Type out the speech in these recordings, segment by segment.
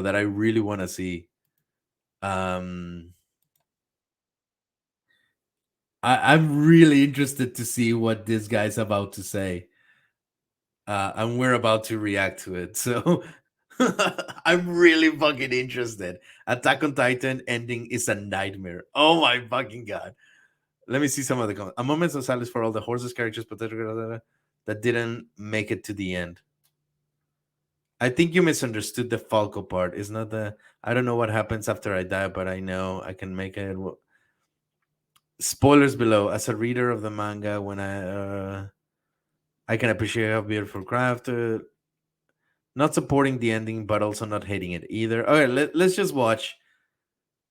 that I really want to see. Um, I'm really interested to see what this guy's about to say. And we're about to react to it. So I'm really fucking interested. Attack on Titan ending is a nightmare. Oh my fucking god. Let me see some of the comments. A moment of silence for all the horses, characters, that didn't make it to the end. I think you misunderstood the Falco part. It's not the. I don't know what happens after I die, but I know I can make it. Spoilers below. As a reader of the manga, when I can appreciate how beautiful crafted. Not supporting the ending, but also not hating it either. Okay, let's just watch.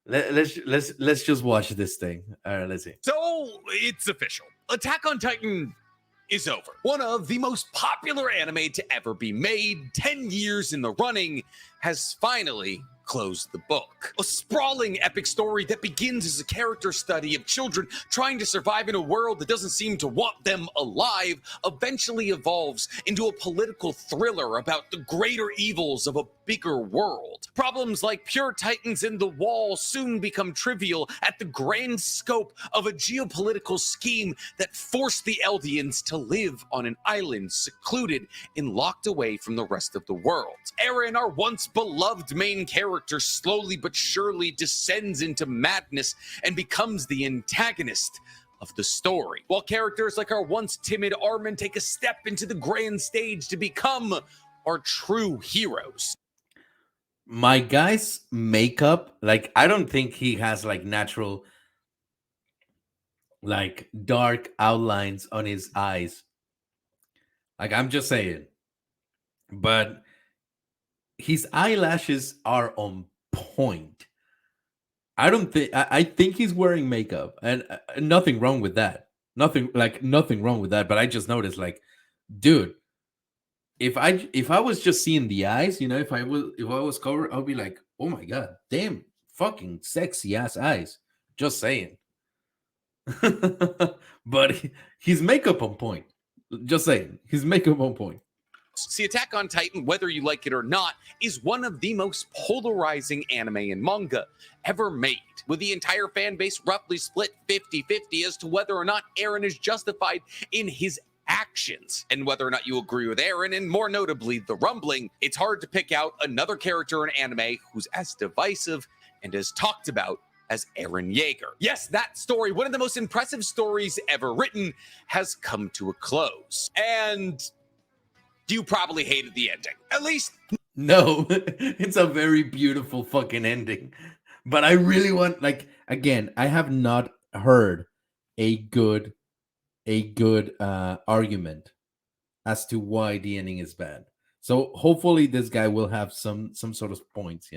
Let's just watch this thing. All right, let's see. So it's official. Attack on Titan is over. One of the most popular anime to ever be made, 10 years in the running, has finally closed the book. A sprawling epic story that begins as a character study of children trying to survive in a world that doesn't seem to want them alive, eventually evolves into a political thriller about the greater evils of a bigger world. Problems like pure titans in the wall soon become trivial at the grand scope of a geopolitical scheme that forced the Eldians to live on an island secluded and locked away from the rest of the world. Eren, our once beloved main character, slowly but surely descends into madness and becomes the antagonist of the story, while characters like our once timid Armin take a step into the grand stage to become our true heroes. My guy's makeup, like, I don't think he has like natural, like, dark outlines on his eyes. Like, I'm just saying, but his eyelashes are on point. I don't think I think he's wearing makeup, and nothing wrong with that. Nothing wrong with that. But I just noticed, like, dude, if I was just seeing the eyes, if I was covered, I'll be like, oh my god, damn, fucking sexy ass eyes. Just saying. But his makeup on point. Just saying, his makeup on point. See, Attack on Titan, whether you like it or not, is one of the most polarizing anime and manga ever made, with the entire fan base roughly split 50-50 as to whether or not Eren is justified in his actions, and whether or not you agree with Eren, and more notably, the rumbling. It's hard to pick out another character in anime who's as divisive and as talked about as Eren Yeager. Yes, that story, one of the most impressive stories ever written, has come to a close. And you probably hated the ending. At least, no, it's a very beautiful fucking ending. But I really want, like, again, I have not heard a good argument as to why the ending is bad. So hopefully this guy will have some sort of points,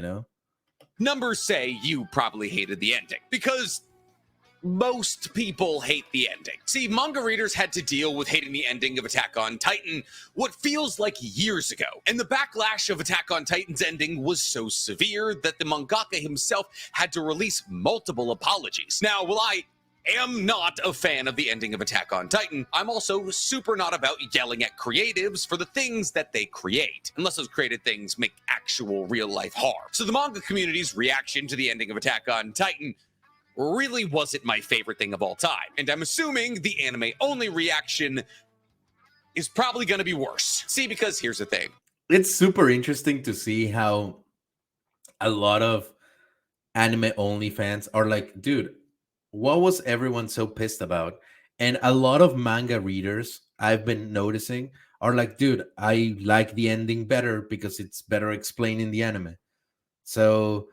numbers say you probably hated the ending, because most people hate the ending. See, manga readers had to deal with hating the ending of Attack on Titan what feels like years ago. And the backlash of Attack on Titan's ending was so severe that the mangaka himself had to release multiple apologies. Now, while I am not a fan of the ending of Attack on Titan, I'm also super not about yelling at creatives for the things that they create, unless those created things make actual real life harm. So the manga community's reaction to the ending of Attack on Titan really wasn't my favorite thing of all time. And I'm assuming the anime-only reaction is probably going to be worse. See, because here's the thing. It's super interesting to see how a lot of anime-only fans are like, dude, what was everyone so pissed about? And a lot of manga readers I've been noticing are like, dude, I like the ending better because it's better explained in the anime. So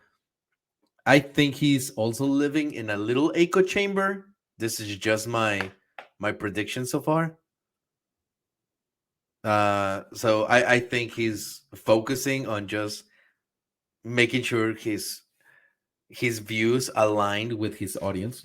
I think he's also living in a little echo chamber. This is just my prediction so far. So I think he's focusing on just making sure his views aligned with his audience,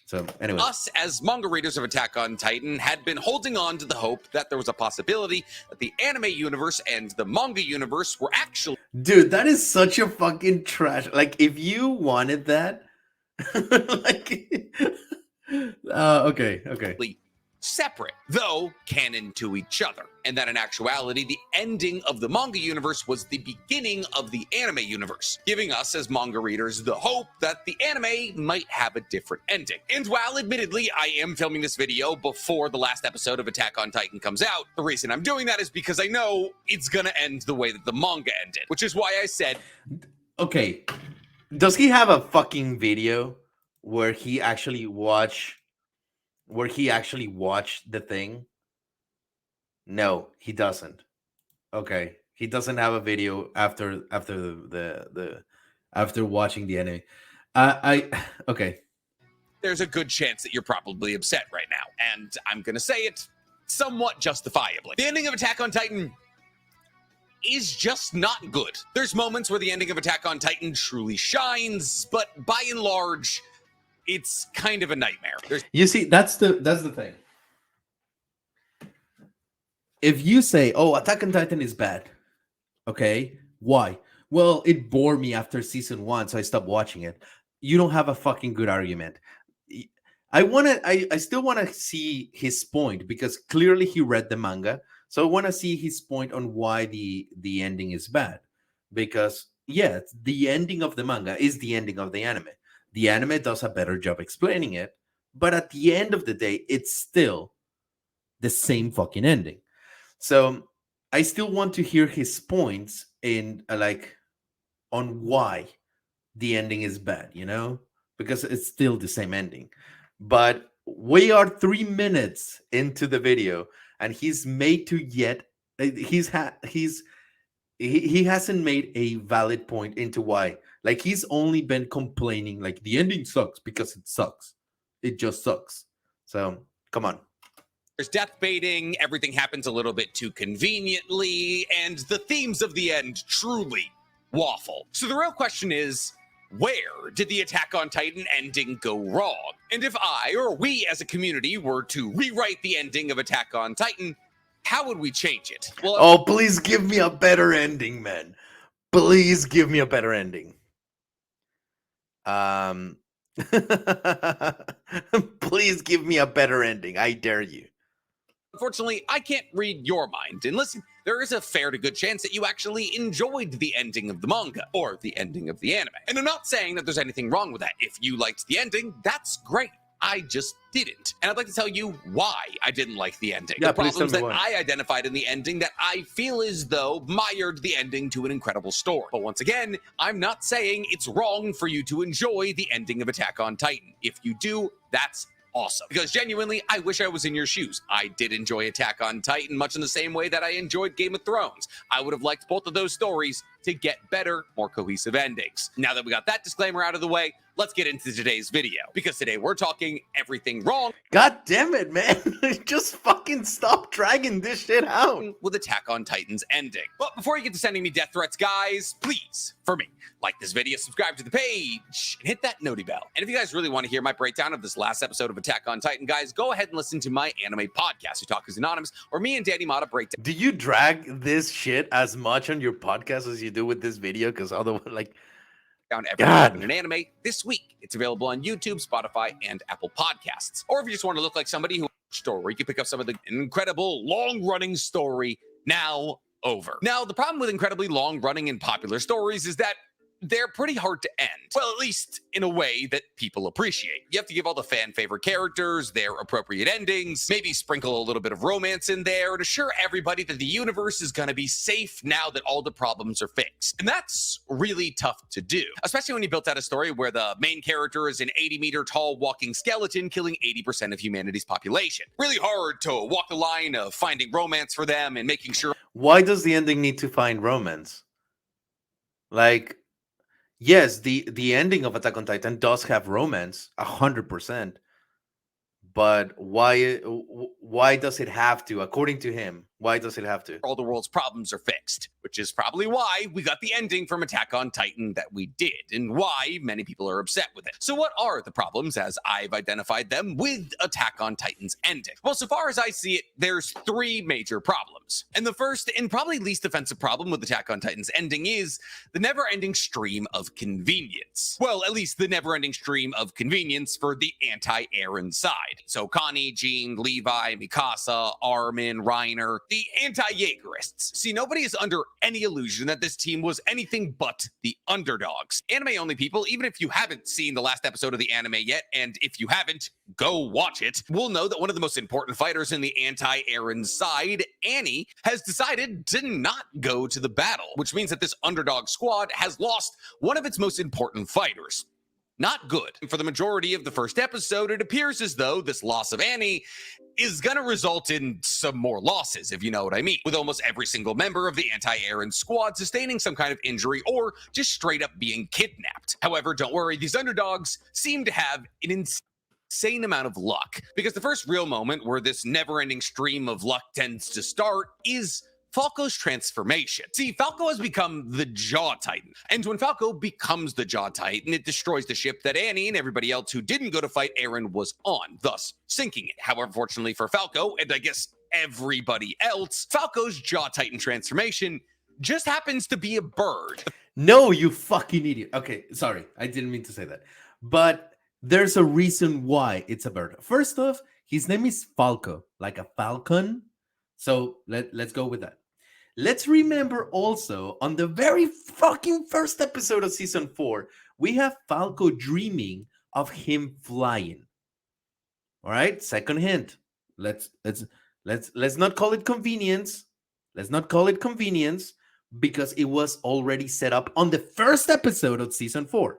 So anyway, us as manga readers of Attack on Titan had been holding on to the hope that there was a possibility that the anime universe and the manga universe were actually... Dude, that is such a fucking trash. Like, if you wanted that, like, okay. separate, though canon to each other, and that in actuality, the ending of the manga universe was the beginning of the anime universe, giving us as manga readers the hope that the anime might have a different ending. And while admittedly I am filming this video before the last episode of Attack on Titan comes out, the reason I'm doing that is because I know it's gonna end the way that the manga ended, which is why I said, Okay, does he have a fucking video where he actually watched the thing? No, he doesn't. Okay, he doesn't have a video after the after watching the anime. I okay. there's a good chance that you're probably upset right now, and I'm gonna say it somewhat justifiably. The ending of Attack on Titan is just not good. There's moments where the ending of Attack on Titan truly shines, but by and large, it's kind of a nightmare. You see, that's the thing. If you say, "Oh, Attack on Titan is bad," okay, why? Well, it bored me after season 1, so I stopped watching it. You don't have a fucking good argument. I still want to see his point, because clearly he read the manga. So I want to see his point on why the ending is bad. Because yeah, the ending of the manga is the ending of the anime. The anime does a better job explaining it, but at the end of the day, it's still the same fucking ending. So I still want to hear his points in like on why the ending is bad, because it's still the same ending. But we are 3 minutes into the video, and he's made to yet he hasn't made a valid point into why. Like, he's only been complaining like the ending sucks because it sucks. It just sucks. So come on. There's death baiting, everything happens a little bit too conveniently, and the themes of the end truly waffle. So the real question is, where did the Attack on Titan ending go wrong? And if I, or we as a community, were to rewrite the ending of Attack on Titan, how would we change it? Well, oh, please give me a better ending, man. Please give me a better ending. Please give me a better ending. I dare you. Unfortunately, I can't read your mind. And listen, there is a fair to good chance that you actually enjoyed the ending of the manga or the ending of the anime. And I'm not saying that there's anything wrong with that. If you liked the ending, that's great. I just didn't. And I'd like to tell you why I didn't like the ending. Yeah, the problems that why. I identified in the ending that I feel as though mired the ending to an incredible story. But once again, I'm not saying it's wrong for you to enjoy the ending of Attack on Titan. If you do, that's awesome. Because genuinely, I wish I was in your shoes. I did enjoy Attack on Titan much in the same way that I enjoyed Game of Thrones. I would have liked both of those stories to get better, more cohesive endings. Now that we got that disclaimer out of the way, let's get into today's video. Because today we're talking everything wrong. God damn it, man. Just fucking stop dragging this shit out. With Attack on Titan's ending. But before you get to sending me death threats, guys, please, for me, like this video, subscribe to the page, and hit that noti bell. And if you guys really want to hear my breakdown of this last episode of Attack on Titan, guys, go ahead and listen to my anime podcast, Who Talk is Anonymous, or me and Danny Mata break down. Do you drag this shit as much on your podcast as you do with this video? Because otherwise, like, down every in an anime this week. It's available on YouTube, Spotify, and Apple Podcasts. Or if you just want to look like somebody who story, you can pick up some of the incredible long-running story now over. Now, the problem with incredibly long-running and popular stories is that they're pretty hard to end. Well, at least in a way that people appreciate. You have to give all the fan favorite characters their appropriate endings, maybe sprinkle a little bit of romance in there, and assure everybody that the universe is going to be safe now that all the problems are fixed. And that's really tough to do, especially when you built out a story where the main character is an 80-meter tall walking skeleton killing 80% of humanity's population. Really hard to walk the line of finding romance for them and making sure. Why does the ending need to find romance? Like, yes, the ending of Attack on Titan does have romance, 100%. But why does it have to, according to him, Why does it have to? all the world's problems are fixed, which is probably why we got the ending from Attack on Titan that we did, and why many people are upset with it. So what are the problems, as I've identified them, with Attack on Titan's ending? Well, so far as I see it, there's three major problems. And the first, and probably least offensive problem with Attack on Titan's ending is the never-ending stream of convenience. Well, at least the never-ending stream of convenience for the anti-Eren side. So Connie, Jean, Levi, Mikasa, Armin, Reiner, the anti-Jaegerists. See, nobody is under any illusion that this team was anything but the underdogs. Anime-only people, even if you haven't seen the last episode of the anime yet, and if you haven't, go watch it, will know that one of the most important fighters in the anti-Eren side, Annie, has decided to not go to the battle, which means that this underdog squad has lost one of its most important fighters. Not good. For the majority of the first episode, it appears as though this loss of Annie is going to result in some more losses, if you know what I mean, with almost every single member of the anti-Eren squad sustaining some kind of injury or just straight up being kidnapped. However, don't worry, these underdogs seem to have an insane amount of luck, because the first real moment where this never-ending stream of luck tends to start is Falco's transformation. See, Falco has become the Jaw Titan, and when Falco becomes the Jaw Titan, it destroys the ship that Annie and everybody else who didn't go to fight Eren was on, thus sinking it. However, fortunately for Falco, and I guess everybody else, Falco's Jaw Titan transformation just happens to be a bird. No, you fucking idiot. Okay, sorry, I didn't mean to say that. But there's a reason why it's a bird. First off, his name is Falco, like a falcon. So let's go with that. Let's remember also, on the very fucking first episode of season 4, we have Falco dreaming of him flying. All right, second hint. Let's not call it convenience. Let's not call it convenience, because it was already set up on the first episode of season 4.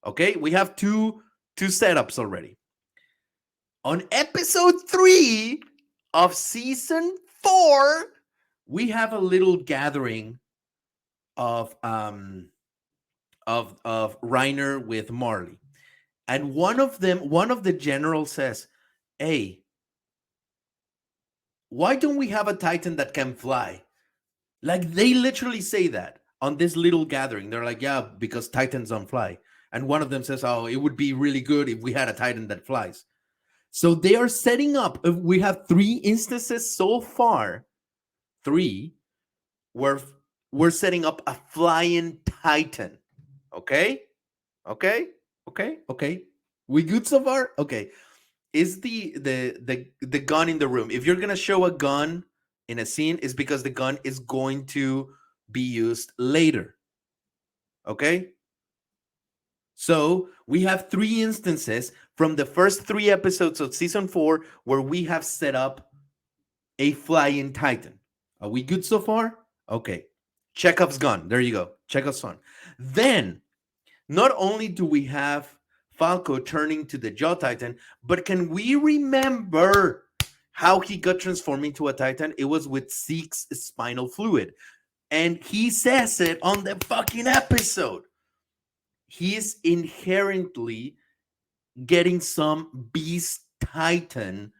Okay, we have two setups already. On episode 3 of season 4, we have a little gathering of Reiner with Marley. And one of the generals says, "Hey, why don't we have a Titan that can fly?" Like, they literally say that on this little gathering. They're like, "Yeah, because Titans don't fly." And one of them says, "Oh, it would be really good if we had a Titan that flies." So they are setting up, we have 3 instances so far, 3, where we're setting up a flying Titan. Okay? We good so far? Okay. Is the gun in the room? If you're gonna show a gun in a scene, is because the gun is going to be used later. Okay? So we have 3 instances from the first 3 episodes of season 4 where we have set up a flying Titan. Are we good so far? Okay. Chekhov's gun. There you go. Chekhov's gun. Then, not only do we have Falco turning to the Jaw Titan, but can we remember how he got transformed into a Titan? It was with Zeke's spinal fluid. And he says it on the fucking episode. He is inherently getting some Beast Titan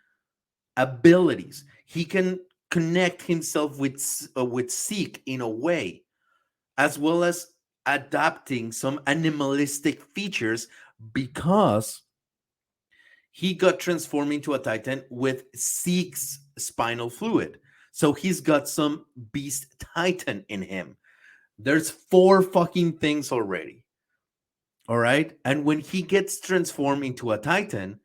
abilities. He can connect himself with Zeke in a way, as well as adapting some animalistic features, because he got transformed into a Titan with Zeke's spinal fluid. So he's got some Beast Titan in him. There's 4 fucking things already. All right? And when he gets transformed into a Titan,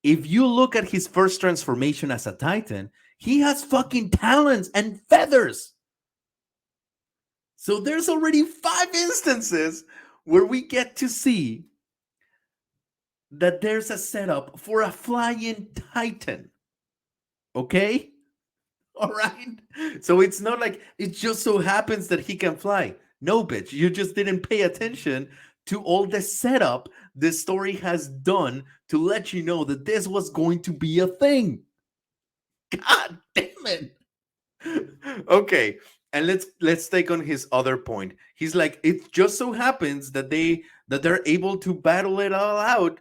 if you look at his first transformation as a Titan, he has fucking talons and feathers. So there's already 5 instances where we get to see that there's a setup for a flying Titan. Okay? All right? So it's not like it just so happens that he can fly. No, bitch. You just didn't pay attention to all the setup the story has done to let you know that this was going to be a thing. God damn it. Okay. And let's take on his other point. He's like, it just so happens that they're able to battle it all out.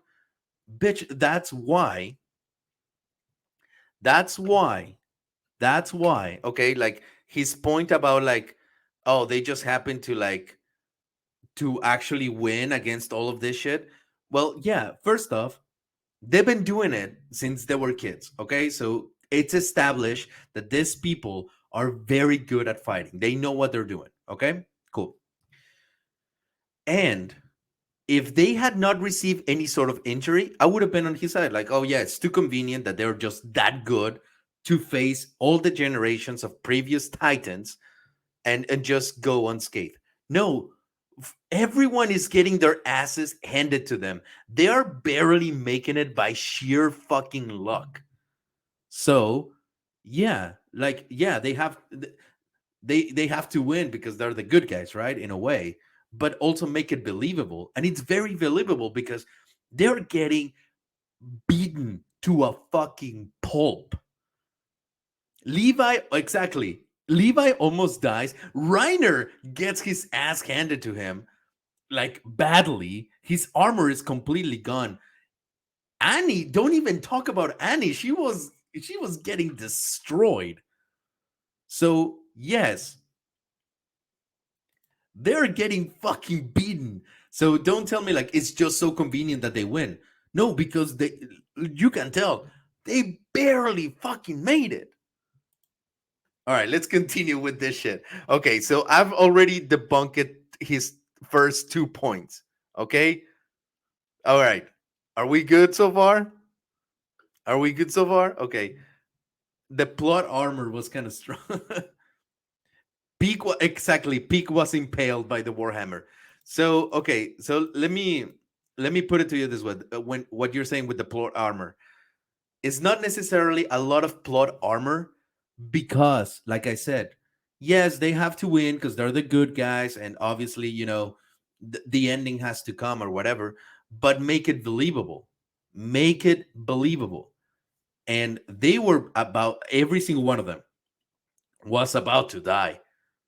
Bitch, that's why That's why, okay, like his point about like, oh, they just happen to like to actually win against all of this shit. Well, yeah, first off, they've been doing it since they were kids, okay? So it's established that these people are very good at fighting. They know what they're doing, okay? Cool. And if they had not received any sort of injury, I would have been on his side. Like, oh, yeah, it's too convenient that they're just that good to face all the generations of previous Titans and just go unscathed. No, everyone is getting their asses handed to them. They are barely making it by sheer fucking luck. So, yeah, like yeah, they have to win because they're the good guys, right? In a way, but also make it believable. And it's very believable because they're getting beaten to a fucking pulp. Levi, exactly. Levi almost dies. Reiner gets his ass handed to him like badly. His armor is completely gone. Annie, don't even talk about Annie. She was getting destroyed. So, yes, they're getting fucking beaten. So don't tell me like it's just so convenient that they win. No, because you can tell they barely fucking made it. All right, let's continue with this shit. Okay, so I've already debunked his first 2 points. Okay? All right. Are we good so far? Are we good so far? Okay. The plot armor was kind of strong. Exactly. Peak was impaled by the Warhammer. So okay, so let me put it to you this way: when what you're saying with the plot armor, it's not necessarily a lot of plot armor because, like I said, yes, they have to win because they're the good guys, and obviously, the ending has to come or whatever. But make it believable. Make it believable. And they were about every single one of them was about to die.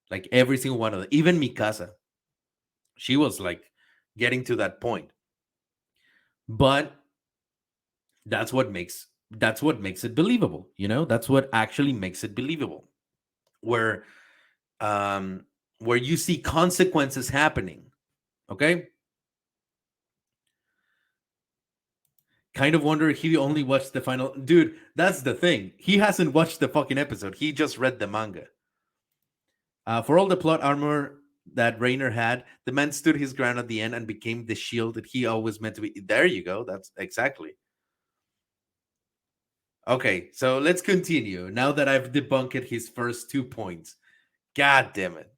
Like every single one of them, even Mikasa, she was like getting to that point. But that's what makes it believable. That's what actually makes it believable. Where um where you see consequences happening. Okay. Kind of wonder if he only watched the final. Dude, that's the thing. He hasn't watched the fucking episode. He just read the manga. For all the plot armor that Rainer had, the man stood his ground at the end and became the shield that he always meant to be. There you go. That's exactly. Okay, so let's continue. Now that I've debunked his first 2 points. God damn it.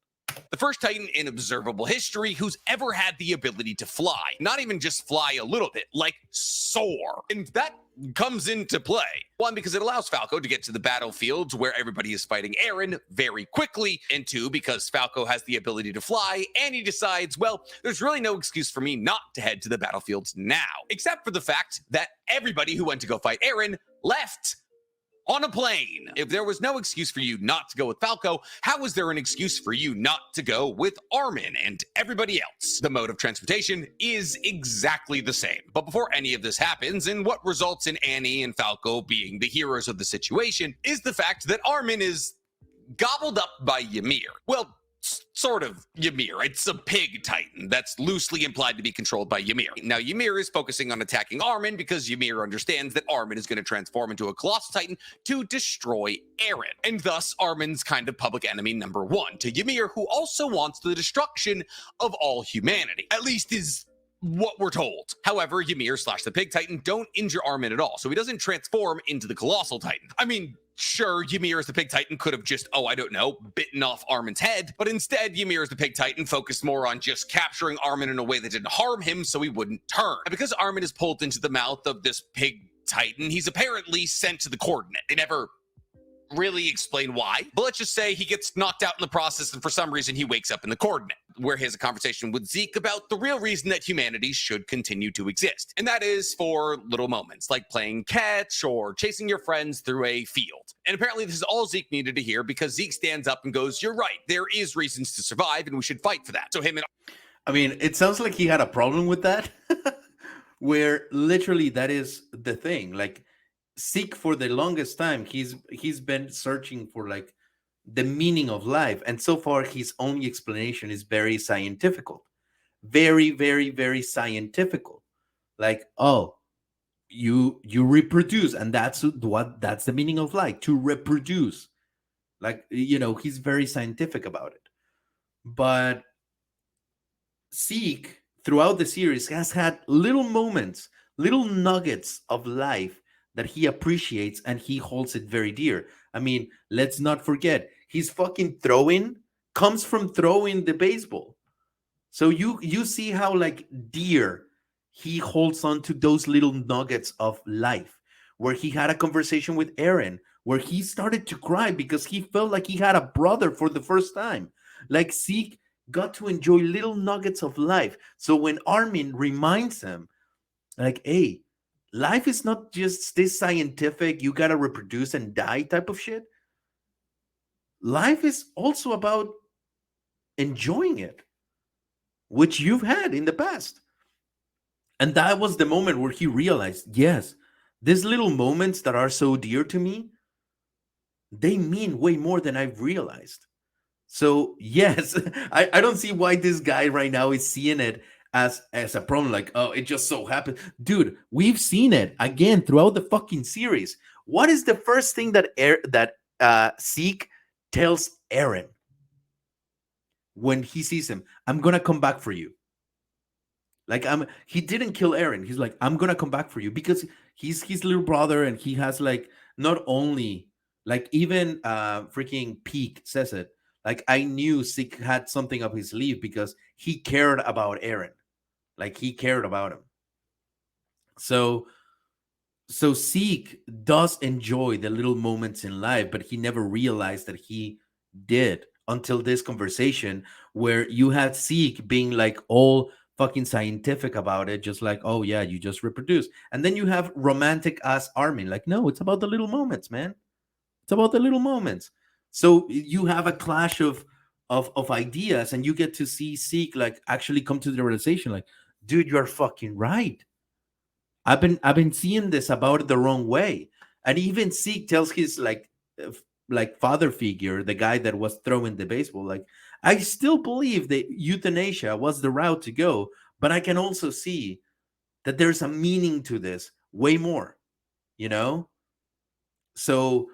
The first Titan in observable history who's ever had the ability to fly. Not even just fly a little bit, like soar. And that comes into play. One, because it allows Falco to get to the battlefields where everybody is fighting Eren very quickly. And two, because Falco has the ability to fly and he decides, well, there's really no excuse for me not to head to the battlefields now. Except for the fact that everybody who went to go fight Eren left on a plane. If there was no excuse for you not to go with Falco, how is there an excuse for you not to go with Armin and everybody else? The mode of transportation is exactly the same. But before any of this happens, and what results in Annie and Falco being the heroes of the situation, is the fact that Armin is gobbled up by Ymir. Well, sort of Ymir. It's a pig titan that's loosely implied to be controlled by Ymir. Now, Ymir is focusing on attacking Armin because Ymir understands that Armin is going to transform into a colossal titan to destroy Eren. And thus, Armin's kind of public enemy number one to Ymir, who also wants the destruction of all humanity. At least is what we're told. However, Ymir / the Pig Titan don't injure Armin at all, so he doesn't transform into the Colossal Titan. I mean, sure, Ymir as the Pig Titan could have just, I don't know, bitten off Armin's head, but instead, Ymir as the Pig Titan focused more on just capturing Armin in a way that didn't harm him so he wouldn't turn. And because Armin is pulled into the mouth of this Pig Titan, he's apparently sent to the coordinate. They never really explain why, but let's just say he gets knocked out in the process and for some reason he wakes up in the coordinate, where he has a conversation with Zeke about the real reason that humanity should continue to exist. And that is for little moments like playing catch or chasing your friends through a field. And apparently this is all Zeke needed to hear because Zeke stands up and goes, "You're right, there is reasons to survive and we should fight for that." So him and I mean, it sounds like he had a problem with that, where literally that is the thing. Like, Seek for the longest time, he's been searching for like the meaning of life, and so far his only explanation is very scientific, very, very, very scientific. Like, oh, you reproduce, and that's the meaning of life, to reproduce. Like, he's very scientific about it. But Zeke, throughout the series, has had little moments, little nuggets of life that he appreciates, and he holds it very dear. I mean, let's not forget, his fucking throwing comes from throwing the baseball. So you see how like dear he holds on to those little nuggets of life, where he had a conversation with Aaron, where he started to cry because he felt like he had a brother for the first time. Like, Zeke got to enjoy little nuggets of life. So when Armin reminds him, like, hey, life is not just this scientific, you gotta reproduce and die type of shit. Life is also about enjoying it, which you've had in the past. And that was the moment where he realized, yes, these little moments that are so dear to me, they mean way more than I've realized. So yes, I don't see why this guy right now is seeing it as a problem. Like, oh, it just so happened. Dude, we've seen it again throughout the fucking series. What is the first thing that Zeke tells Aaron when he sees him? I'm gonna come back for you. Like, he didn't kill Aaron. He's like, I'm gonna come back for you because he's his little brother, and he has like, not only, like, even freaking Peak says it. Like, I knew Zeke had something up his sleeve because he cared about Aaron. Like, he cared about him. So Zeke does enjoy the little moments in life, but he never realized that he did until this conversation, where you had Zeke being like all fucking scientific about it, just like, oh yeah, you just reproduce. And then you have romantic ass Armin, like, no, it's about the little moments, man. It's about the little moments. So you have a clash of ideas, and you get to see Zeke like actually come to the realization, like, dude, you're fucking right. I've been seeing this about it the wrong way. And even Zeke tells his like father figure, the guy that was throwing the baseball, like, I still believe that euthanasia was the route to go, but I can also see that there's a meaning to this way more, you know? So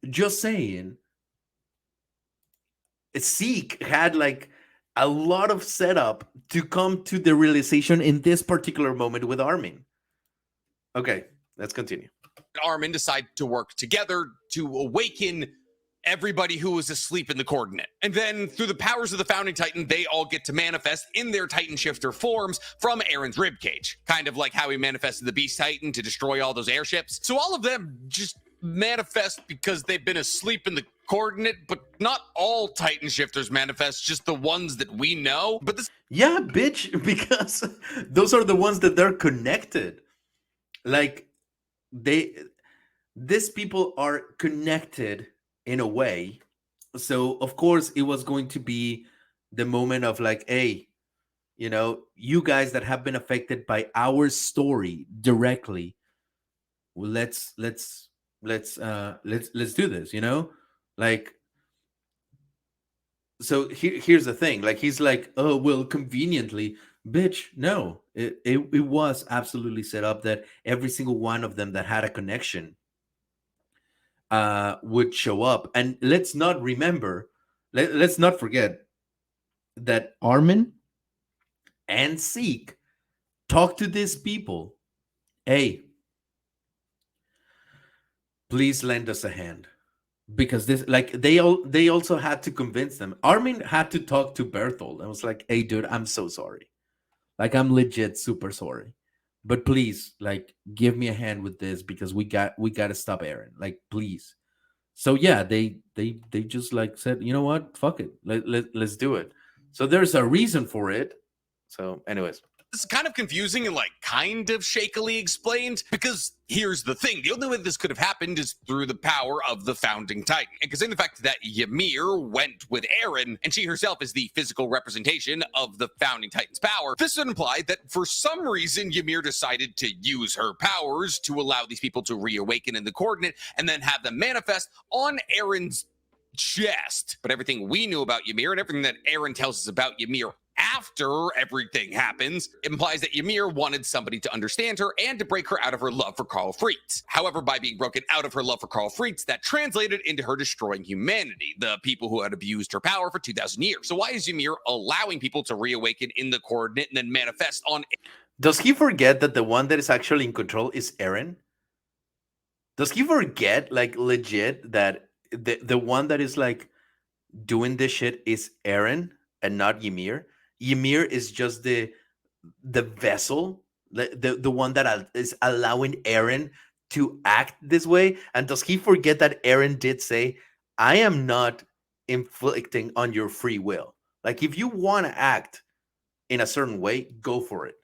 just saying, Zeke had like a lot of setup to come to the realization in this particular moment with Armin. Okay, let's continue. Armin decide to work together to awaken everybody who was asleep in the coordinate. And then through the powers of the founding titan, they all get to manifest in their titan shifter forms from Aaron's ribcage, kind of like how he manifested the beast titan to destroy all those airships. So all of them just manifest because they've been asleep in the coordinate, but not all titan shifters manifest, just the ones that we know. But this, yeah, bitch, because those are the ones that they're connected. Like, they these people are connected in a way. So of course it was going to be the moment of like, hey, you guys that have been affected by our story directly, well, let's do this, like. So here's the thing, like, he's like, oh well, conveniently, bitch, no, it was absolutely set up that every single one of them that had a connection would show up. And let's not forget that Armin and Zeke talk to these people. Hey, please lend us a hand, because this, like, they also had to convince them. Armin had to talk to Berthold and was like, hey dude, I'm so sorry, like, I'm legit super sorry, but please, like, give me a hand with this, because we got to stop Aaron, like, please. So yeah, they just like said, you know what, fuck it, let's do it. So there's a reason for it. So anyways, This is kind of confusing and like kind of shakily explained, because here's the thing. The only way this could have happened is through the power of the founding titan. And considering the fact that Ymir went with Eren, and she herself is the physical representation of the founding titan's power, this would imply that for some reason Ymir decided to use her powers to allow these people to reawaken in the coordinate and then have them manifest on Eren's chest. But everything we knew about Ymir and everything that Eren tells us about Ymir after everything happens implies that Ymir wanted somebody to understand her and to break her out of her love for Karl Fritz. However, by being broken out of her love for Karl Fritz, that translated into her destroying humanity, the people who had abused her power for 2,000 years. So why is Ymir allowing people to reawaken in the coordinate and then manifest on... Does he forget that the one that is actually in control is Eren? Does he forget, like, legit, that the one that is, like, doing this shit is Eren and not Ymir? Ymir is just the vessel, the one that is allowing Eren to act this way. And does he forget that Eren did say, I am not inflicting on your free will. Like, if you want to act in a certain way, go for it.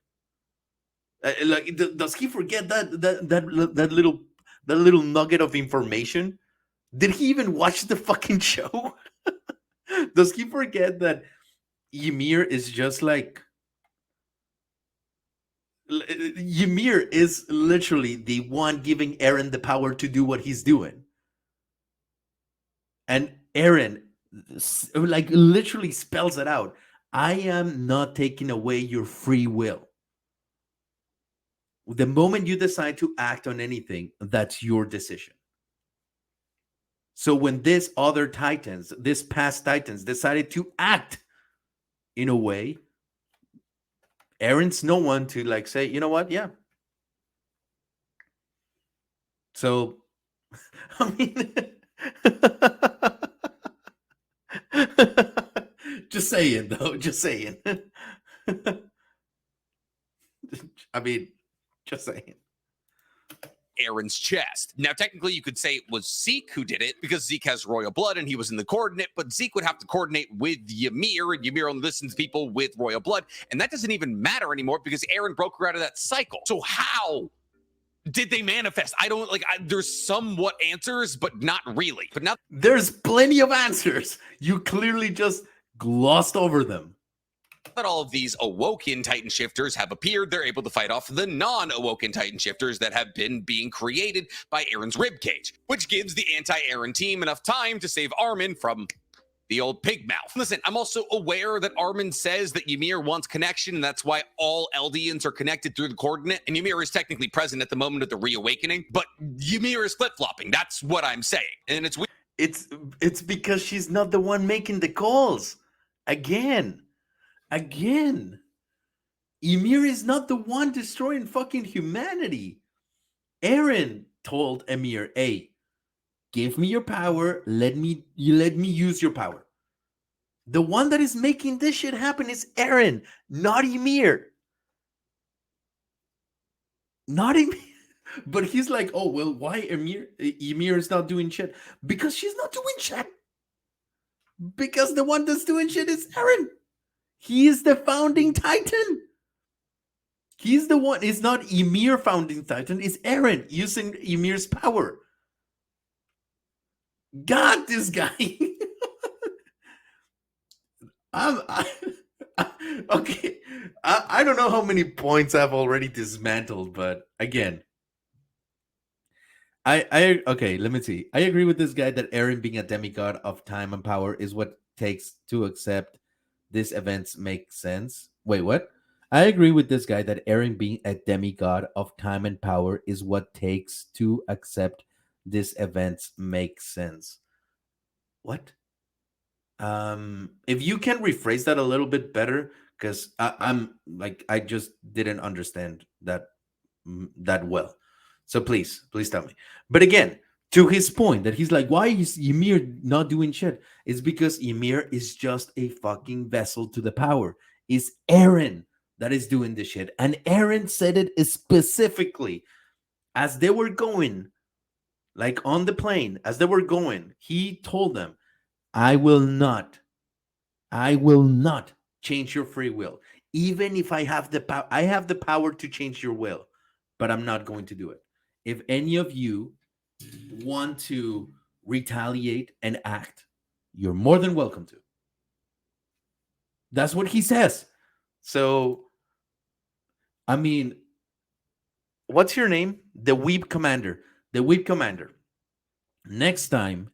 Like, does he forget that little nugget of information? Did he even watch the fucking show? Does he forget that Ymir is just like... Ymir is literally the one giving Eren the power to do what he's doing. And Eren, like, literally spells it out. I am not taking away your free will. The moment you decide to act on anything, that's your decision. So when these other titans, these past titans, decided to act in a way, Eren's no one to, like, say, you know what? Yeah. So, I mean, just saying, though, just saying. I mean, just saying. Eren's chest. Now, technically, you could say it was Zeke who did it, because Zeke has royal blood and he was in the coordinate, but Zeke would have to coordinate with Ymir, and Ymir only listens to people with royal blood, and that doesn't even matter anymore because Eren broke her out of that cycle. So how did they manifest? I don't, like, there's somewhat answers, but not really. But now there's plenty of answers. You clearly just glossed over them. that all of these awoken Titan shifters have appeared, they're able to fight off the non-awoken Titan shifters that have been being created by Eren's ribcage, which gives the anti-Eren team enough time to save Armin from the old pig mouth. Listen, I'm also aware that Armin says that Ymir wants connection, and that's why all Eldians are connected through the coordinate, and Ymir is technically present at the moment of the reawakening, but Ymir is flip-flopping. That's what I'm saying. And it's weird. It's because she's not the one making the calls. Again. Ymir is not the one destroying fucking humanity. Eren told Ymir, hey, give me your power. Let me use your power. The one that is making this shit happen is Eren, not Ymir. Not Ymir. But he's like, oh, well, why Ymir is not doing shit? Because she's not doing shit. Because the one that's doing shit is Eren. He is the founding titan. He's the one. It's not Ymir founding titan. It's Eren using Ymir's power. God, this guy. Okay. I don't know how many points I've already dismantled, but again, okay, let me see. I agree with this guy that Eren being a demigod of time and power is what takes to accept these events make sense. Wait, what? I agree with this guy that Eren being a demigod of time and power is what takes to accept these events make sense. What? If you can rephrase that a little bit better, because I'm like, I just didn't understand that well. So please tell me. But again, to his point that he's like, why is Ymir not doing shit? It's because Ymir is just a fucking vessel to the power. It's Eren that is doing the shit. And Eren said it specifically as they were going, like on the plane, as they were going, he told them, I will not change your free will. Even if I have the power, I have the power to change your will, but I'm not going to do it. If any of you want to retaliate and act, you're more than welcome to. That's what he says. So, I mean, what's your name? The Weeb Commander. The Weeb Commander. Next time,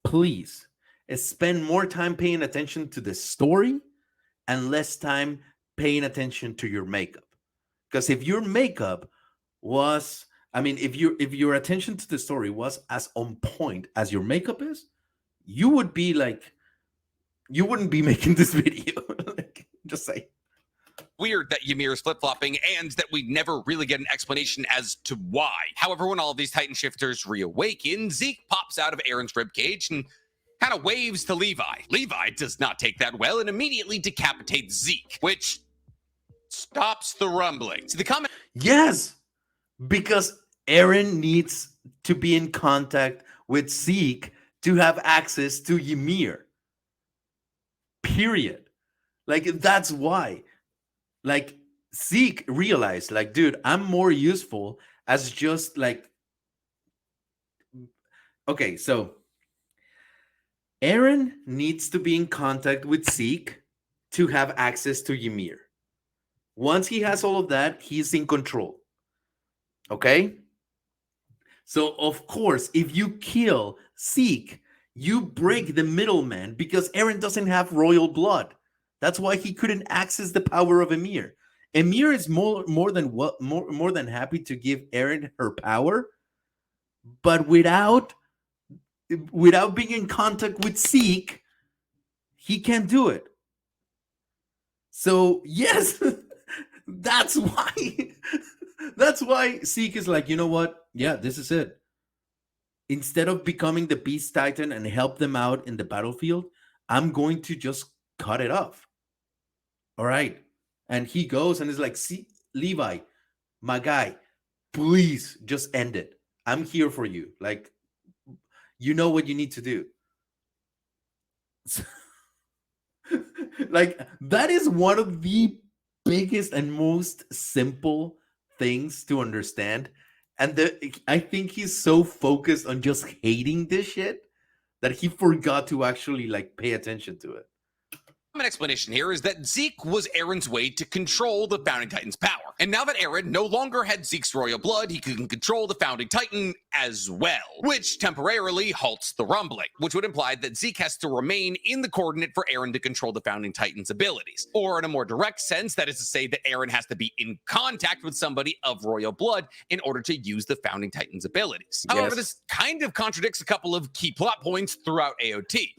please spend more time paying attention to the story and less time paying attention to your makeup. Because if your makeup was, I mean, if your attention to the story was as on point as your makeup is, you would be like, you wouldn't be making this video. Like, just say. Weird that Ymir is flip-flopping and that we never really get an explanation as to why. However, when all of these Titan shifters reawaken, Zeke pops out of Aaron's ribcage and kind of waves to Levi. Levi does not take that well and immediately decapitates Zeke, which stops the rumbling. So the comment. Yes, because Aaron needs to be in contact with Zeke to have access to Ymir. Period. Like, that's why. Like, Zeke realized, like, dude, I'm more useful as just like. Okay, so Aaron needs to be in contact with Zeke to have access to Ymir. Once he has all of that, he's in control. Okay? So, of course, if you kill Zeke, you break the middleman because Aaron doesn't have royal blood. That's why he couldn't access the power of Ymir. Ymir is more than happy to give Aaron her power, but without being in contact with Zeke, he can't do it. So yes, that's why Zeke is like, you know what? Yeah, this is it. Instead of becoming the Beast Titan and help them out in the battlefield, I'm going to just cut it off. All right. And he goes and is like, see, Levi, my guy, please just end it. I'm here for you. Like, you know what you need to do. Like, that is one of the biggest and most simple things to understand. And I think he's so focused on just hating this shit that he forgot to actually like pay attention to it. An explanation here is that Zeke was Aaron's way to control the Founding Titan's power. And now that Aaron no longer had Zeke's royal blood, he can control the Founding Titan as well, which temporarily halts the rumbling, which would imply that Zeke has to remain in the coordinate for Aaron to control the Founding Titan's abilities. Or in a more direct sense, that is to say that Aaron has to be in contact with somebody of royal blood in order to use the Founding Titan's abilities. Yes. However, this kind of contradicts a couple of key plot points throughout AOT.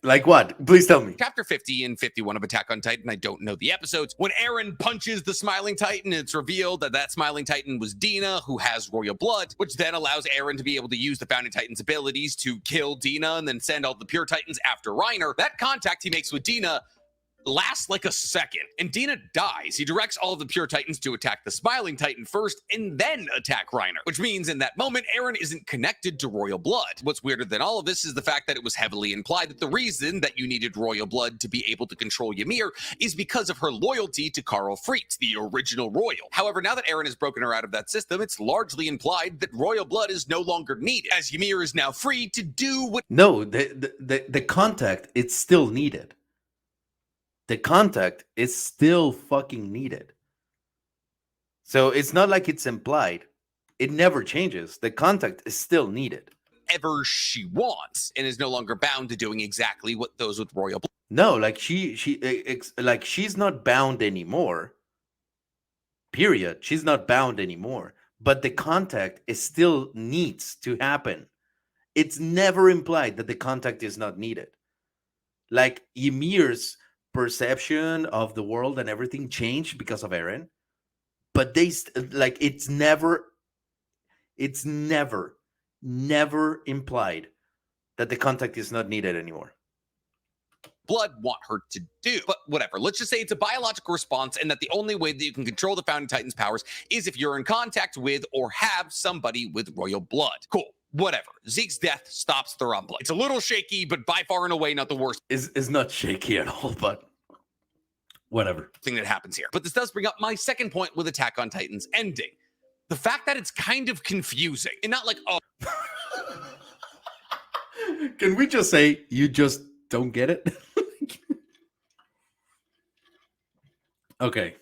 Like what? Please tell me. Chapter 50 and 51 of Attack on Titan, I don't know the episodes, when Aaron punches the Smiling Titan, it's revealed that that Smiling Titan was Dina, who has royal blood, which then allows Aaron to be able to use the Founding Titan's abilities to kill Dina and then send all the Pure Titans after Reiner. That contact he makes with Dina lasts like a second, and Dina dies. He directs all of the Pure Titans to attack the Smiling Titan first and then attack Reiner, which means in that moment, Aaron isn't connected to royal blood. What's weirder than all of this is the fact that it was heavily implied that the reason that you needed royal blood to be able to control Ymir is because of her loyalty to Karl Fritz, the original royal. However, now that Aaron has broken her out of that system, it's largely implied that royal blood is no longer needed, as Ymir is now free to do what— No, the contact, it's still needed. The contact is still fucking needed. So it's not like it's implied. It never changes. The contact is still needed. Ever she wants, and is no longer bound to doing exactly what those with royal blood. No, like like she's not bound anymore. Period. She's not bound anymore. But the contact is still needs to happen. It's never implied that the contact is not needed. Like Ymir's perception of the world and everything changed because of Aaron, but like it's never implied that the contact is not needed anymore. Blood want her to do, but whatever. Let's just say it's a biological response, and that the only way that you can control the Founding Titan's powers is if you're in contact with or have somebody with royal blood. Cool. Whatever. Zeke's death stops the rumbling. It's a little shaky, but by far and away not the worst. Is not shaky at all, but Whatever. thing that happens here. But this does bring up my second point with Attack on Titan's ending. The fact that it's kind of confusing and not like, oh, Can we just say you just don't get it? Okay.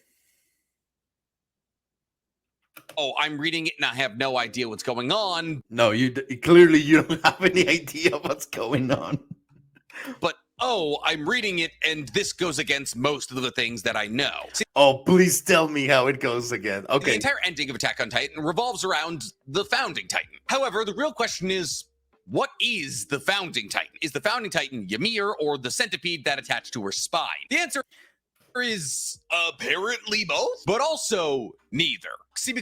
I'm reading it and I have no idea what's going on. No, clearly you don't have any idea what's going on. But I'm reading it and this goes against most of the things that I know. See, Please tell me how it goes again. Okay. the entire ending of Attack on Titan revolves around the Founding Titan. However, the real question is, what is the Founding Titan? Is the Founding Titan Ymir or the centipede that attached to her spine? The answer is apparently both, but also neither. See,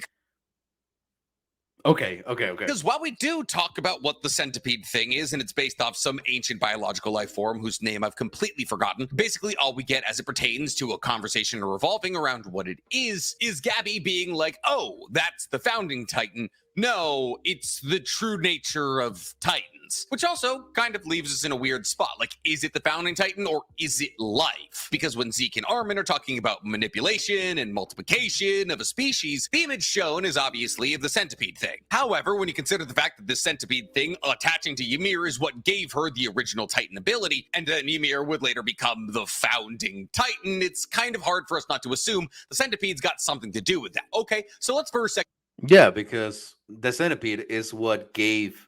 Okay. because while we do talk about what the centipede thing is, and it's based off some ancient biological life form whose name I've completely forgotten, basically all we get as it pertains to a conversation revolving around what it is Gabby being like, oh, that's the Founding Titan. No, it's the true nature of Titans, which also kind of leaves us in a weird spot. Like, is it the Founding Titan or is it life? Because when Zeke and Armin are talking about manipulation and multiplication of a species, the image shown is obviously of the centipede thing. However, when you consider the fact that this centipede thing attaching to Ymir is what gave her the original Titan ability, and then Ymir would later become the Founding Titan, it's kind of hard for us not to assume the centipede's got something to do with that. Okay, so let's for a second. Yeah, because the centipede is what gave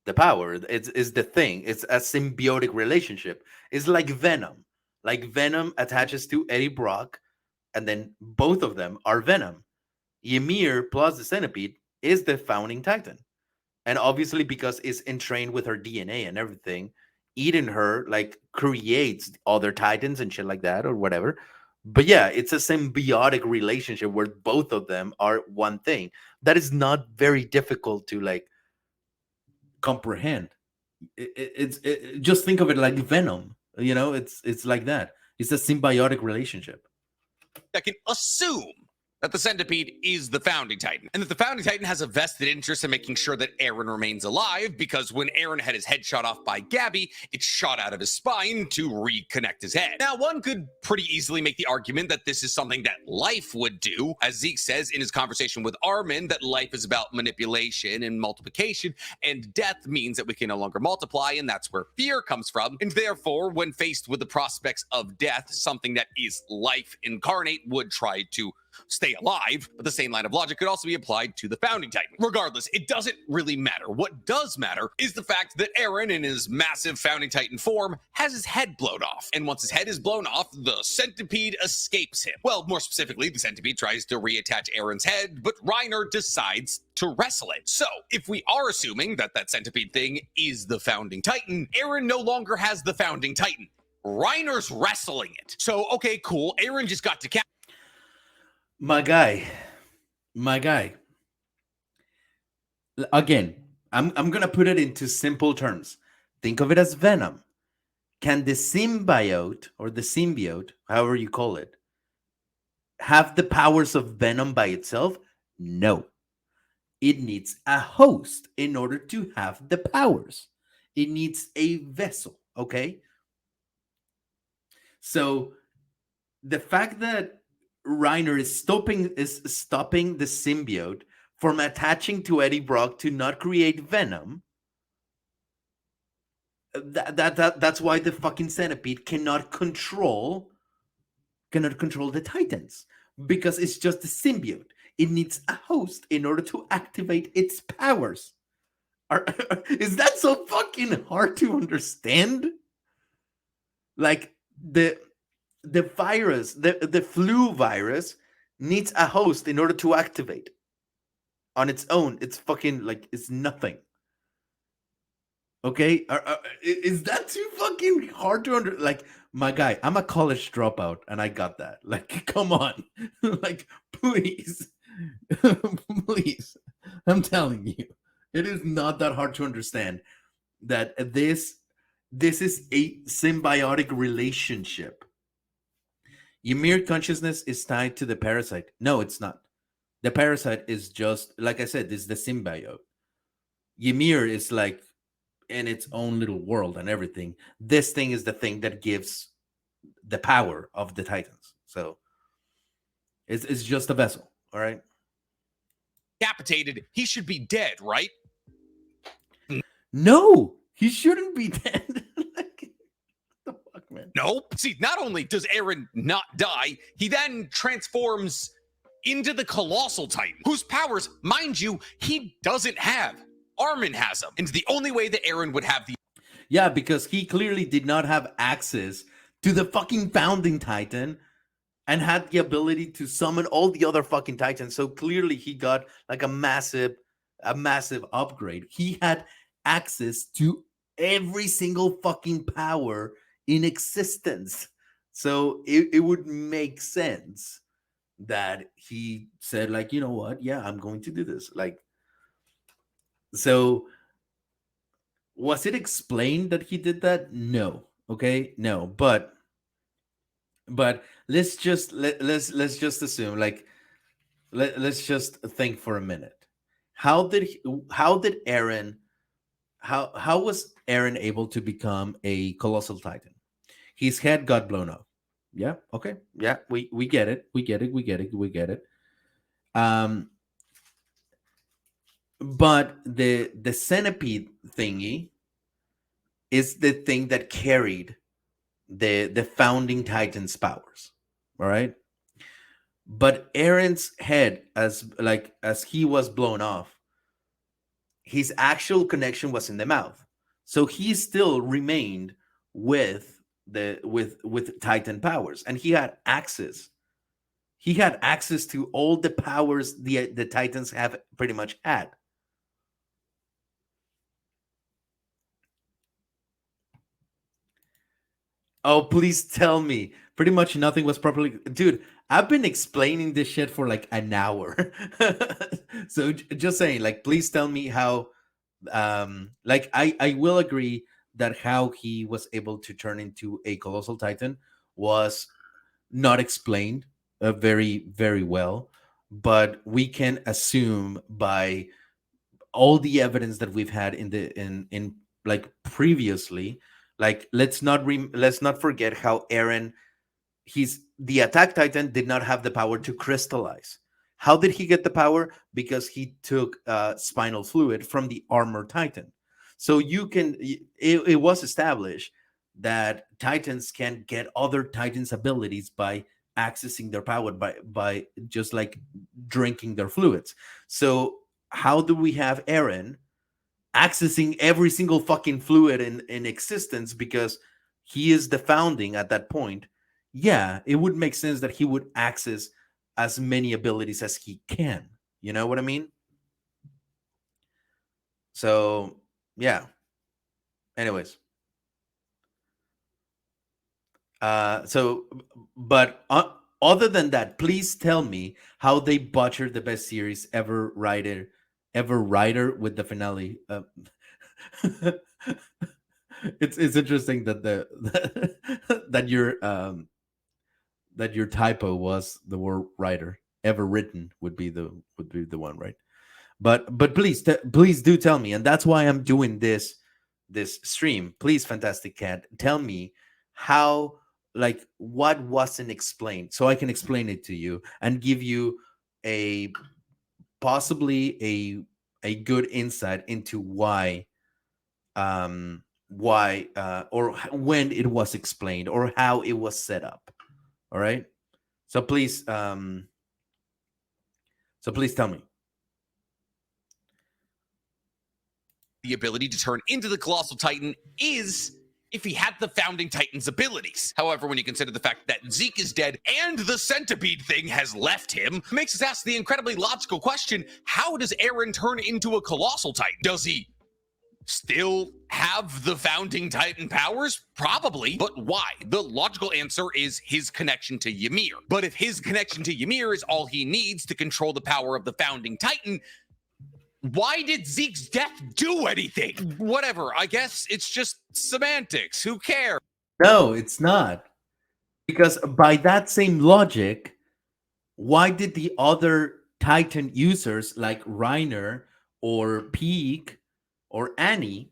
the power. It's the thing. It's a symbiotic relationship. It's like Venom. Like Venom attaches to Eddie Brock, and then both of them are Venom. Ymir plus the centipede is the Founding Titan. And obviously, because it's entrained with her DNA and everything, eating her like creates other Titans and shit like that or whatever. But yeah, it's a symbiotic relationship where both of them are one thing. That is not very difficult to like comprehend. Just think of it like Venom. You know, it's like that. It's a symbiotic relationship. I can assume that the centipede is the Founding Titan, and that the Founding Titan has a vested interest in making sure that Eren remains alive, because when Eren had his head shot off by Gabby, it shot out of his spine to reconnect his head. Now, one could pretty easily make the argument that this is something that life would do, as Zeke says in his conversation with Armin, that life is about manipulation and multiplication, and death means that we can no longer multiply, and that's where fear comes from. And therefore, when faced with the prospects of death, something that is life incarnate would try to stay alive, but the same line of logic could also be applied to the Founding Titan. Regardless, it doesn't really matter. What does matter is the fact that Eren, in his massive Founding Titan form, has his head blown off. And once his head is blown off, the centipede escapes him. Well, more specifically, the centipede tries to reattach Eren's head, but Reiner decides to wrestle it. So, if we are assuming that that centipede thing is the Founding Titan, Eren no longer has the Founding Titan. Reiner's wrestling it. So, okay, cool. Eren just got to My guy. Again, I'm gonna put it into simple terms. Think of it as Venom. Can the symbiote or the symbiote, however you call it, have the powers of Venom by itself? No. It needs a host in order to have the powers. It needs a vessel, okay? So the fact that Reiner is stopping the symbiote from attaching to Eddie Brock to not create Venom. That's why the fucking centipede cannot control the Titans, because it's just a symbiote. It needs a host in order to activate its powers. Is that so fucking hard to understand? Like the virus, the flu virus needs a host in order to activate. On its own, it's fucking like it's nothing. Okay, is that too fucking hard to under? Like, my guy, I'm a college dropout, and I got that. Like, come on, like, please, please. I'm telling you, it is not that hard to understand that this is a symbiotic relationship. Ymir consciousness is tied to the parasite. No, it's not. The parasite is just, like I said, this is the symbiote. Ymir is like in its own little world and everything. This thing is the thing that gives the power of the Titans. So it's just a vessel. All right. Decapitated, he should be dead, right? No, he shouldn't be dead. Like, what the fuck, man? Nope. See, not only does Eren not die, he then transforms into the Colossal Titan, whose powers, mind you, he doesn't have. Armin has them. And the only way that Eren would have the Yeah, because he clearly did not have access to the fucking founding Titan and had the ability to summon all the other fucking Titans. So clearly he got like a massive upgrade. He had access to every single fucking power in existence. So it would make sense that he said, like, you know what? Yeah, I'm going to do this. Like, so was it explained that he did that? No. Okay, no. But let's just assume, like, let's just think for a minute. How did Eren how was Eren able to become a colossal titan? His head got blown off. Yeah, okay. Yeah, we get it. We get it. We get it. We get it. Um but the centipede thingy is the thing that carried the founding titan's powers. All right? But Aaron's head, as he was blown off, his actual connection was in the mouth, so he still remained with with Titan powers, and he had access. He had access to all the powers the Titans have pretty much had. Oh, please tell me. Pretty much nothing was properly. Dude, I've been explaining this shit for like an hour. So just saying, like, please tell me how. Like, I will agree that how he was able to turn into a colossal titan was not explained very well, but we can assume by all the evidence that we've had in like previously. Like, let's not forget how Eren, he's the attack titan, did not have the power to crystallize. How did he get the power? Because he took spinal fluid from the armor titan. So it was established that titans can get other titans abilities by accessing their power by just like drinking their fluids. So how do we have Eren accessing every single fucking fluid in existence because he is the founding at that point? Yeah, it would make sense that he would access as many abilities as he can. You know what I mean? So, yeah. Anyways, so, but other than that, please tell me how they butchered the best series ever writer with the finale. It's interesting that that your typo was the word writer. Ever written would be the one, right? But please please do tell me, and that's why I'm doing this stream. Please, Fantastic Cat, tell me how, like, what wasn't explained so I can explain it to you and give you a possibly a good insight into why or when it was explained or how it was set up. All right, so please tell me. the ability to turn into the Colossal Titan is if he had the Founding Titan's abilities. However, when you consider the fact that Zeke is dead and the centipede thing has left him, makes us ask the incredibly logical question, how does Eren turn into a Colossal Titan? Does he still have the Founding Titan powers? Probably, but why? The logical answer is his connection to Ymir. But if his connection to Ymir is all he needs to control the power of the Founding Titan, why did Zeke's death do anything? Whatever, I guess it's just semantics. Who cares? No, it's not. Because by that same logic, why did the other Titan users like Reiner or Peak or Annie,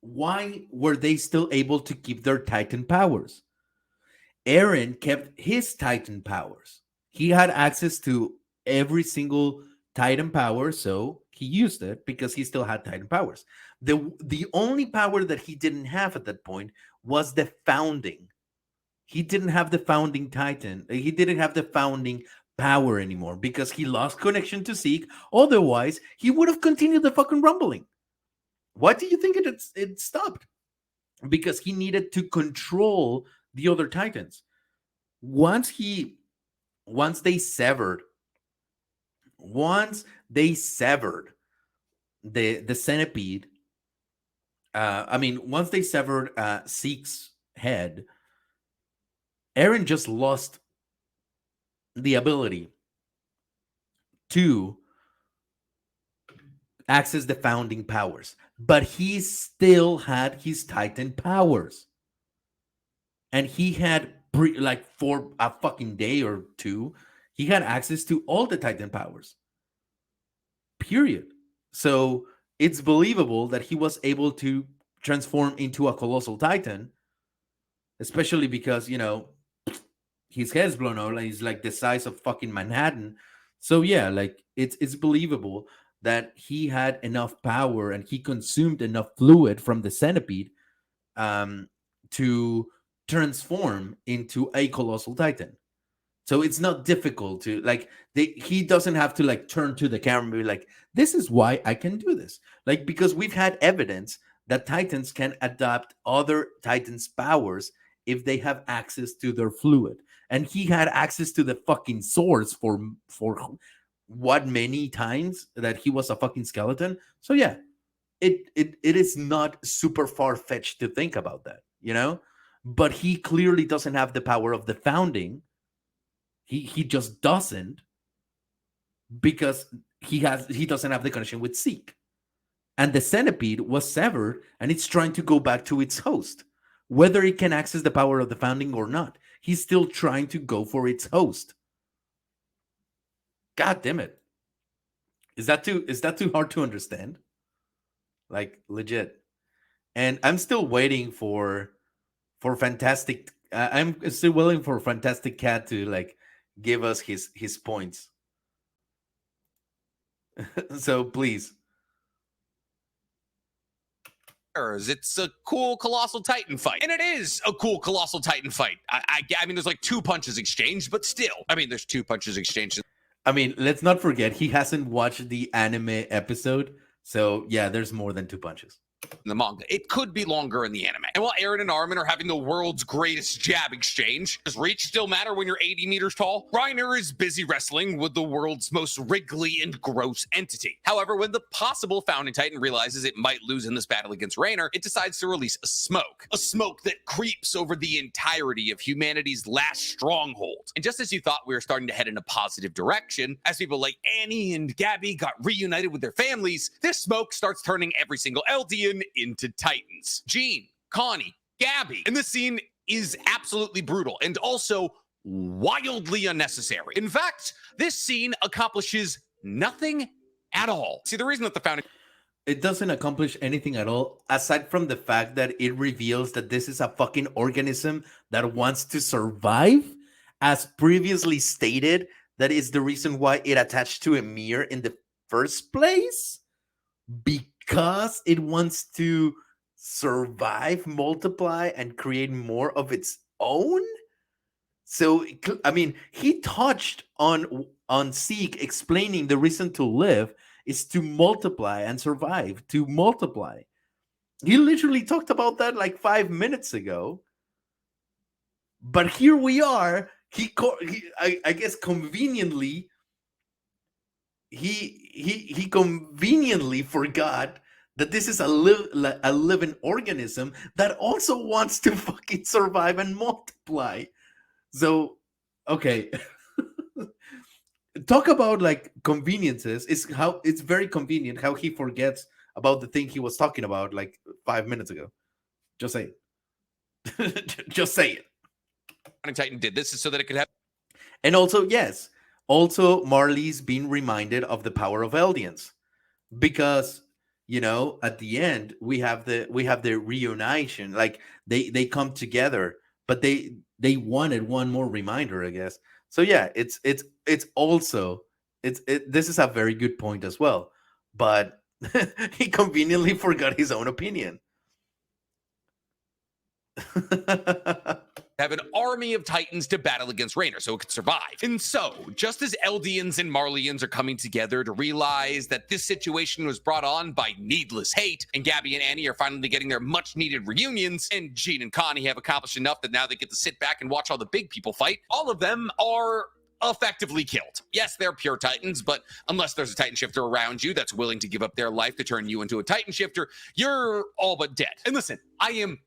why were they still able to keep their Titan powers? Aaron kept his Titan powers. He had access to every single Titan power, so he used it because he still had Titan powers. The only power that he didn't have at that point was the founding. He didn't have the founding Titan. He didn't have the founding power anymore because he lost connection to Zeke. Otherwise, he would have continued the fucking rumbling. Why do you think it stopped? Because he needed to control the other Titans. Once he once they severed once they severed the centipede, once they severed Zeke's head, Aaron just lost the ability to access the founding powers, but he still had his Titan powers, and he had like for a fucking day or two, he had access to all the Titan powers. Period. So it's believable that he was able to transform into a colossal Titan, especially because his head's blown out and he's like the size of fucking Manhattan. So yeah, like it's believable that he had enough power and he consumed enough fluid from the centipede to transform into a colossal Titan. So it's not difficult to like he doesn't have to like turn to the camera and be like, this is why I can do this. Like, because we've had evidence that Titans can adopt other Titans' powers if they have access to their fluid. And he had access to the fucking source for what many times that he was a fucking skeleton. So yeah, it is not super far-fetched to think about that, But he clearly doesn't have the power of the founding. He just doesn't, because he doesn't have the connection with Zeke. And the centipede was severed and it's trying to go back to its host. Whether it can access the power of the founding or not, he's still trying to go for its host. God damn it. Is that too hard to understand? Like, legit. And I'm still waiting for Fantastic. I'm still waiting for Fantastic Cat to like give us his points. So please. It's a cool colossal Titan fight, and it is a cool colossal Titan fight. I mean, there's like 2 punches exchanged, but still, I mean, there's 2 punches exchanged. I mean, let's not forget he hasn't watched the anime episode, so yeah, there's more than 2 punches. In the manga, it could be longer in the anime. And while Aaron and Armin are having the world's greatest jab exchange, does reach still matter when you're 80 meters tall? Reiner is busy wrestling with the world's most wriggly and gross entity. However, when the possible founding Titan realizes it might lose in this battle against Reiner, it decides to release a smoke that creeps over the entirety of humanity's last stronghold. And just as you thought we were starting to head in a positive direction, as people like Annie and Gabby got reunited with their families, this smoke starts turning every single Eldian into Titans. Jean, Connie, Gabby. And this scene is absolutely brutal and also wildly unnecessary. In fact, this scene accomplishes nothing at all. See, the reason that the founding... It doesn't accomplish anything at all, aside from the fact that it reveals that this is a fucking organism that wants to survive, as previously stated. That is the reason why it attached to a mirror in the first place, because it wants to survive, multiply, and create more of its own. So, I mean, he touched on Zeke explaining the reason to live is to multiply and survive, to multiply. He literally talked about that like 5 minutes ago. But here we are. I guess conveniently, he conveniently forgot that this is a living organism that also wants to fucking survive and multiply. So, okay. Talk about like conveniences. It's very convenient how he forgets about the thing he was talking about like 5 minutes ago. Just say it. Just say it. Titan did this so that it could have... And also, yes, Marley's being reminded of the power of Eldians, because at the end we have the reunition. Like they come together, but they wanted one more reminder, I guess. So yeah, it's also this is a very good point as well. But he conveniently forgot his own opinion. Have an army of Titans to battle against Raynor so it could survive. And so, just as Eldians and Marleyans are coming together to realize that this situation was brought on by needless hate, and Gabby and Annie are finally getting their much needed reunions, and Jean and Connie have accomplished enough that now they get to sit back and watch all the big people fight, all of them are effectively killed. Yes, they're pure Titans, but unless there's a Titan shifter around you that's willing to give up their life to turn you into a Titan shifter, you're all but dead. And listen, I am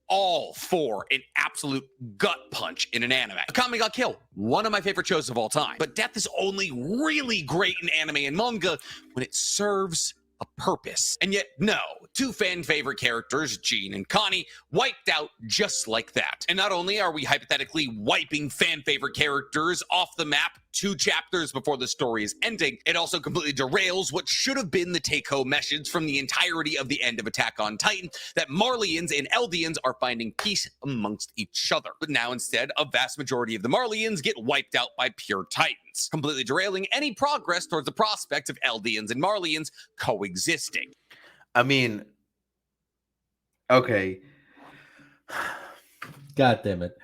all for an absolute gut punch in an anime. Akame got killed, one of my favorite shows of all time. But death is only really great in anime and manga when it serves a purpose. And yet, no, two fan favorite characters, Jean and Connie, wiped out just like that. And not only are we hypothetically wiping fan favorite characters off the map 2 chapters before the story is ending, it also completely derails what should have been the take-home message from the entirety of the end of Attack on Titan, that Marleyans and Eldians are finding peace amongst each other. But now instead, a vast majority of the Marleyans get wiped out by pure Titans, completely derailing any progress towards the prospect of Eldians and Marleyans coexisting. I mean, okay. God damn it.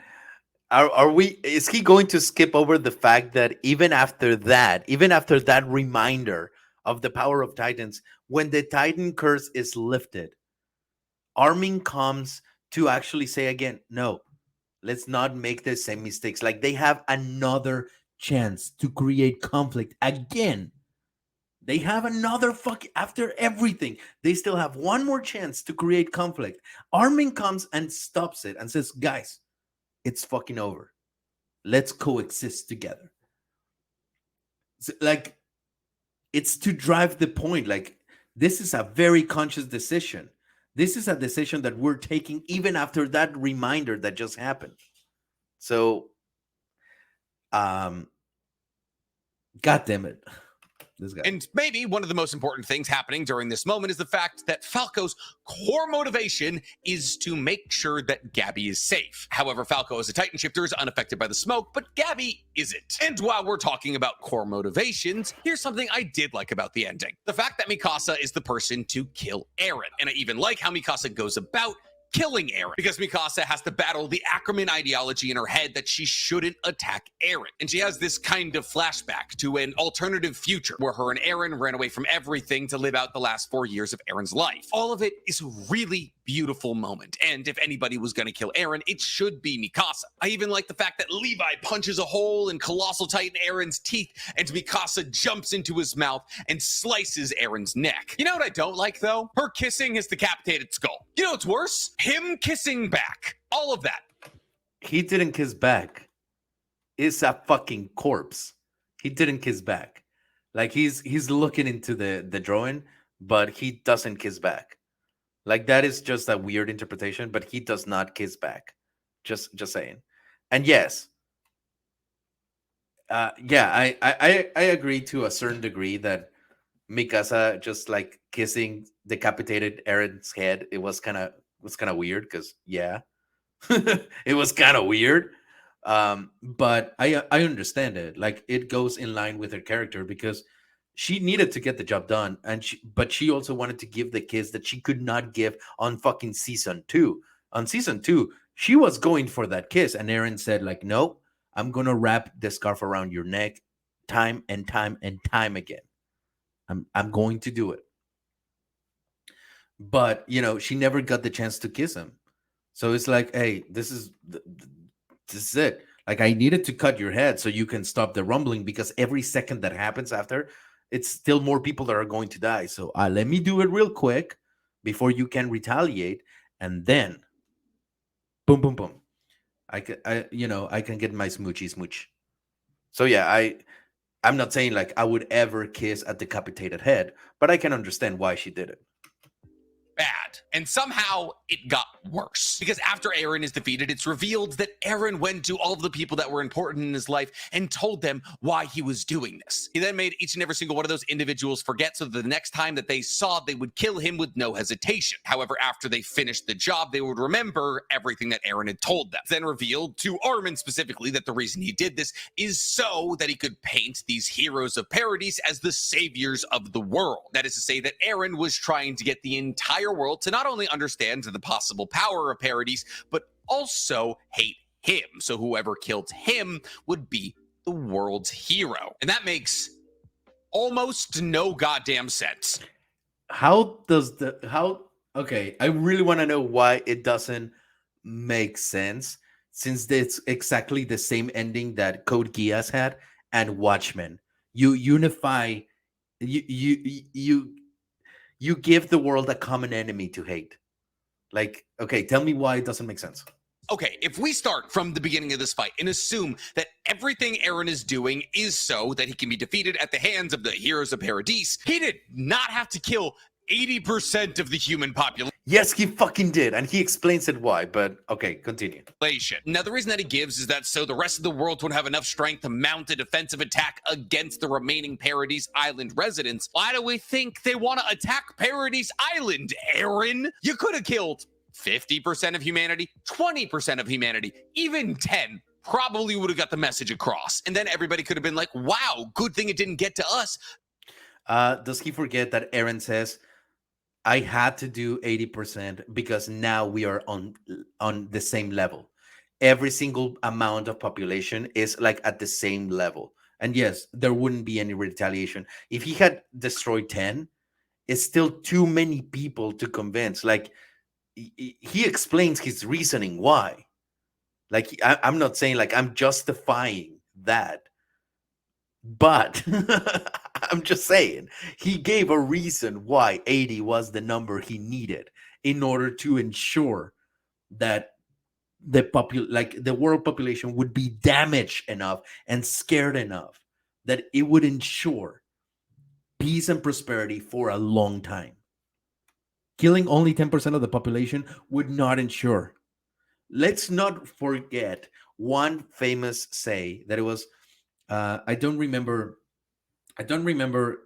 Are we, is he going to skip over the fact that even after that reminder of the power of Titans, when the Titan curse is lifted, Armin comes to actually say again, no, let's not make the same mistakes. Like, they have another chance to create conflict again. They have another after everything. They still have one more chance to create conflict. Armin comes and stops it and says, guys, it's fucking over. Let's coexist together. Like, it's to drive the point. Like, this is a very conscious decision. This is a decision that we're taking even after that reminder that just happened. So, God damn it. This guy. And maybe one of the most important things happening during this moment is the fact that Falco's core motivation is to make sure that Gabby is safe. However, Falco as a Titan shifter is unaffected by the smoke, but Gabby isn't. And while we're talking about core motivations, here's something I did like about the ending. The fact that Mikasa is the person to kill Eren. And I even like how Mikasa goes about killing Eren, because Mikasa has to battle the Ackerman ideology in her head that she shouldn't attack Eren. And she has this kind of flashback to an alternative future where her and Eren ran away from everything to live out the last 4 years of Eren's life. All of it is a really beautiful moment. And if anybody was going to kill Eren, it should be Mikasa. I even like the fact that Levi punches a hole in Colossal Titan Eren's teeth and Mikasa jumps into his mouth and slices Eren's neck. You know what I don't like, though? Her kissing his decapitated skull. You know what's worse? Him kissing back. All of that. He didn't kiss back. It's a fucking corpse. He didn't kiss back. Like, he's looking into the drawing, but he doesn't kiss back. Like, that is just a weird interpretation, but he does not kiss back. Just saying. And yes, yeah, I agree to a certain degree that Mikasa just like kissing decapitated Eren's head, it was kind of weird, because yeah, it was kind of weird. But I understand it. Like, it goes in line with her character, because she needed to get the job done, and but she also wanted to give the kiss that she could not give on fucking season 2. On season 2, she was going for that kiss, and Eren said, like, no, I'm gonna wrap the scarf around your neck time and time and time again. I'm going to do it. But she never got the chance to kiss him. So it's like, hey, this is it. Like, I needed to cut your head so you can stop the rumbling, because every second that happens after, it's still more people that are going to die. So let me do it real quick before you can retaliate, and then boom, boom, boom. I can get my smoochy smooch. So yeah, I'm not saying like I would ever kiss a decapitated head, but I can understand why she did it. Bad. And somehow it got worse. Because after Eren is defeated, it's revealed that Eren went to all of the people that were important in his life and told them why he was doing this. He then made each and every single one of those individuals forget, so that the next time that they saw, they would kill him with no hesitation. However, after they finished the job, they would remember everything that Eren had told them. It's then revealed to Armin specifically that the reason he did this is so that he could paint these heroes of Paradise as the saviors of the world. That is to say that Eren was trying to get the entire world to not only understand the possible power of Paradise, but also hate him. So whoever killed him would be the world's hero. And that makes almost no goddamn sense. Okay, I really want to know why it doesn't make sense, since it's exactly the same ending that Code Geass had and Watchmen. You unify, you give the world a common enemy to hate. Like, okay, tell me why it doesn't make sense. Okay, if we start from the beginning of this fight and assume that everything Eren is doing is so that he can be defeated at the hands of the heroes of Paradise, he did not have to kill 80% of the human population. Yes, he fucking did, and he explains it why, but okay, continue. Now, the reason that he gives is that so the rest of the world would have enough strength to mount a defensive attack against the remaining Paradise Island residents. Why do we think they want to attack Paradise Island, Eren? You could have killed 50% of humanity, 20% of humanity, even 10 probably would have got the message across. And then everybody could have been like, wow, good thing it didn't get to us. Does he forget that Eren says, I had to do 80% because now we are on the same level. Every single amount of population is like at the same level. And yes, there wouldn't be any retaliation. If he had destroyed 10, it's still too many people to convince. Like, he explains his reasoning why. Like, I'm not saying like I'm justifying that, but I'm just saying he gave a reason why 80 was the number he needed in order to ensure that the world population would be damaged enough and scared enough that it would ensure peace and prosperity for a long time. Killing only 10% of the population would not ensure. Let's not forget one famous say that it was, I don't remember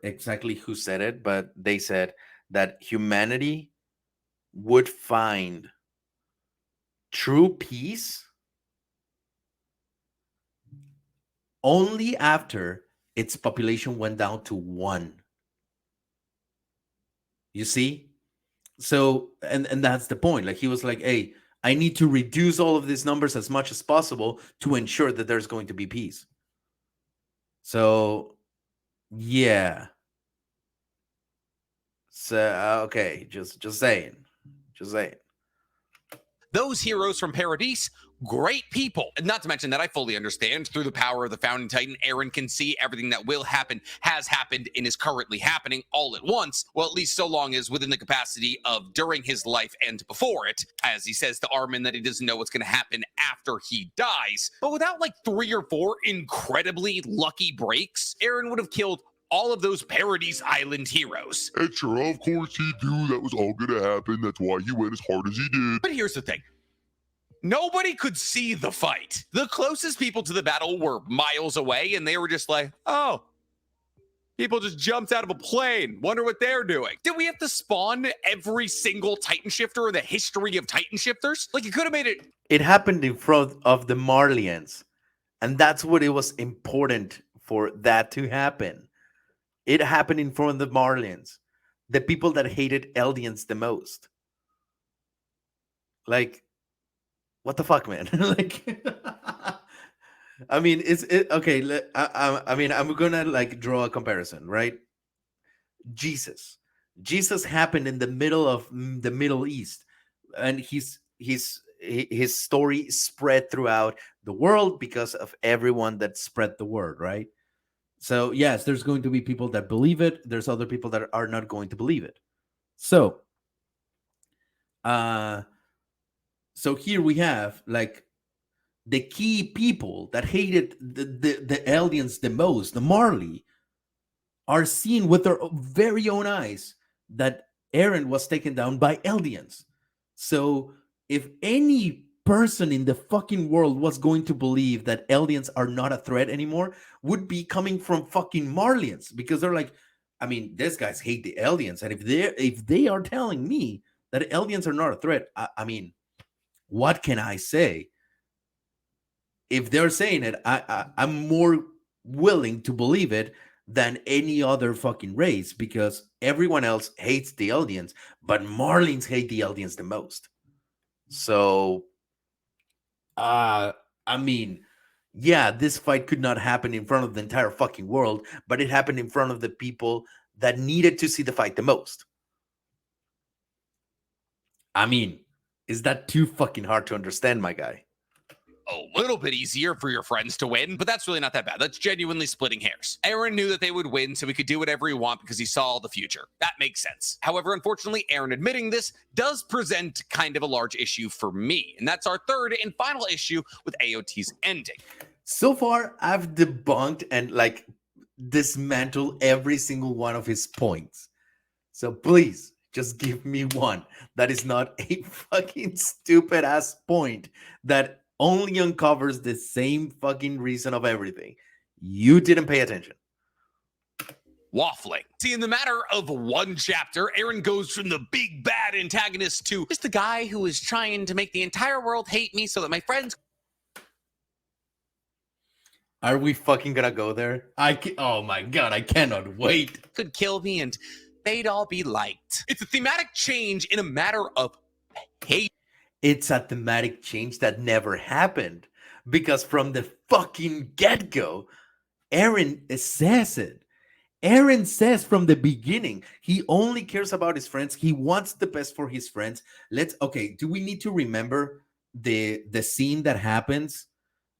exactly who said it, but they said that humanity would find true peace only after its population went down to 1. You see? So, and that's the point. Like, he was like, hey, I need to reduce all of these numbers as much as possible to ensure that there's going to be peace. So, yeah. So, okay, just saying. Those heroes from Paradise, great people. And not to mention that I fully understand through the power of the Founding Titan, Eren can see everything that will happen, has happened, and is currently happening all at once. Well, at least so long as within the capacity of during his life and before it, as he says to Armin that he doesn't know what's going to happen after he dies. But without like 3 or 4 incredibly lucky breaks, Eren would have killed all of those Paradise Island heroes. And sure, of course he knew that was all gonna happen. That's why he went as hard as he did. But here's the thing. Nobody could see the fight. The closest people to the battle were miles away, and they were just like, oh, people just jumped out of a plane. Wonder what they're doing. Did we have to spawn every single Titan shifter in the history of Titan shifters? Like, you could have made it. It happened in front of the Marlians, and that's what it was important for that to happen. It happened in front of the Marlians, the people that hated Eldians the most. Like, what the fuck, man? Like, I mean, okay? I mean, I'm gonna like draw a comparison, right? Jesus happened in the middle of the Middle East, and his story spread throughout the world because of everyone that spread the word, right? So yes, there's going to be people that believe it. There's other people that are not going to believe it. So, so here we have like the key people that hated the Eldians the most, the Marley, are seen with their very own eyes that Eren was taken down by Eldians. So if any person in the fucking world was going to believe that Eldians are not a threat anymore, would be coming from fucking Marlians, because they're like, I mean, these guys hate the Eldians, and if they are telling me that Eldians are not a threat, I mean, what can I say? If they're saying it, I'm more willing to believe it than any other fucking race, because everyone else hates the Eldians, but Marlins hate the Eldians the most. So, I mean, yeah, this fight could not happen in front of the entire fucking world, but it happened in front of the people that needed to see the fight the most. I mean, is that too fucking hard to understand, my guy? A little bit easier for your friends to win, but that's really not that bad. That's genuinely splitting hairs. Eren knew that they would win, so he could do whatever he want because he saw the future. That makes sense. However, unfortunately, Eren admitting this does present kind of a large issue for me, and that's our third and final issue with AOT's ending. So far, I've debunked and like dismantled every single one of his points. So please, just give me one that is not a fucking stupid ass point that only uncovers the same fucking reason of everything. You didn't pay attention. Waffling. See, in the matter of one chapter, Eren goes from the big bad antagonist to just the guy who is trying to make the entire world hate me so that my friends. Are we fucking gonna go there? Oh my god, I cannot wait. Could kill me and they'd all be liked. It's a thematic change in a matter of hate. It's a thematic change that never happened, because from the fucking get-go, Eren says it. Eren says from the beginning, he only cares about his friends. He wants the best for his friends. Do we need to remember the scene that happens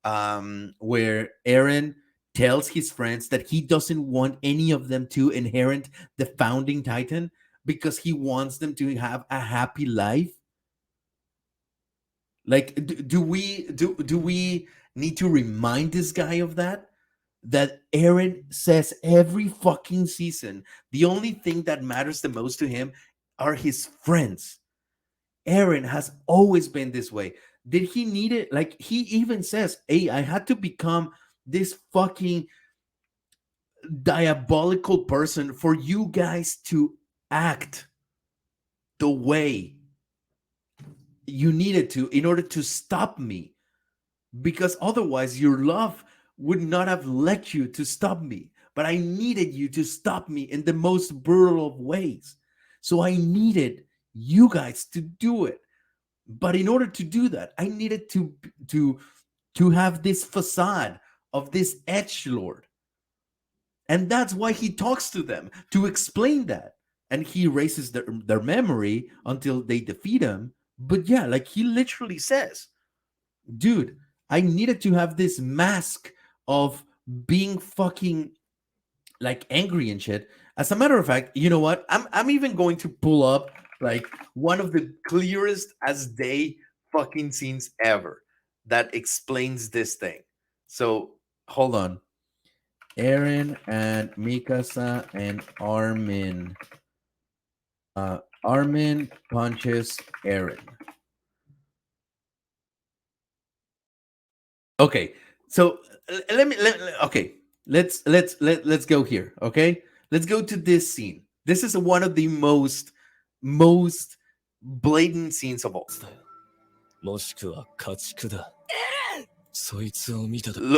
where Eren tells his friends that he doesn't want any of them to inherit the founding Titan because he wants them to have a happy life? Like, do we need to remind this guy of that? That Eren says every fucking season, the only thing that matters the most to him are his friends. Eren has always been this way. Did he need it? Like, he even says, hey, I had to become this fucking diabolical person for you guys to act the way you needed to in order to stop me, because otherwise your love would not have let you to stop me, but I needed you to stop me in the most brutal of ways. So I needed you guys to do it, but in order to do that, I needed to have this facade of this edgelord, and that's why he talks to them to explain that, and he erases their memory until they defeat him. But yeah, like, he literally says, dude, I needed to have this mask of being fucking like angry and shit. As a matter of fact, you know what? I'm even going to pull up like one of the clearest as day fucking scenes ever that explains this thing. So hold on. Eren and Mikasa and Armin. Armin punches Eren. Okay, so let's go here. Okay, let's go to this scene. This is one of the most blatant scenes of all. Look,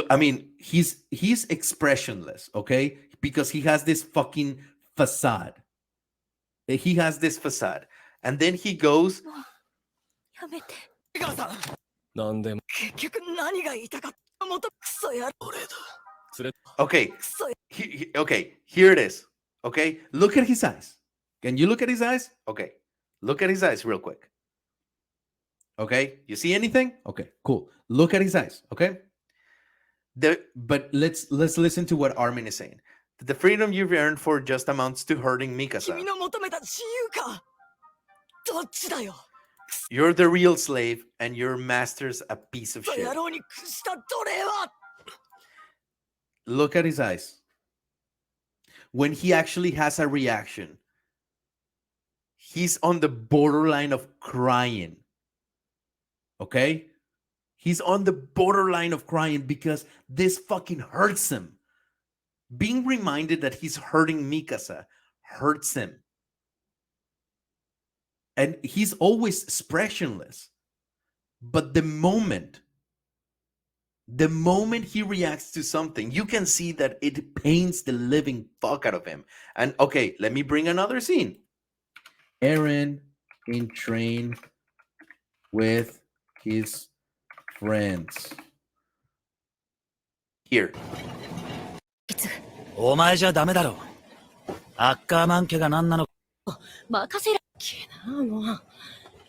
I mean, he's expressionless, okay, because he has this fucking facade. He has this facade, and then he goes. Okay, okay, here it is. Okay, look at his eyes. Can you look at his eyes? Okay, look at his eyes real quick. Okay, you see anything? Okay, cool. Look at his eyes. Okay. But let's listen to what Armin is saying. The freedom you've earned for just amounts to hurting Mikasa. You're the real slave, and your master's a piece of shit. Look at his eyes. When he actually has a reaction, he's on the borderline of crying. Okay? He's on the borderline of crying because this fucking hurts him. Being reminded that he's hurting Mikasa hurts him. And he's always expressionless. But the moment he reacts to something, you can see that it pains the living fuck out of him. And okay, let me bring another scene. Eren in train with his friends. Here. お前じゃダメだろ。アッカーマン家が何なの。任せらっけな、もう。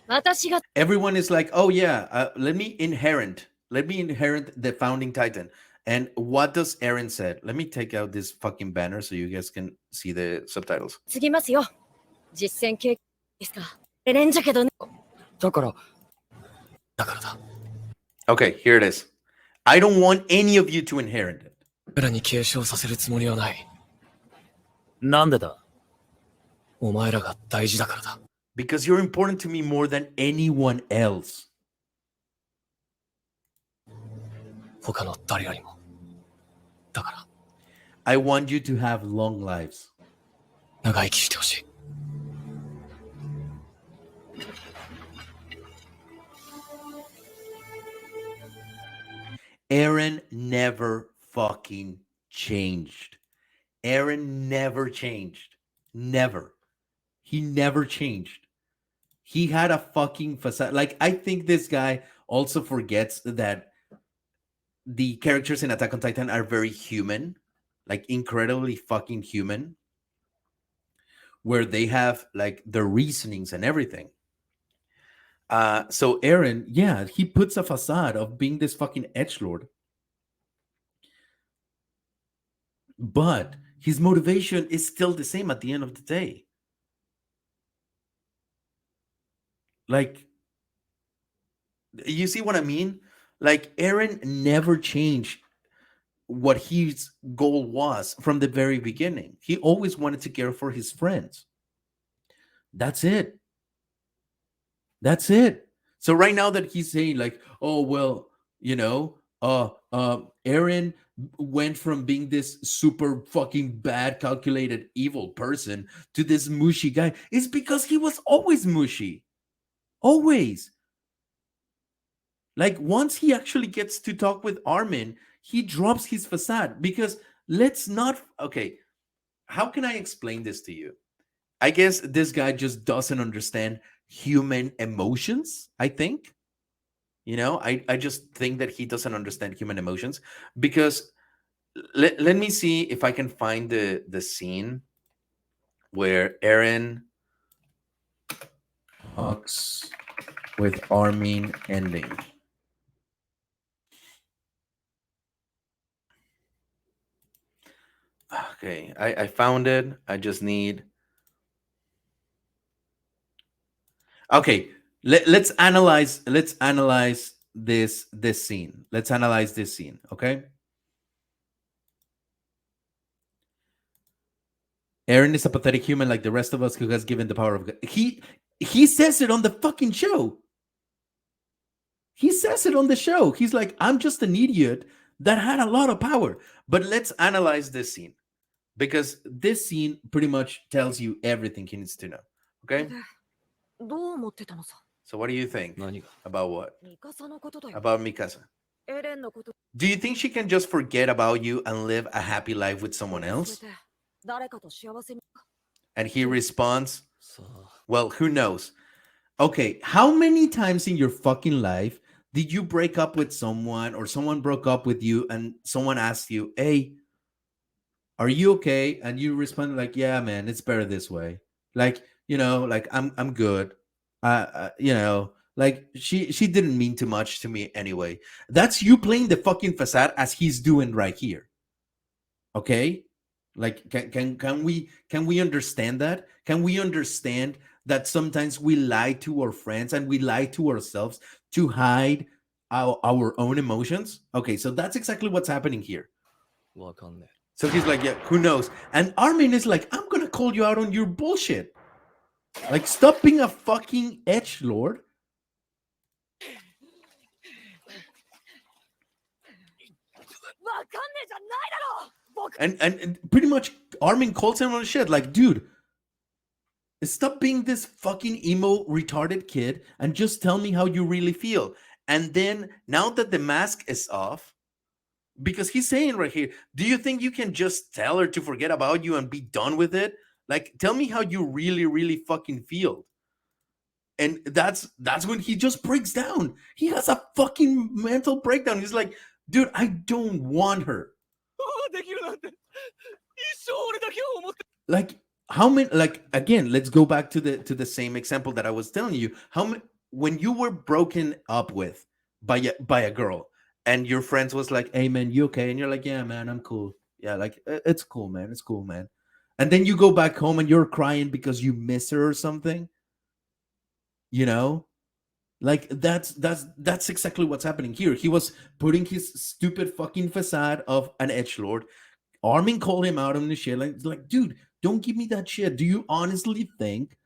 私が。 Everyone is like, oh yeah, let me inherit the founding titan. And what does Eren said? Let me take out this fucking banner so you guys can see the subtitles. 次ますよ。実戦経験ですか。エレンじゃけどね。だからだ。 Okay, here it is. I don't want any of you to inherit it. 俺らに継承させるつもりはない。なんでだ。お前らが大事だからだ。Because you're important to me more than anyone else. 他の誰よりも。だから。 I want you to have long lives. 長生きしてほしい。Eren never fucking changed. Eren never changed. Never. He never changed. He had a fucking facade. Like, I think this guy also forgets that the characters in Attack on Titan are very human, like incredibly fucking human, where they have like their reasonings and everything. So Eren, yeah, he puts a facade of being this fucking edgelord, but his motivation is still the same at the end of the day. Like, you see what I mean? Like, Eren never changed what his goal was from the very beginning. He always wanted to care for his friends. That's it. That's it. So right now that he's saying like, oh, well, you know, Eren went from being this super fucking bad, calculated, evil person to this mushy guy, it's because he was always mushy. Always. Like, once he actually gets to talk with Armin, he drops his facade. Because let's not, okay, how can I explain this to you? I guess this guy just doesn't understand human emotions, I think. You know, I just think that he doesn't understand human emotions. Because let me see if I can find the scene where Eren talks with Armin ending. Okay, I found it. I just need. Okay, let's analyze this scene. Let's analyze this scene, okay? Eren is a pathetic human like the rest of us who has given the power of God. He says it on the fucking show. He says it on the show. He's like, I'm just an idiot that had a lot of power. But let's analyze this scene, because this scene pretty much tells you everything he needs to know. Okay? So what do you think about what? About Mikasa. Do you think she can just forget about you and live a happy life with someone else? And he responds, well, who knows? Okay, how many times in your fucking life did you break up with someone, or someone broke up with you, and someone asked you, hey, are you okay? And you respond like, yeah, man, it's better this way. Like, you know, like I'm good. You know, like she didn't mean too much to me anyway. That's you playing the fucking facade as he's doing right here. Okay? Like, can we understand that? Can we understand that sometimes we lie to our friends and we lie to ourselves to hide our own emotions? Okay, so that's exactly what's happening here. So he's like, yeah, who knows? And Armin is like, I'm gonna call you out on your bullshit. Like, stop being a fucking edgelord. And pretty much Armin calls him on shit. Like, dude, stop being this fucking emo retarded kid and just tell me how you really feel. And then now that the mask is off, because he's saying right here, do you think you can just tell her to forget about you and be done with it? Like, tell me how you really, really fucking feel. And that's when he just breaks down. He has a fucking mental breakdown. He's like, dude, I don't want her. Like, how many, like, again, let's go back to the same example that I was telling you. How many, when you were broken up with by a girl and your friends was like, hey man, you okay? And you're like, yeah man, I'm cool. Yeah, like, it's cool man, it's cool man. And then you go back home and you're crying because you miss her or something, you know? Like, that's exactly what's happening here. He was putting his stupid fucking facade of an edgelord. Armin called him out on the shit. Like, dude, don't give me that shit. Do you honestly think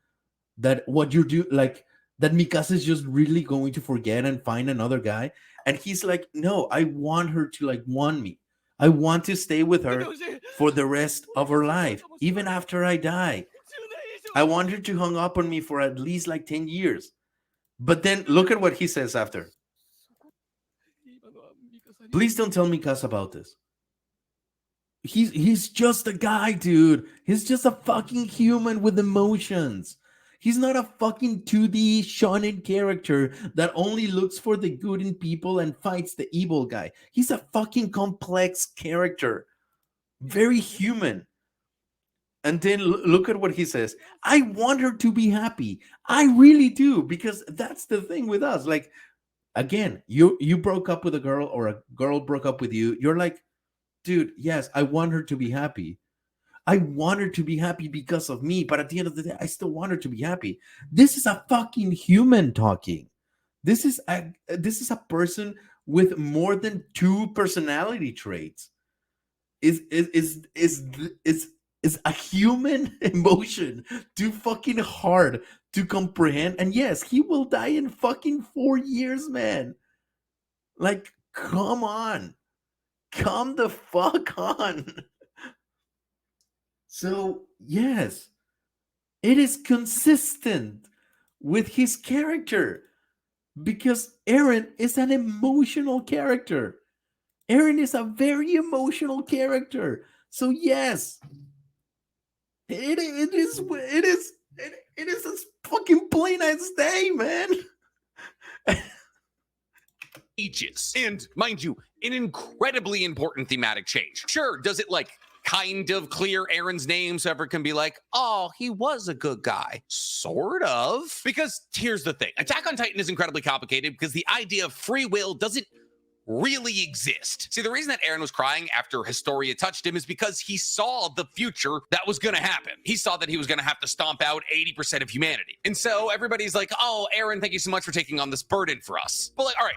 that what you do, like, that Mikasa is just really going to forget and find another guy? And he's like, no, I want her to, like, want me. I want to stay with her for the rest of her life, even after I die. I want her to hang up on me for at least like 10 years. But then look at what he says after. Please don't tell Mikasa about this. He's just a guy, dude. He's just a fucking human with emotions. He's not a fucking 2D shonen character that only looks for the good in people and fights the evil guy. He's a fucking complex character. Very human. And then look at what he says. I want her to be happy. I really do, because that's the thing with us. Like, again, you broke up with a girl or a girl broke up with you. You're like, dude, yes, I want her to be happy. I want her to be happy because of me, but at the end of the day, I still want her to be happy. This is a fucking human talking. This is a person with more than 2 personality traits. Is a human emotion too fucking hard to comprehend? And yes, he will die in fucking 4 years, man. Like, come on. Come the fuck on. So, yes, it is consistent with his character because Eren is an emotional character. Eren is a very emotional character. So, yes, it is a fucking plain as day, man. Ages. And mind you, an incredibly important thematic change. Sure, does it like kind of clear Eren's name so everyone can be like, oh, he was a good guy? Sort of. Because here's the thing. Attack on Titan is incredibly complicated because the idea of free will doesn't really exist. See, the reason that Eren was crying after Historia touched him is because he saw the future that was going to happen. He saw that he was going to have to stomp out 80% of humanity. And so everybody's like, oh, Eren, thank you so much for taking on this burden for us. But like, all right,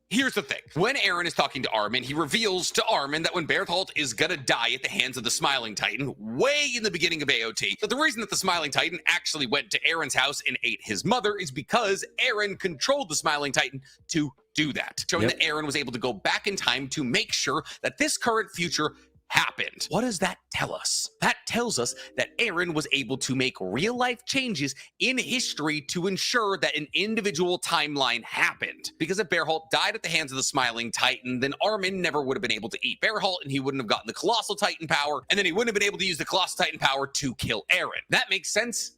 here's the thing. When Eren is talking to Armin, he reveals to Armin that when Bertholdt is gonna die at the hands of the Smiling Titan, way in the beginning of AOT, that the reason that the Smiling Titan actually went to Eren's house and ate his mother is because Eren controlled the Smiling Titan to do that, showing that Eren was able to go back in time to make sure that this current future happened. What does that tell us? That tells us that Eren was able to make real life changes in history to ensure that an individual timeline happened. Because if Bertholdt died at the hands of the Smiling Titan, then Armin never would have been able to eat Bertholdt, and he wouldn't have gotten the Colossal Titan power, and then he wouldn't have been able to use the Colossal Titan power to kill Eren. That makes sense?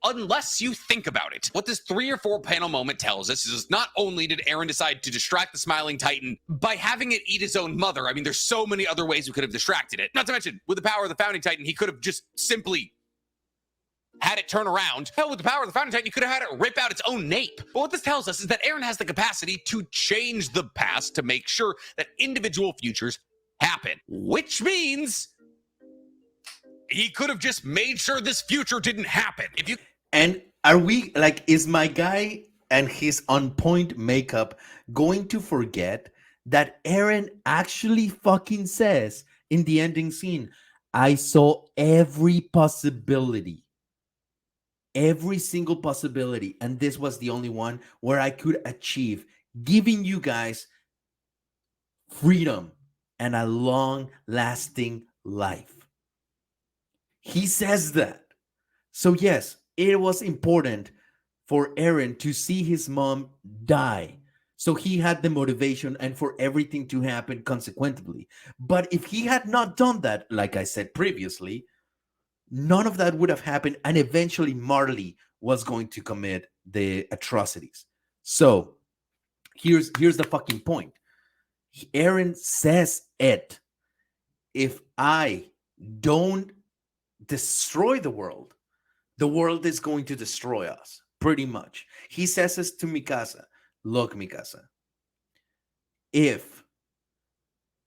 Unless you think about it. What this 3 or 4 panel moment tells us is not only did Eren decide to distract the Smiling Titan by having it eat his own mother, I mean, there's so many other ways we could have distracted it. Not to mention, with the power of the Founding Titan, he could have just simply had it turn around. Hell, with the power of the Founding Titan, he could have had it rip out its own nape. But what this tells us is that Eren has the capacity to change the past to make sure that individual futures happen. Which means he could have just made sure this future didn't happen. If you And are we, like, is my guy and his on point makeup going to forget that Eren actually fucking says in the ending scene, I saw every possibility. every single possibility, and this was the only one where I could achieve giving you guys freedom and a long lasting life. He says that. So, yes, it was important for Eren to see his mom die. So he had the motivation and for everything to happen consequently. But if he had not done that, like I said previously, none of that would have happened. And eventually Marley was going to commit the atrocities. So here's the fucking point. Eren says it. If I don't destroy the world is going to destroy us, pretty much. He says this to Mikasa. Look, Mikasa, if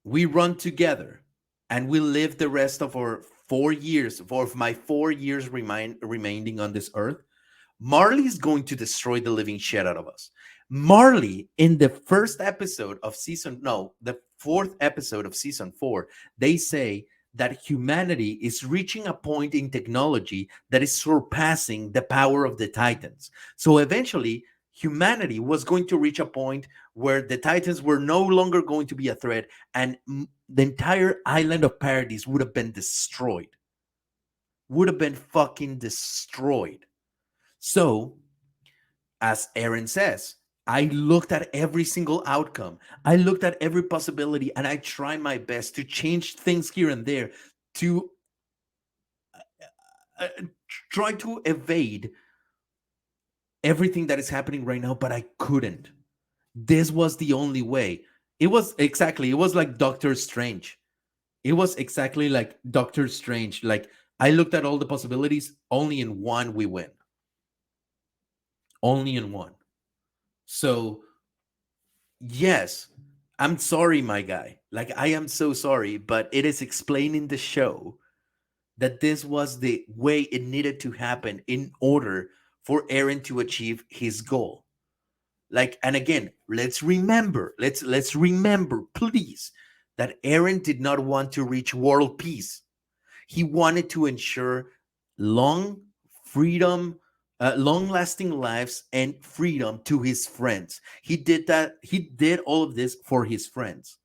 we run together and we live the rest of our 4 years, of my 4 years remaining on this earth, Marley is going to destroy the living shit out of us. Marley, in the first episode of the 4th episode of season 4, they say that humanity is reaching a point in technology that is surpassing the power of the Titans. So eventually, humanity was going to reach a point where the Titans were no longer going to be a threat, and the entire island of Paradise would have been destroyed. Would have been fucking destroyed. So, as Eren says, I looked at every single outcome. I looked at every possibility, and I tried my best to change things here and there to try to evade everything that is happening right now, but I couldn't. This was the only way. It was like Doctor Strange. It was exactly like Doctor Strange. Like, I looked at all the possibilities, only in one we win. Only in one. So, yes, I'm sorry, my guy. Like, I am so sorry, but it is explained in the show that this was the way it needed to happen in order for Eren to achieve his goal. Like, and again, let's remember, please, that Eren did not want to reach world peace. He wanted to ensure long freedom, long-lasting lives and freedom to his friends. He did that. He did all of this for his friends.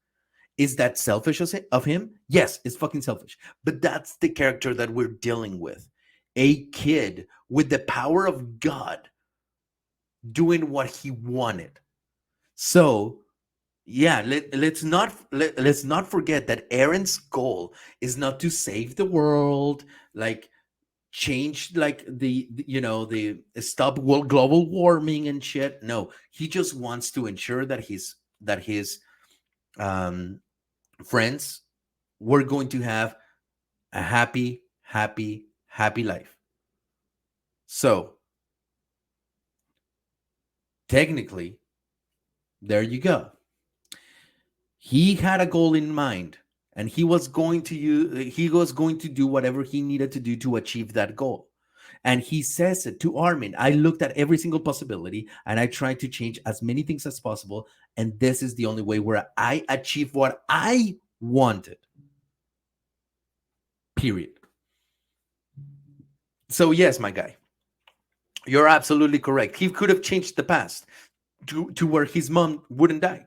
Is that selfish of him? Yes, it's fucking selfish. But that's the character that we're dealing with. A kid with the power of God doing what he wanted. So, yeah, let's not forget that Eren's goal is not to save the world, like change like the stop global warming and shit. No, he just wants to ensure that his friends were going to have a happy life. So technically, there you go. He had a goal in mind, and he was going to do whatever he needed to do to achieve that goal. And he says it to Armin. I looked at every single possibility and I tried to change as many things as possible. And this is the only way where I achieve what I wanted. Period. So, yes, my guy, you're absolutely correct. He could have changed the past to where his mom wouldn't die.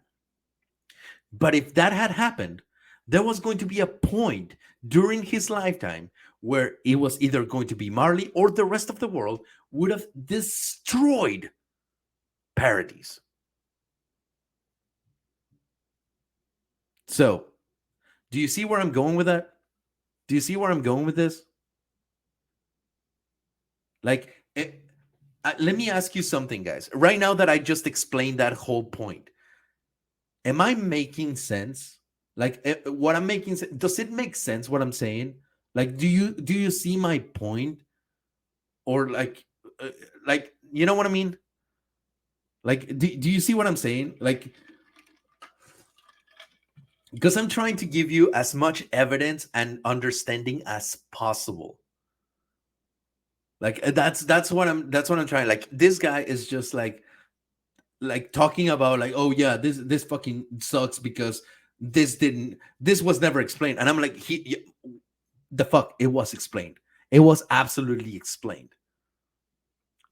But if that had happened, there was going to be a point during his lifetime where it was either going to be Marley or the rest of the world would have destroyed Paradise. So, do you see where I'm going with that? Do you see where I'm going with this? Like, let me ask you something, guys. Right now that I just explained that whole point, am I making sense? Like, what I'm making sense, does it make sense what I'm saying? Like, do you see my point? Or like you know what I mean? Like, do you see what I'm saying? Like, because I'm trying to give you as much evidence and understanding as possible. Like, that's what I'm trying. Like, this guy is just like talking about like, oh yeah, this fucking sucks because this was never explained. And I'm like, the fuck, it was explained. It was absolutely explained.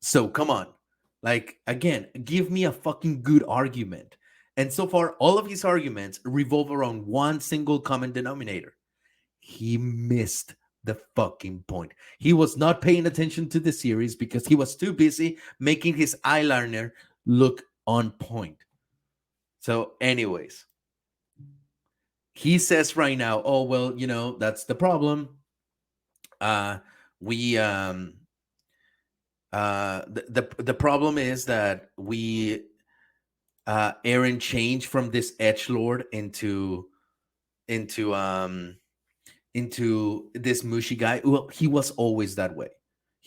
So come on. Like, again, give me a fucking good argument. And so far, all of his arguments revolve around one single common denominator. He missed the fucking point. He was not paying attention to the series because he was too busy making his eyeliner look on point. So, anyways, he says right now, oh, well, you know, that's the problem. The problem is that we Eren changed from this edgelord into this mushy guy. Well, he was always that way.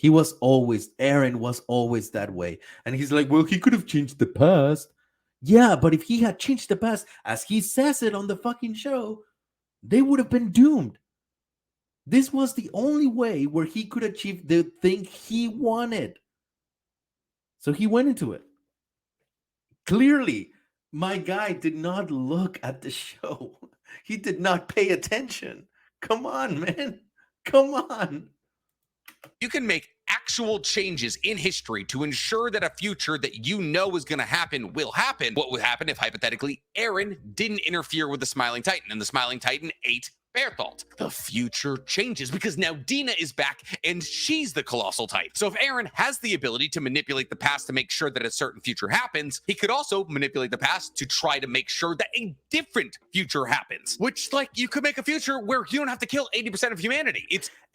Eren was always that way. And he's like, well, he could have changed the past. Yeah, but if he had changed the past, as he says it on the fucking show, they would have been doomed. This was the only way where he could achieve the thing he wanted. So he went into it. Clearly, my guy did not look at the show. He did not pay attention. Come on, man. Come on. You can make actual changes in history to ensure that a future that you know is going to happen will happen. What would happen if, hypothetically, Eren didn't interfere with the Smiling Titan and the Smiling Titan ate Bertholdt? The future changes because now Dina is back and she's the Colossal Titan. So if Eren has the ability to manipulate the past to make sure that a certain future happens, he could also manipulate the past to try to make sure that a different future happens. Which, like, you could make a future where you don't have to kill 80% of humanity.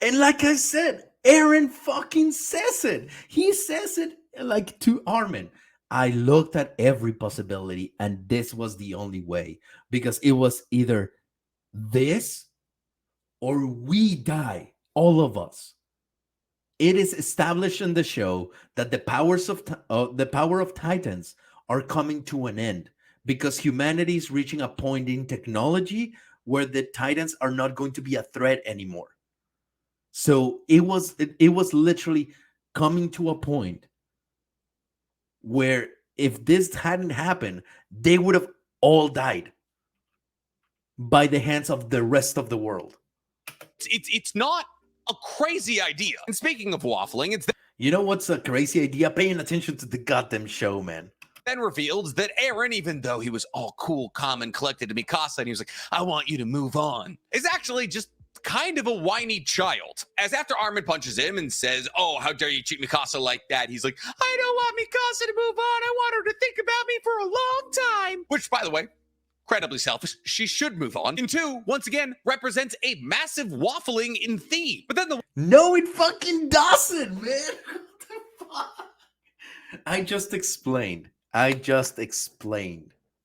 And like I said, Eren fucking says it. He says it like to Armin. I looked at every possibility and this was the only way, because it was either this or we die, all of us. It is established in the show that the power of Titans are coming to an end because humanity is reaching a point in technology where the Titans are not going to be a threat anymore. So it was literally coming to a point where if this hadn't happened, they would have all died by the hands of the rest of the world. It's not a crazy idea. And speaking of waffling, it's you know what's a crazy idea? Paying attention to the goddamn show, man. then revealed that Eren, even though he was all cool, calm, and collected to Mikasa, and he was like, I want you to move on, is actually just kind of a whiny child. As after Armin punches him and says, oh, how dare you treat Mikasa like that, he's like, I don't want Mikasa to move on. I want her to think about me for a long time. Which, by the way, incredibly selfish. She should move on. And two, once again, represents a massive waffling in theme. But then no, it fucking doesn't, man. What the fuck? I just explained.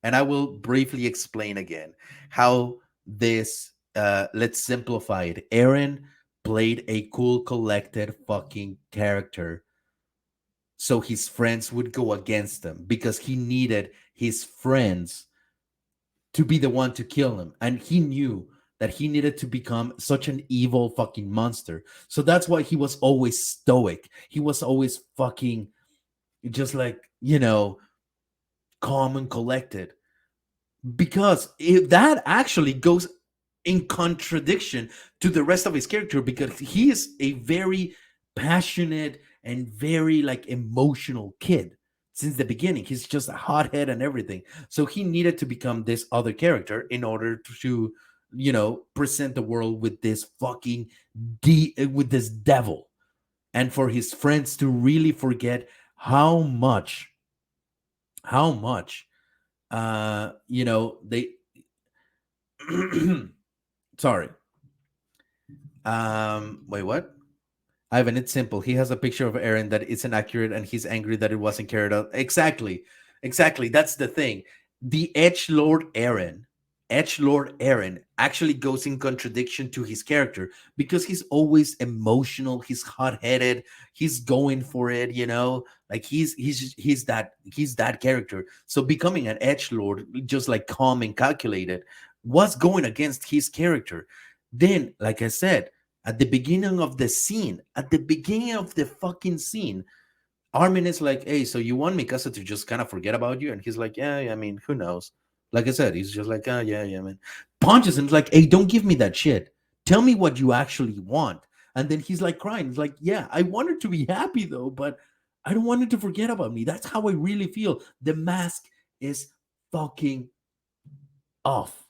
And I will briefly explain again how this, let's simplify it. Eren played a cool, collected fucking character so his friends would go against him because he needed his friends to be the one to kill him. And he knew that he needed to become such an evil fucking monster. So that's why he was always stoic. He was always fucking just like, you know, calm and collected. Because that actually goes in contradiction to the rest of his character, because he is a very passionate and very like emotional kid. Since the beginning, he's just a hothead and everything. So he needed to become this other character in order to, you know, present the world with this fucking with this devil, and for his friends to really forget how much, you know, they. Sorry. Wait, what? Ivan, it's simple. He has a picture of Eren that isn't accurate and he's angry that it wasn't carried out. Exactly. That's the thing. The Edgelord Eren actually goes in contradiction to his character because he's always emotional. He's hot-headed. He's going for it, you know, like he's that character. So becoming an Edgelord, just like calm and calculated, was going against his character. Then, like I said, at the beginning of the fucking scene, Armin is like, hey, so you want Mikasa to just kind of forget about you? And he's like, yeah, I mean, who knows? Like I said, he's just like, oh, yeah, man. Punches him, like, hey, don't give me that shit. Tell me what you actually want. And then he's like crying. He's like, yeah, I want her to be happy though, but I don't want it to forget about me. That's how I really feel. The mask is fucking off.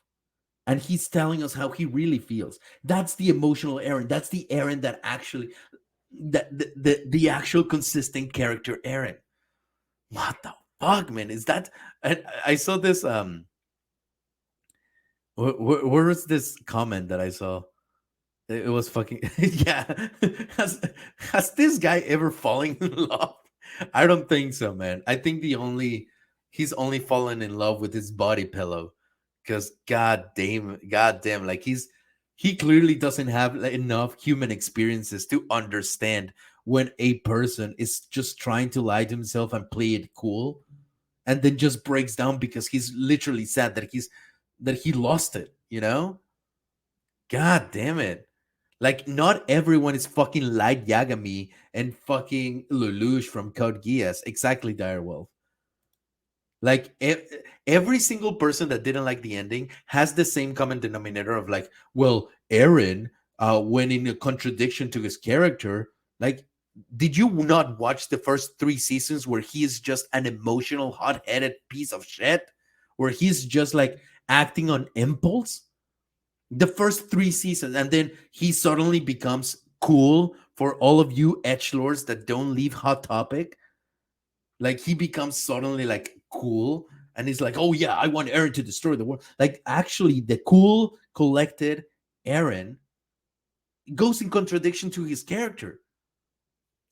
And he's telling us how he really feels. That's the emotional Aaron. That's the Aaron that actually, the actual consistent character Aaron. What the fuck, man? Is that? I saw this. Where was this comment that I saw? It was fucking yeah. Has this guy ever fallen in love? I don't think so, man. I think he's only fallen in love with his body pillow. Because god damn, like he clearly doesn't have enough human experiences to understand when a person is just trying to lie to himself and play it cool, and then just breaks down because he's literally sad that he lost it. God damn it. Like, not everyone is fucking Light Yagami and fucking Lelouch from Code Geass. Exactly, Direwolf. Like, every single person that didn't like the ending has the same common denominator of like, well, Eren went in a contradiction to his character. Like, did you not watch the first 3 seasons where he is just an emotional, hot-headed piece of shit? Where he's just like acting on impulse? The first 3 seasons, and then he suddenly becomes cool for all of you edgelords that don't leave Hot Topic. Like, he becomes suddenly like cool, and he's like, oh yeah, I want Eren to destroy the world. Like, actually, the cool, collected Eren goes in contradiction to his character.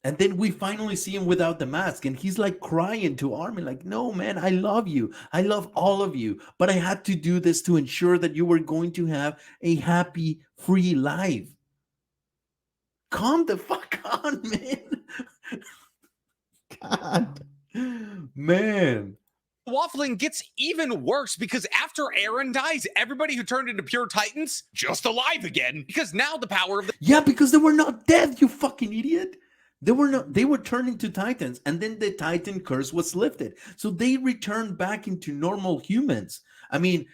And then we finally see him without the mask, and he's like crying to Armin, like, no, man, I love you. I love all of you. But I had to do this to ensure that you were going to have a happy, free life. Calm the fuck on, man. God. Man. Waffling gets even worse because after Eren dies, everybody who turned into pure Titans just alive again because now the power of the Yeah, because they were not dead, you fucking idiot. They were turned into Titans, and then the Titan curse was lifted. So they returned back into normal humans. I mean,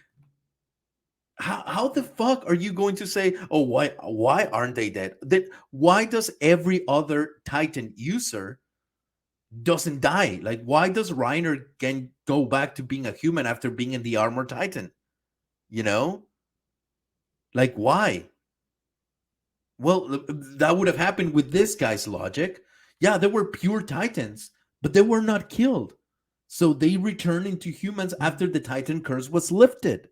how the fuck are you going to say, oh, why aren't they dead? Why does every other Titan user doesn't die? Like, why does Reiner can go back to being a human after being in the Armor Titan? Like, why? Well, that would have happened with this guy's logic. Yeah, they were pure Titans, but they were not killed. So they returned into humans after the Titan curse was lifted.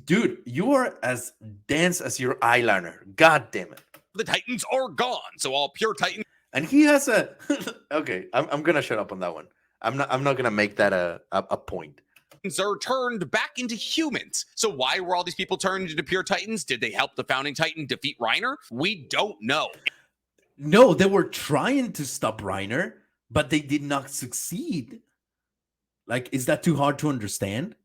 Dude, you are as dense as your eyeliner. God damn it. The Titans are gone, so all pure Titans. And he has a okay. I'm gonna shut up on that one. I'm not gonna make that a point. Are turned back into humans. So why were all these people turned into pure Titans? Did they help the founding Titan defeat Reiner? We don't know. No, they were trying to stop Reiner, but they did not succeed. Like, is that too hard to understand?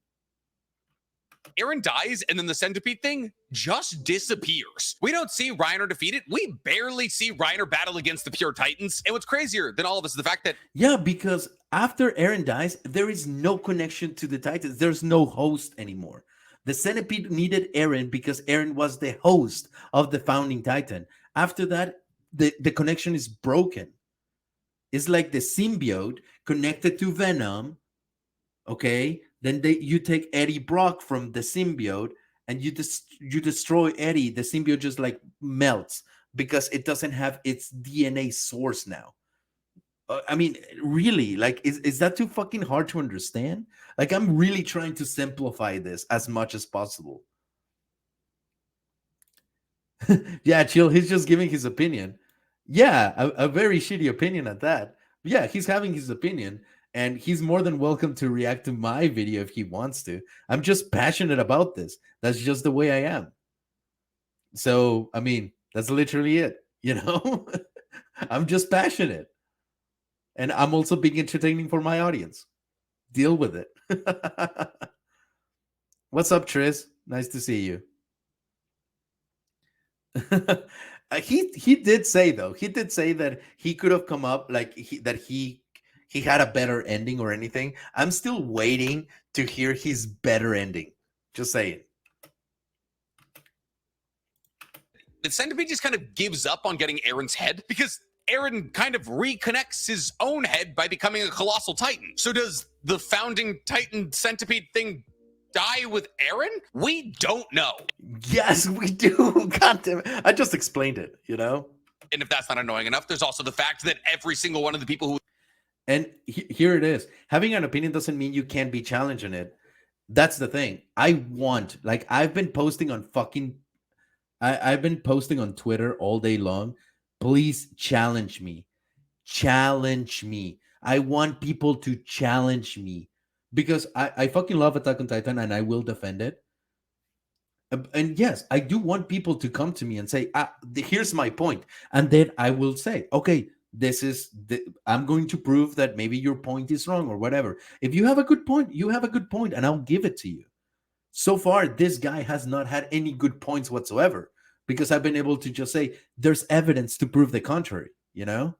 Eren dies, and then the centipede thing just disappears. We don't see Reiner defeated. We barely see Reiner battle against the pure Titans. And what's crazier than all of this is the fact that yeah, because after Eren dies, there is no connection to the Titans. There's no host anymore. The centipede needed Eren because Eren was the host of the founding Titan. After that, the connection is broken. It's like the symbiote connected to Venom. Okay, then you take Eddie Brock from the symbiote and you destroy Eddie. The symbiote just like melts because it doesn't have its DNA source now. I mean, really, like, is that too fucking hard to understand? Like, I'm really trying to simplify this as much as possible. Yeah, chill. He's just giving his opinion. Yeah, a very shitty opinion at that. Yeah, he's having his opinion, and he's more than welcome to react to my video if he wants to. I'm just passionate about this. That's just the way I am. So, I mean, that's literally it, I'm just passionate. And I'm also being entertaining for my audience. Deal with it. What's up, Tris? Nice to see you. He did say that he could have come up like he had a better ending or anything. I'm still waiting to hear his better ending. Just saying. the centipede just kind of gives up on getting Eren's head because Eren kind of reconnects his own head by becoming a colossal titan. So does the founding titan centipede thing die with Eren? We don't know. Yes, we do. God damn it. I just explained it, you know? And if that's not annoying enough, there's also the fact that every single one of the people who... And here it is. Having an opinion doesn't mean you can't be challenging it. That's the thing. I've been posting on I've been posting on Twitter all day long. Please challenge me. Challenge me. I want people to challenge me because I fucking love Attack on Titan and I will defend it. And yes, I do want people to come to me and say, here's my point. And then I will say, okay, I'm going to prove that maybe your point is wrong or whatever. If you have a good point, you have a good point and I'll give it to you. So far, this guy has not had any good points whatsoever because I've been able to just say there's evidence to prove the contrary, you know?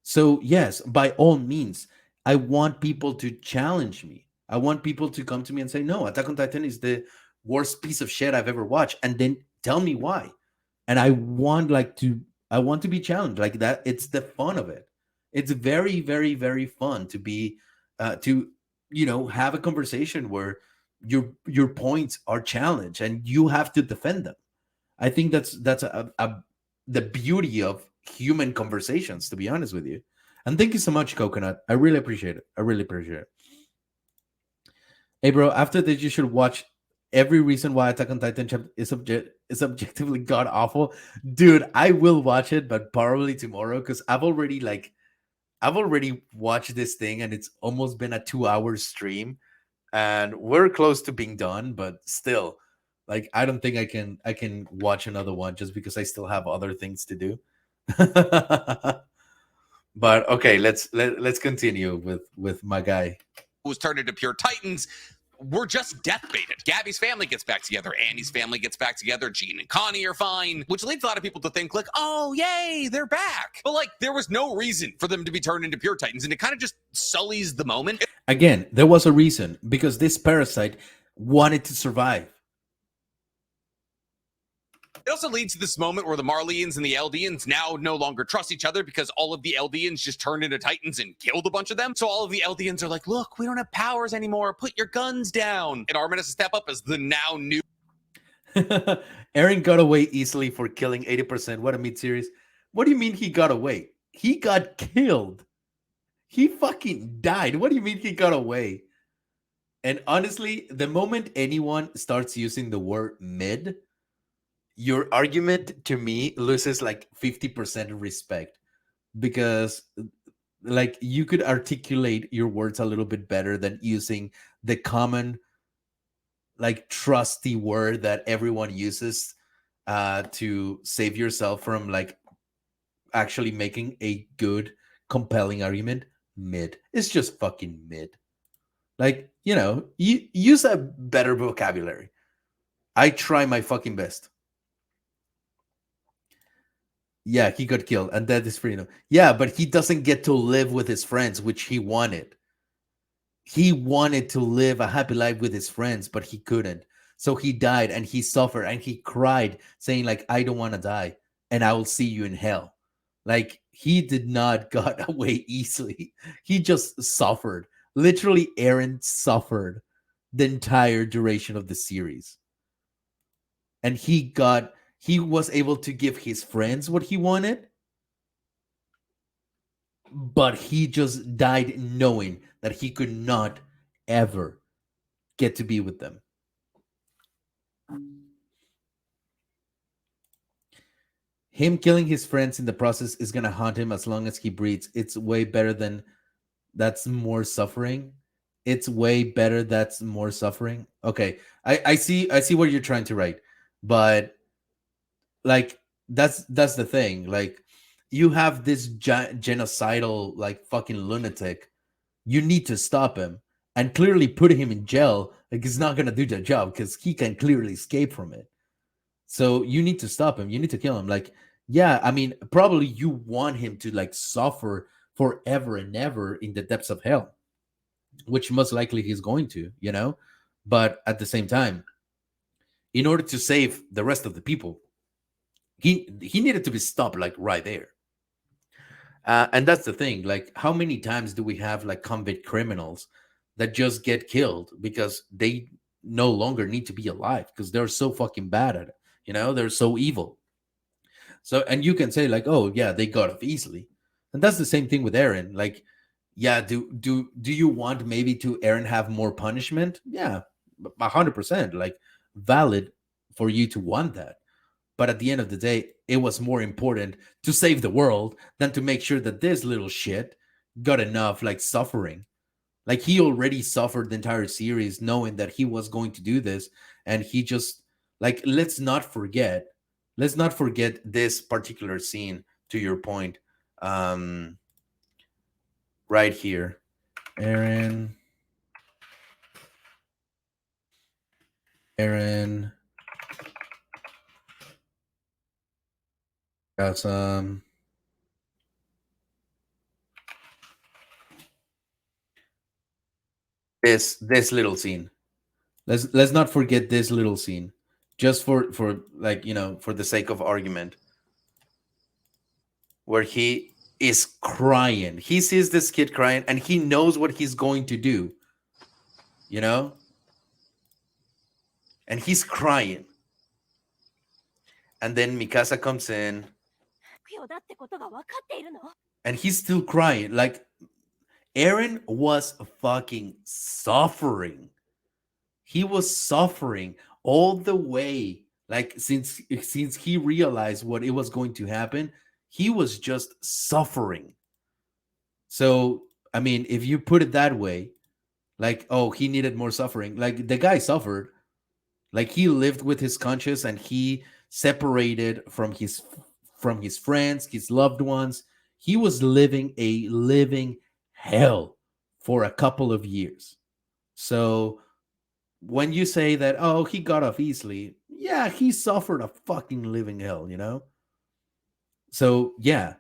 So yes, by all means, I want people to challenge me. I want people to come to me and say, no, Attack on Titan is the worst piece of shit I've ever watched, and then tell me why. And I want to be challenged like that. It's the fun of it. It's very, very, very fun to be have a conversation where your points are challenged and you have to defend them. I think that's the beauty of human conversations, to be honest with you. And thank you so much, Coconut. I really appreciate it. I really appreciate it. Hey, bro, after this, you should watch Every Reason Why Attack on Titan is objectively god awful. Dude, I will watch it, but probably tomorrow because I've already watched this thing and it's almost been a 2-hour stream and we're close to being done, but still, like, I don't think I can watch another one just because I still have other things to do. But okay, let's continue with my guy who was turned into pure titans were just death baited. Gabby's family gets back together. Annie's family gets back together. Jean and Connie are fine, which leads a lot of people to think like, oh, yay, they're back. But like, there was no reason for them to be turned into pure titans, and it kind of just sullies the moment. Again, there was a reason because this parasite wanted to survive. It also leads to this moment where the Marleyans and the Eldians now no longer trust each other because all of the Eldians just turned into Titans and killed a bunch of them. So all of the Eldians are like, look, we don't have powers anymore. Put your guns down. And Armin has to step up as the now new... Eren got away easily for killing 80%. What a mid-series. What do you mean he got away? He got killed. He fucking died. What do you mean he got away? And honestly, the moment anyone starts using the word mid, your argument to me loses like 50% respect because like you could articulate your words a little bit better than using the common like trusty word that everyone uses to save yourself from like actually making a good compelling argument. Mid. It's just fucking mid. Like, you use a better vocabulary. I try my fucking best. Yeah, he got killed, and that is freedom. Yeah, but he doesn't get to live with his friends, which he wanted. He wanted to live a happy life with his friends, but he couldn't. So he died, and he suffered, and he cried, saying, like, I don't want to die, and I will see you in hell. Like, he did not got away easily. He just suffered. Literally, Eren suffered the entire duration of the series. And he was able to give his friends what he wanted, but he just died knowing that he could not ever get to be with them. Him killing his friends in the process is going to haunt him as long as he breathes. It's way better than that's more suffering. It's way better that's more suffering. Okay, I see what you're trying to write, but like that's the thing. Like, you have this genocidal like fucking lunatic. You need to stop him and clearly put him in jail. Like, he's not gonna do the job because he can clearly escape from it. So you need to stop him. You need to kill him. Like, yeah, I mean, probably you want him to like suffer forever and ever in the depths of hell, which most likely he's going to, but at the same time, in order to save the rest of the people, he needed to be stopped like right there. And that's the thing. Like, how many times do we have like convict criminals that just get killed because they no longer need to be alive because they're so fucking bad at it? You know, they're so evil. So, and you can say like, oh yeah, they got off easily, and that's the same thing with Aaron. Like, yeah, do you want maybe to Aaron have more punishment? Yeah, 100%. Like, valid for you to want that. But at the end of the day, it was more important to save the world than to make sure that this little shit got enough like suffering. Like, he already suffered the entire series knowing that he was going to do this, and he just like, let's not forget this particular scene, to your point. Um right here. Aaron got some. This little scene. Let's not forget this little scene, just for like, you know, for the sake of argument, where he is crying. He sees this kid crying, and he knows what he's going to do. You know, and he's crying, and then Mikasa comes in, よだってことが分かっているの and he's still crying. Like, Aaron was fucking suffering. He was suffering all the way. Like, since he realized what it was going to happen, he was just suffering. So, I mean, if you put it that way, like, oh, he needed more suffering. Like, the guy suffered. Like, he lived with his conscience, and he separated from his friends, his loved ones. He was living a living hell for a couple of years. So when you say that, oh, he got off easily, yeah, he suffered a fucking living hell, you know? So yeah,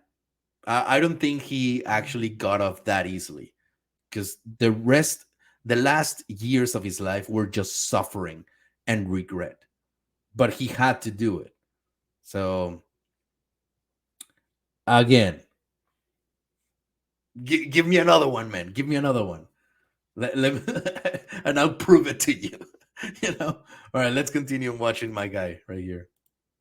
I don't think he actually got off that easily, because the last years of his life were just suffering and regret, but he had to do it. So again, give me another one, man. Give me another one. And I'll prove it to you. You know? All right, let's continue watching my guy right here.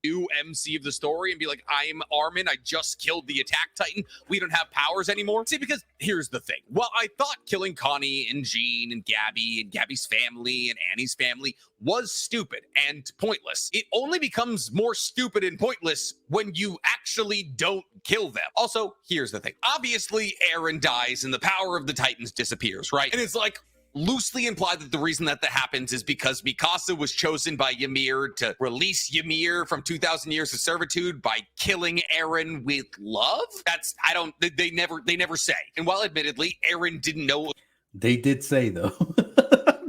New MC of the story and be like, I'm Armin, I just killed the Attack Titan, we don't have powers anymore. See, because here's the thing. While I thought killing Connie and Jean and Gabby's family and Annie's family was stupid and pointless, it only becomes more stupid and pointless when you actually don't kill them. Also, here's the thing. Obviously, Eren dies and the power of the Titans disappears, right? And it's like, loosely implied that the reason that happens is because Mikasa was chosen by Ymir to release Ymir from 2,000 years of servitude by killing Eren with love. They never say. And while admittedly, Eren didn't know. They did say, though.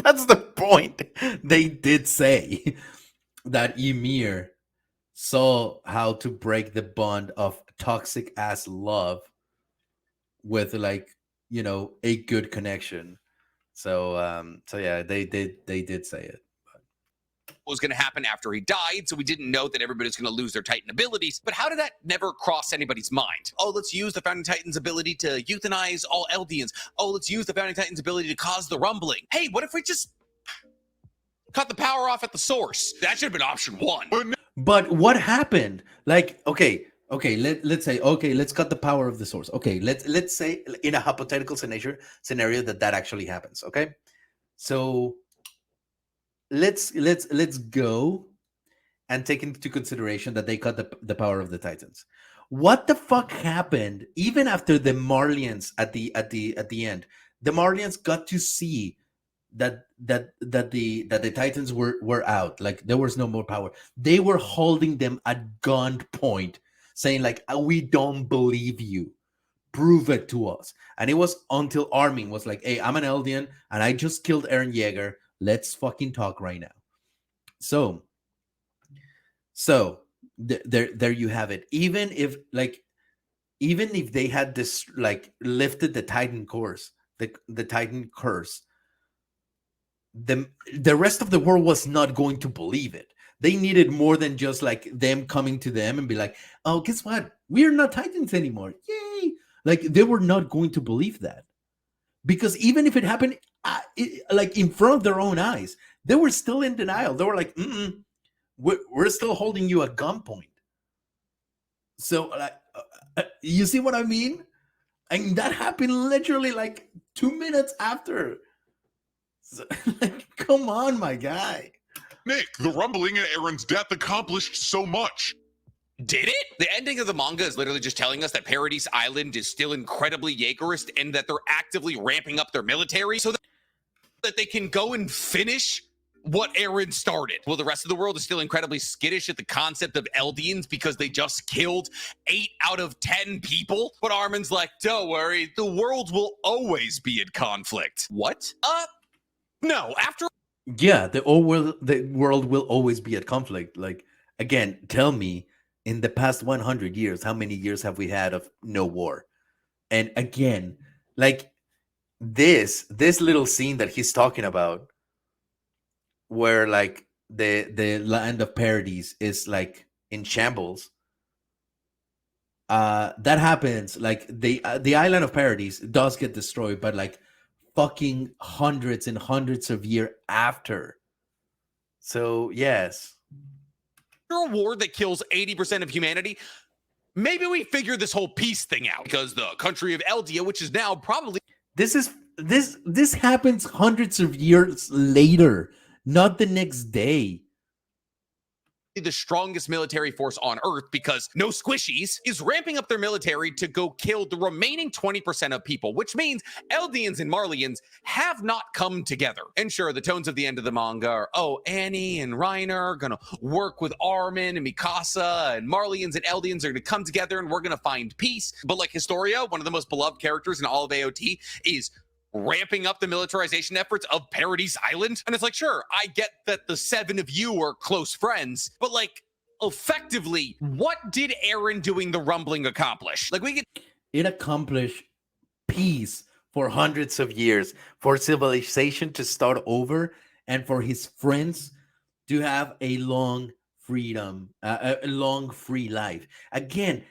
That's the point. They did say that Ymir saw how to break the bond of toxic ass love with, like, you know, a good connection. So yeah, they did say it. What was going to happen after he died, so we didn't know that everybody's going to lose their Titan abilities. But how did that never cross anybody's mind? Oh, let's use the Founding Titan's ability to euthanize all Eldians. Oh, let's use the Founding Titan's ability to cause the rumbling. Hey, what if we just cut the power off at the source? That should have been option one. But what happened? Like, okay, let's say, okay, let's cut the power of the source. Okay, let's say in a hypothetical scenario that actually happens. Okay, so let's go and take into consideration that they cut the power of the Titans. What the fuck happened even after the Marlians at the end? The Marlians got to see that the Titans were out. Like, there was no more power. They were holding them at gunpoint, saying like, we don't believe you, prove it to us. And it was until Armin was like, hey, I'm an Eldian and I just killed Eren Yeager, let's fucking talk right now. So there you have it. Even if they had this, like, lifted the Titan curse, the Titan curse, the rest of the world was not going to believe it. They needed more than just like them coming to them and be like, oh, guess what? We're not Titans anymore. Yay. Like they were not going to believe that, because even if it happened like in front of their own eyes, they were still in denial. They were like, we're still holding you at gunpoint. So like, you see what I mean? And that happened literally like 2 minutes after. So, like, come on, my guy. Nick, the rumbling and Aaron's death accomplished so much. Did it? The ending of the manga is literally just telling us that Paradise Island is still incredibly Jaegerist and that they're actively ramping up their military so that they can go and finish what Aaron started. Well, the rest of the world is still incredibly skittish at the concept of Eldians because they just killed 8 out of 10 people. But Armin's like, don't worry, the world will always be in conflict. What? No, after Yeah, the world will always be at conflict. Like, again, tell me, in the past 100 years, how many years have we had of no war? And again, like this little scene that he's talking about, where like the land of Paradise is like in shambles. That happens. Like the island of Paradise does get destroyed, but like fucking hundreds and hundreds of years after. So yes, a war that kills 80% of humanity, maybe we figure this whole peace thing out because the country of Eldia, which is now probably this happens hundreds of years later, not the next day. The strongest military force on Earth, because no squishies, is ramping up their military to go kill the remaining 20% of people, which means Eldians and Marlians have not come together. And sure, the tones of the end of the manga are, oh, Annie and Reiner are gonna work with Armin and Mikasa, and Marlians and Eldians are gonna come together and we're gonna find peace. But like Historia, one of the most beloved characters in all of AOT, is ramping up the militarization efforts of Paradise Island. And it's like, sure, I get that the 7 of you are close friends, but like, effectively, what did Aaron doing the rumbling accomplish? Like, it accomplished peace for hundreds of years, for civilization to start over, and for his friends to have a long freedom, a long free life. Again,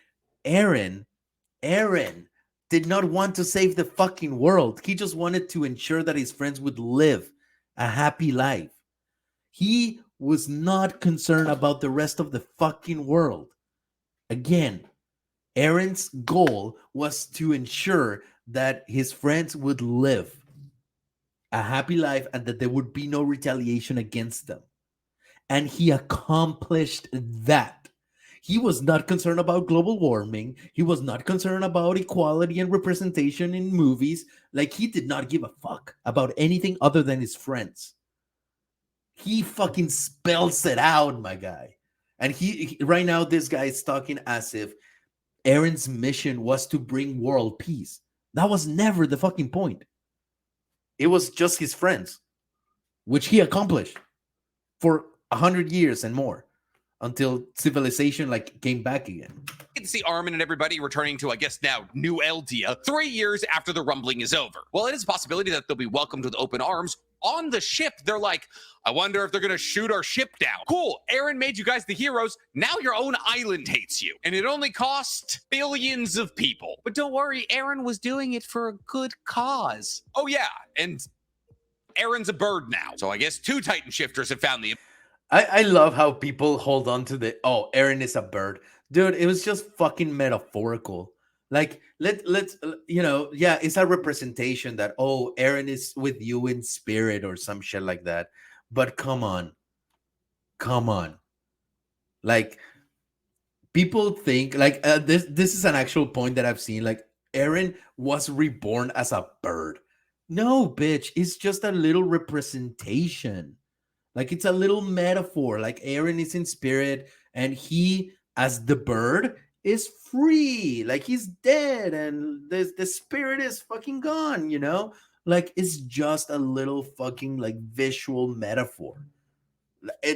Aaron did not want to save the fucking world. He just wanted to ensure that his friends would live a happy life. He was not concerned about the rest of the fucking world. Again, Aaron's goal was to ensure that his friends would live a happy life and that there would be no retaliation against them. And he accomplished that. He was not concerned about global warming. He was not concerned about equality and representation in movies. Like, he did not give a fuck about anything other than his friends. He fucking spells it out, my guy. And he right now, this guy is talking as if Aaron's mission was to bring world peace. That was never the fucking point. It was just his friends, which he accomplished for 100 years and more, until civilization like came back again. You can see Armin and everybody returning to, I guess now, New Eldia 3 years after the rumbling is over. Well, it is a possibility that they'll be welcomed with open arms. On the ship, they're like, I wonder if they're going to shoot our ship down. Cool, Aaron made you guys the heroes. Now your own island hates you. And it only cost billions of people. But don't worry, Aaron was doing it for a good cause. Oh yeah, and Aaron's a bird now. So I guess 2 Titan shifters have found the... I love how people hold on to the, oh, Aaron is a bird. Dude, it was just fucking metaphorical. Like, let's yeah, it's a representation that, oh, Aaron is with you in spirit or some shit like that. But come on. Like, people think, like, this is an actual point that I've seen. Like, Aaron was reborn as a bird. No, bitch, it's just a little representation. Like, it's a little metaphor. Like, Aaron is in spirit and he, as the bird, is free. Like, he's dead and the spirit is fucking gone, you know? Like, it's just a little fucking like visual metaphor.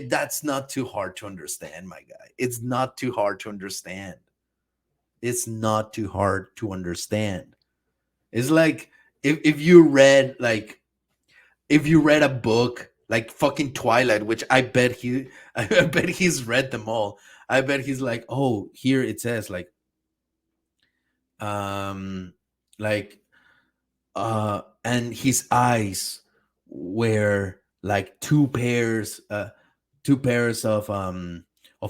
That's not too hard to understand, my guy. It's not too hard to understand. It's not too hard to understand. It's like if you read a book like fucking Twilight, which I bet he's read them all. I bet he's like, oh, here it says like like and his eyes were like two pairs of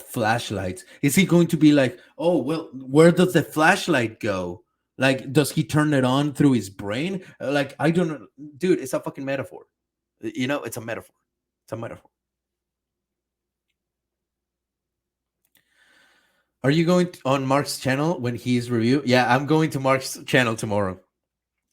flashlights. Is he going to be like, oh well, where does the flashlight go? Like, does he turn it on through his brain? Like, I don't know, dude. It's a fucking metaphor. It's a metaphor. It's a metaphor. Are you going on Mark's channel when he's review? Yeah, I'm going to Mark's channel tomorrow.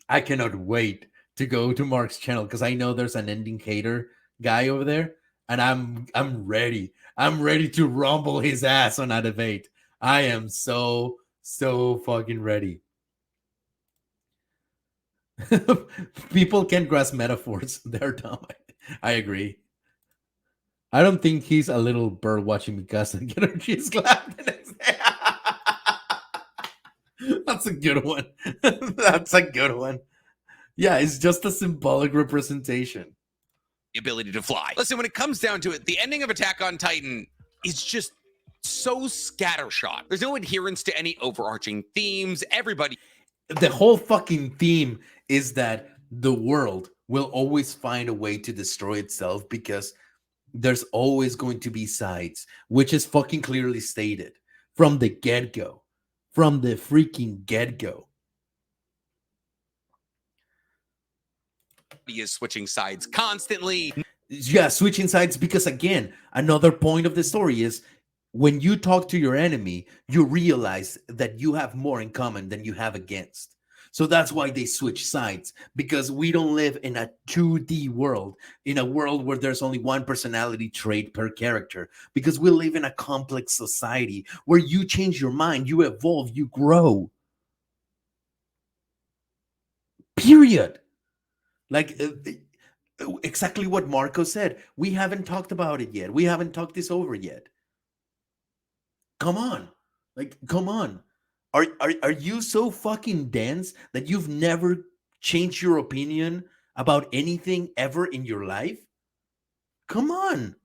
I cannot wait to go to Mark's channel because I know there's an ending hater guy over there, and I'm ready. I'm ready to rumble his ass on a debate. I am so fucking ready. People can't grasp metaphors. They're dumb. I agree. I don't think he's a little bird watching Mikasa get her cheese clapped. That's a good one. That's a good one. Yeah, it's just a symbolic representation. The ability to fly. Listen, when it comes down to it, the ending of Attack on Titan is just so scattershot. There's no adherence to any overarching themes. Everybody. The whole fucking theme is that the world will always find a way to destroy itself because there's always going to be sides, which is fucking clearly stated from the get-go. From the freaking get-go. He is switching sides constantly. Yeah, switching sides because, again, another point of the story is when you talk to your enemy, you realize that you have more in common than you have against. So that's why they switch sides, because we don't live in a 2D world, in a world where there's only one personality trait per character, because we live in a complex society where you change your mind, you evolve, you grow. Period. Like exactly what Marco said. We haven't talked about it yet. We haven't talked this over yet. Come on. Like, come on. Are you so fucking dense that you've never changed your opinion about anything ever in your life? Come on.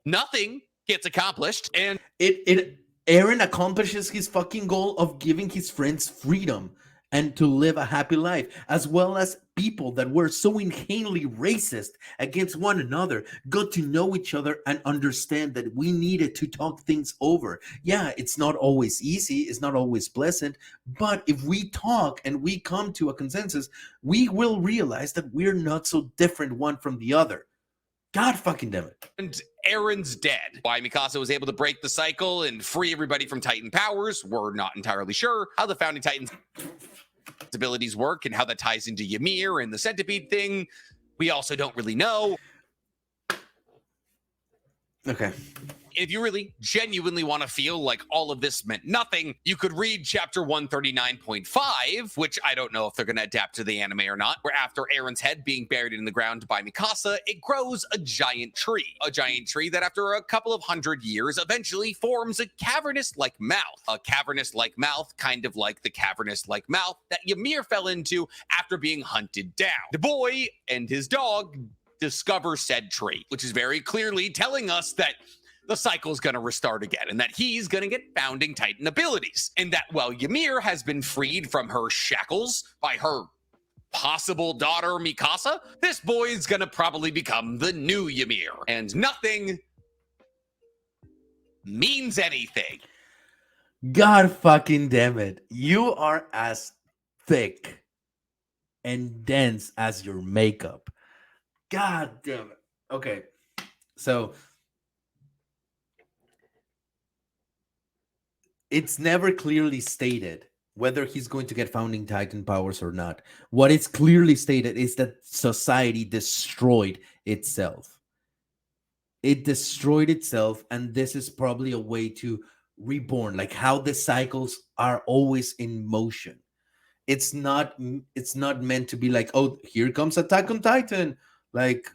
Nothing gets accomplished, and Eren accomplishes his fucking goal of giving his friends freedom and to live a happy life, as well as people that were so inherently racist against one another got to know each other and understand that we needed to talk things over. Yeah, it's not always easy, it's not always pleasant, but if we talk and we come to a consensus, we will realize that we're not so different one from the other. God fucking damn it. And Eren's dead. Why Mikasa was able to break the cycle and free everybody from Titan powers, we're not entirely sure. How the Founding Titans abilities work and how that ties into Ymir and the centipede thing, we also don't really know. Okay. If you really genuinely want to feel like all of this meant nothing, you could read chapter 139.5, which I don't know if they're going to adapt to the anime or not, where after Eren's head being buried in the ground by Mikasa, it grows a giant tree. A giant tree that after a couple of 100 years eventually forms a cavernous-like mouth. A cavernous-like mouth, kind of like the cavernous-like mouth that Ymir fell into after being hunted down. The boy and his dog discover said tree, which is very clearly telling us that the cycle's going to restart again, and that he's going to get Founding Titan abilities. And that while Ymir has been freed from her shackles by her possible daughter, Mikasa, this boy's going to probably become the new Ymir. And nothing means anything. God fucking damn it. You are as thick and dense as your makeup. God damn it. Okay. So it's never clearly stated whether he's going to get Founding Titan powers or not. What is clearly stated is that society destroyed itself. It destroyed itself, and this is probably a way to reborn, like how the cycles are always in motion. It's not meant to be like, oh, here comes Attack on Titan, like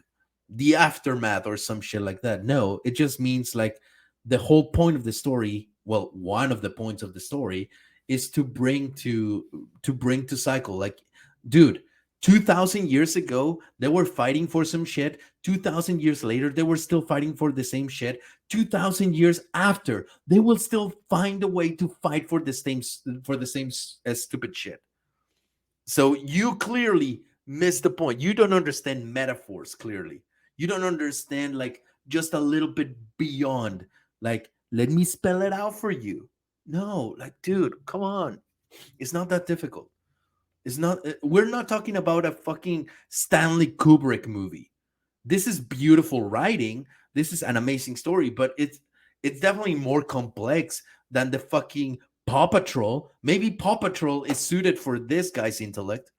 the aftermath or some shit like that. No, it just means like the whole point of the story, well, one of the points of the story is to bring to cycle. Like, dude, 2000 years ago they were fighting for some shit 2,000 years later, they were still fighting for the same shit. 2,000 years after, they will still find a way to fight for the same stupid shit. So you clearly missed the point. You don't understand metaphors clearly. You don't understand like just a little bit beyond. Like, let me spell it out for you. No, like, dude, come on. It's not that difficult. It's not. We're not talking about a fucking Stanley Kubrick movie. This is beautiful writing. This is an amazing story, but it's definitely more complex than the fucking Paw Patrol. Maybe Paw Patrol is suited for this guy's intellect.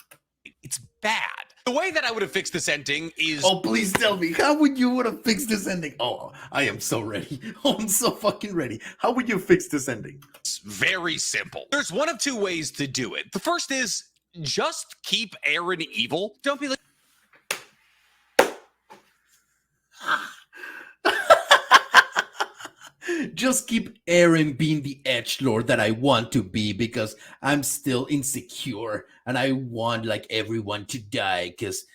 It's bad. The way that I would have fixed this ending is... Oh, please tell me. How would you would have fixed this ending? Oh, I am so ready. Oh, I'm so fucking ready. How would you fix this ending? It's very simple. There's one of two ways to do it. The first is just keep Eren evil. Don't be like... Just keep Eren being the edgelord that I want to be because I'm still insecure and I want like everyone to die because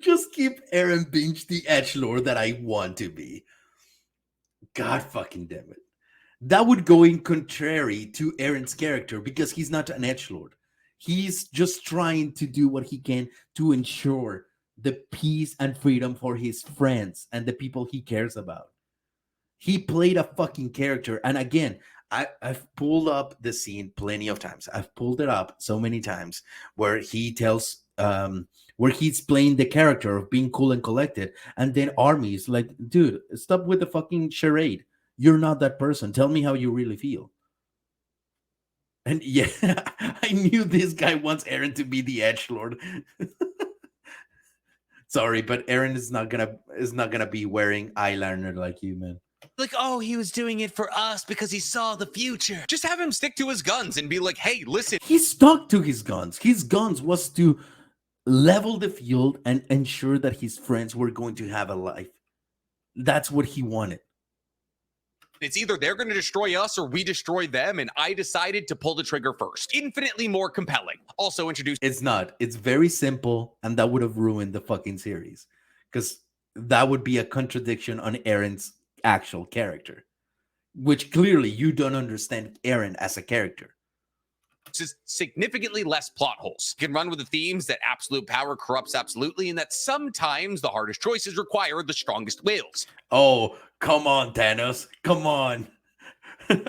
just keep Eren being the edgelord that I want to be. God fucking damn it. That would go in contrary to Eren's character because he's not an edgelord. He's just trying to do what he can to ensure the peace and freedom for his friends and the people he cares about. He played a fucking character. And again, I've pulled up the scene plenty of times. I've pulled it up so many times where he tells, where he's playing the character of being cool and collected. And then Army is like, dude, stop with the fucking charade. You're not that person. Tell me how you really feel. And yeah, I knew this guy wants Eren to be the edgelord. Sorry, but Eren is not gonna be wearing eyeliner like you, man. Like, oh, he was doing it for us because he saw the future. Just have him stick to his guns and be like, hey, listen. He stuck to his guns. His guns was to level the field and ensure that his friends were going to have a life. That's what he wanted. It's either they're going to destroy us or we destroy them, and I decided to pull the trigger first. Infinitely more compelling. Also introduced... It's not. It's very simple, and that would have ruined the fucking series. Because that would be a contradiction on Eren's actual character. Which clearly you don't understand Eren as a character. Is significantly less plot holes. You can run with the themes that absolute power corrupts absolutely, and that sometimes the hardest choices require the strongest wills. Oh, come on, Thanos. Come on.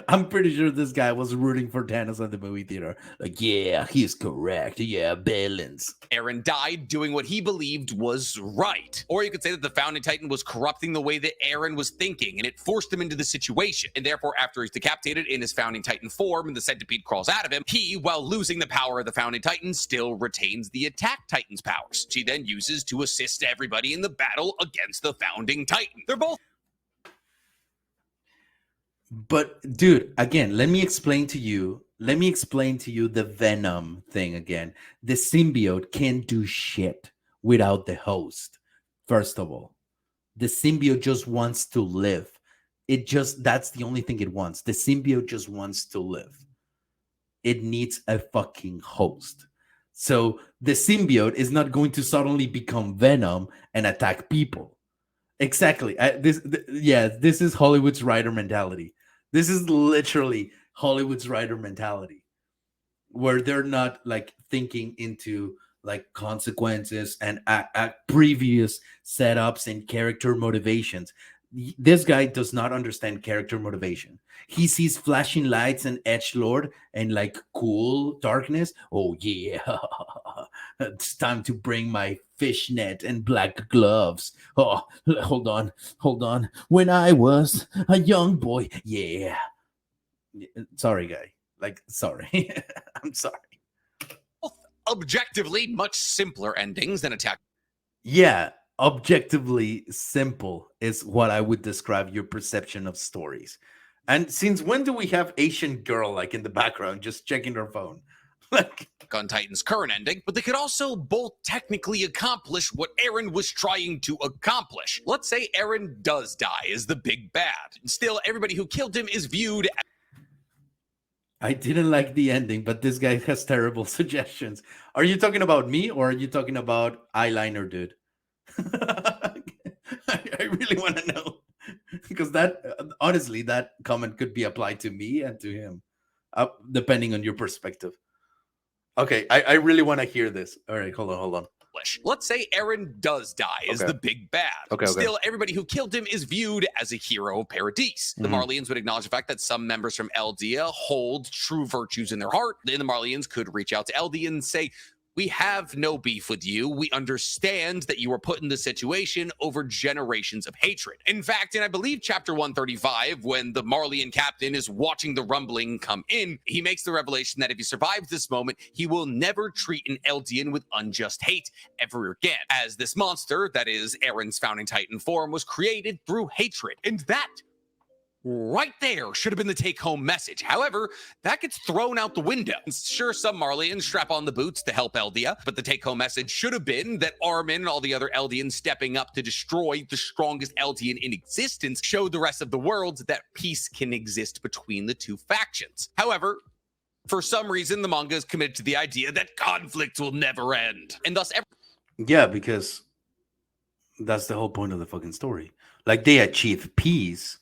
I'm pretty sure this guy was rooting for Thanos at the movie theater. Like, yeah, he's correct. Yeah, balance. Eren died doing what he believed was right. Or you could say that the Founding Titan was corrupting the way that Eren was thinking, and it forced him into the situation. And therefore, after he's decapitated in his Founding Titan form and the centipede crawls out of him, he, while losing the power of the Founding Titan, still retains the Attack Titan's powers, which he then uses to assist everybody in the battle against the Founding Titan. They're both... But dude, again, let me explain to you the Venom thing again. The symbiote can't do shit without the host. First of all, the symbiote just wants to live. That's the only thing it wants. The symbiote just wants to live. It needs a fucking host. So the symbiote is not going to suddenly become Venom and attack people. Exactly. This is Hollywood's writer mentality. This is literally Hollywood's writer mentality, where they're not like thinking into like consequences and previous setups and character motivations. This guy does not understand character motivation. He sees flashing lights and edgelord and like cool darkness. Oh yeah, it's time to bring my fishnet and black gloves. Oh, hold on. When I was a young boy, yeah. Sorry, guy. Like, sorry. I'm sorry. Objectively, much simpler endings than Attack. Yeah. Objectively simple is what I would describe your perception of stories. And since when do we have Asian girl like in the background just checking her phone? Like on Titan's current ending, but they could also both technically accomplish what Eren was trying to accomplish. Let's say Eren does die as the big bad. Still, everybody who killed him is viewed as... I didn't like the ending, but this guy has terrible suggestions. Are you talking about me or are you talking about eyeliner dude? I really want to know because that honestly, that comment could be applied to me and to him, depending on your perspective. Okay, I really want to hear this. All right, hold on. Let's say Eren does die as Okay. the big bad. Okay. Still, everybody who killed him is viewed as a hero of Paradise. The Mhm. Marlians would acknowledge the fact that some members from Eldia hold true virtues in their heart. Then the Marlians could reach out to Eldia and say, we have no beef with you. We understand that you were put in this situation over generations of hatred. In fact, in I believe chapter 135, when the Marlian captain is watching the rumbling come in, he makes the revelation that if he survives this moment, he will never treat an Eldian with unjust hate ever again, as this monster, that is Eren's founding titan form, was created through hatred. And that right there should have been the take-home message. However, that gets thrown out the window. Sure, some Marlians strap on the boots to help Eldia, but the take-home message should have been that Armin and all the other Eldians stepping up to destroy the strongest Eldian in existence showed the rest of the world that peace can exist between the two factions. However, for some reason, the manga is committed to the idea that conflict will never end, and thus Yeah, because that's the whole point of the fucking story. Like they achieve peace.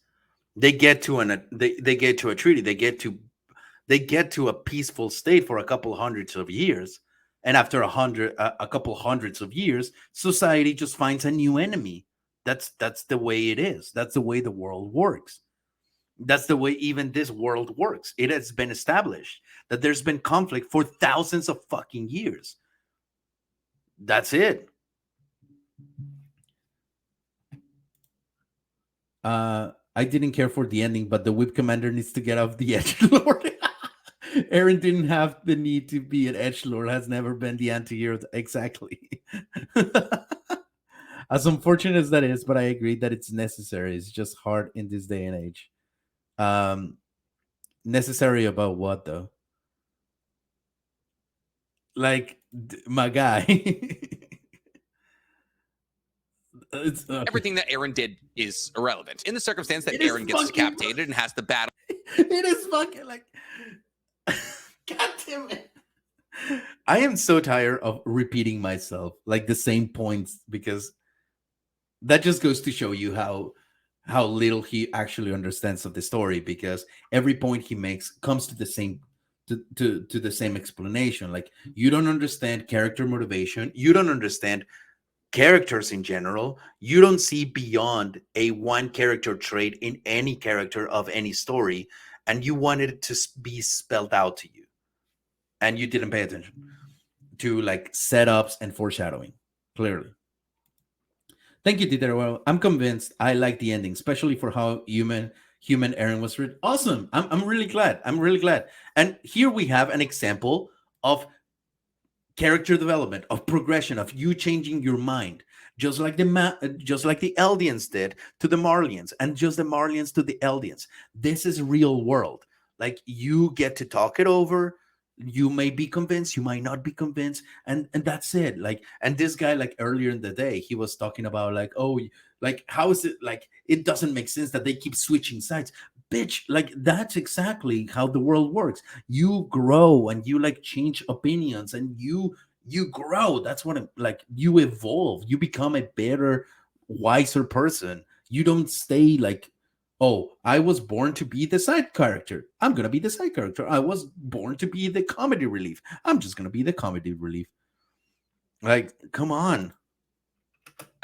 They get to they get to a treaty. They get to a peaceful state for a couple hundreds of years, and after a couple hundreds of years, society just finds a new enemy. That's the way it is. That's the way the world works. That's the way even this world works. It has been established that there's been conflict for thousands of fucking years. That's it. I didn't care for the ending, but the whip commander needs to get off the edge lord. Eren didn't have the need to be an edge lord, has never been the anti-hero. Exactly. As unfortunate as that is, but I agree that it's necessary. It's just hard in this day and age. Necessary about what though? Like my guy. everything that Eren did is irrelevant. In the circumstance that It is Eren gets fucking- decapitated and has the battle It is fucking like God damn it. I am so tired of repeating myself like the same points because that just goes to show you how little he actually understands of the story, because every point he makes comes to the same to the same explanation. Like you don't understand character motivation, you don't understand characters in general, you don't see beyond a one character trait in any character of any story, and you wanted it to be spelled out to you, and you didn't pay attention to like setups and foreshadowing. Clearly. Thank you, Dieter. Well, I'm convinced. I like the ending, especially for how human Eren was written. Awesome. I'm really glad. I'm really glad. And here we have an example of character development, of progression, of you changing your mind, just like the Eldians did to the Marlians, and just the Marlians to the Eldians. This is real world. Like you get to talk it over. You may be convinced, you might not be convinced, and that's it. Like, and this guy, like earlier in the day, he was talking about like, oh, like how is it, like it doesn't make sense that they keep switching sides. Bitch, like that's exactly how the world works. You grow and you like change opinions, and you grow. That's what I'm like. You evolve. You become a better, wiser person. You don't stay like, oh, I was born to be the side character. I'm gonna be the side character. I was born to be the comedy relief. I'm just gonna be the comedy relief. Like, come on.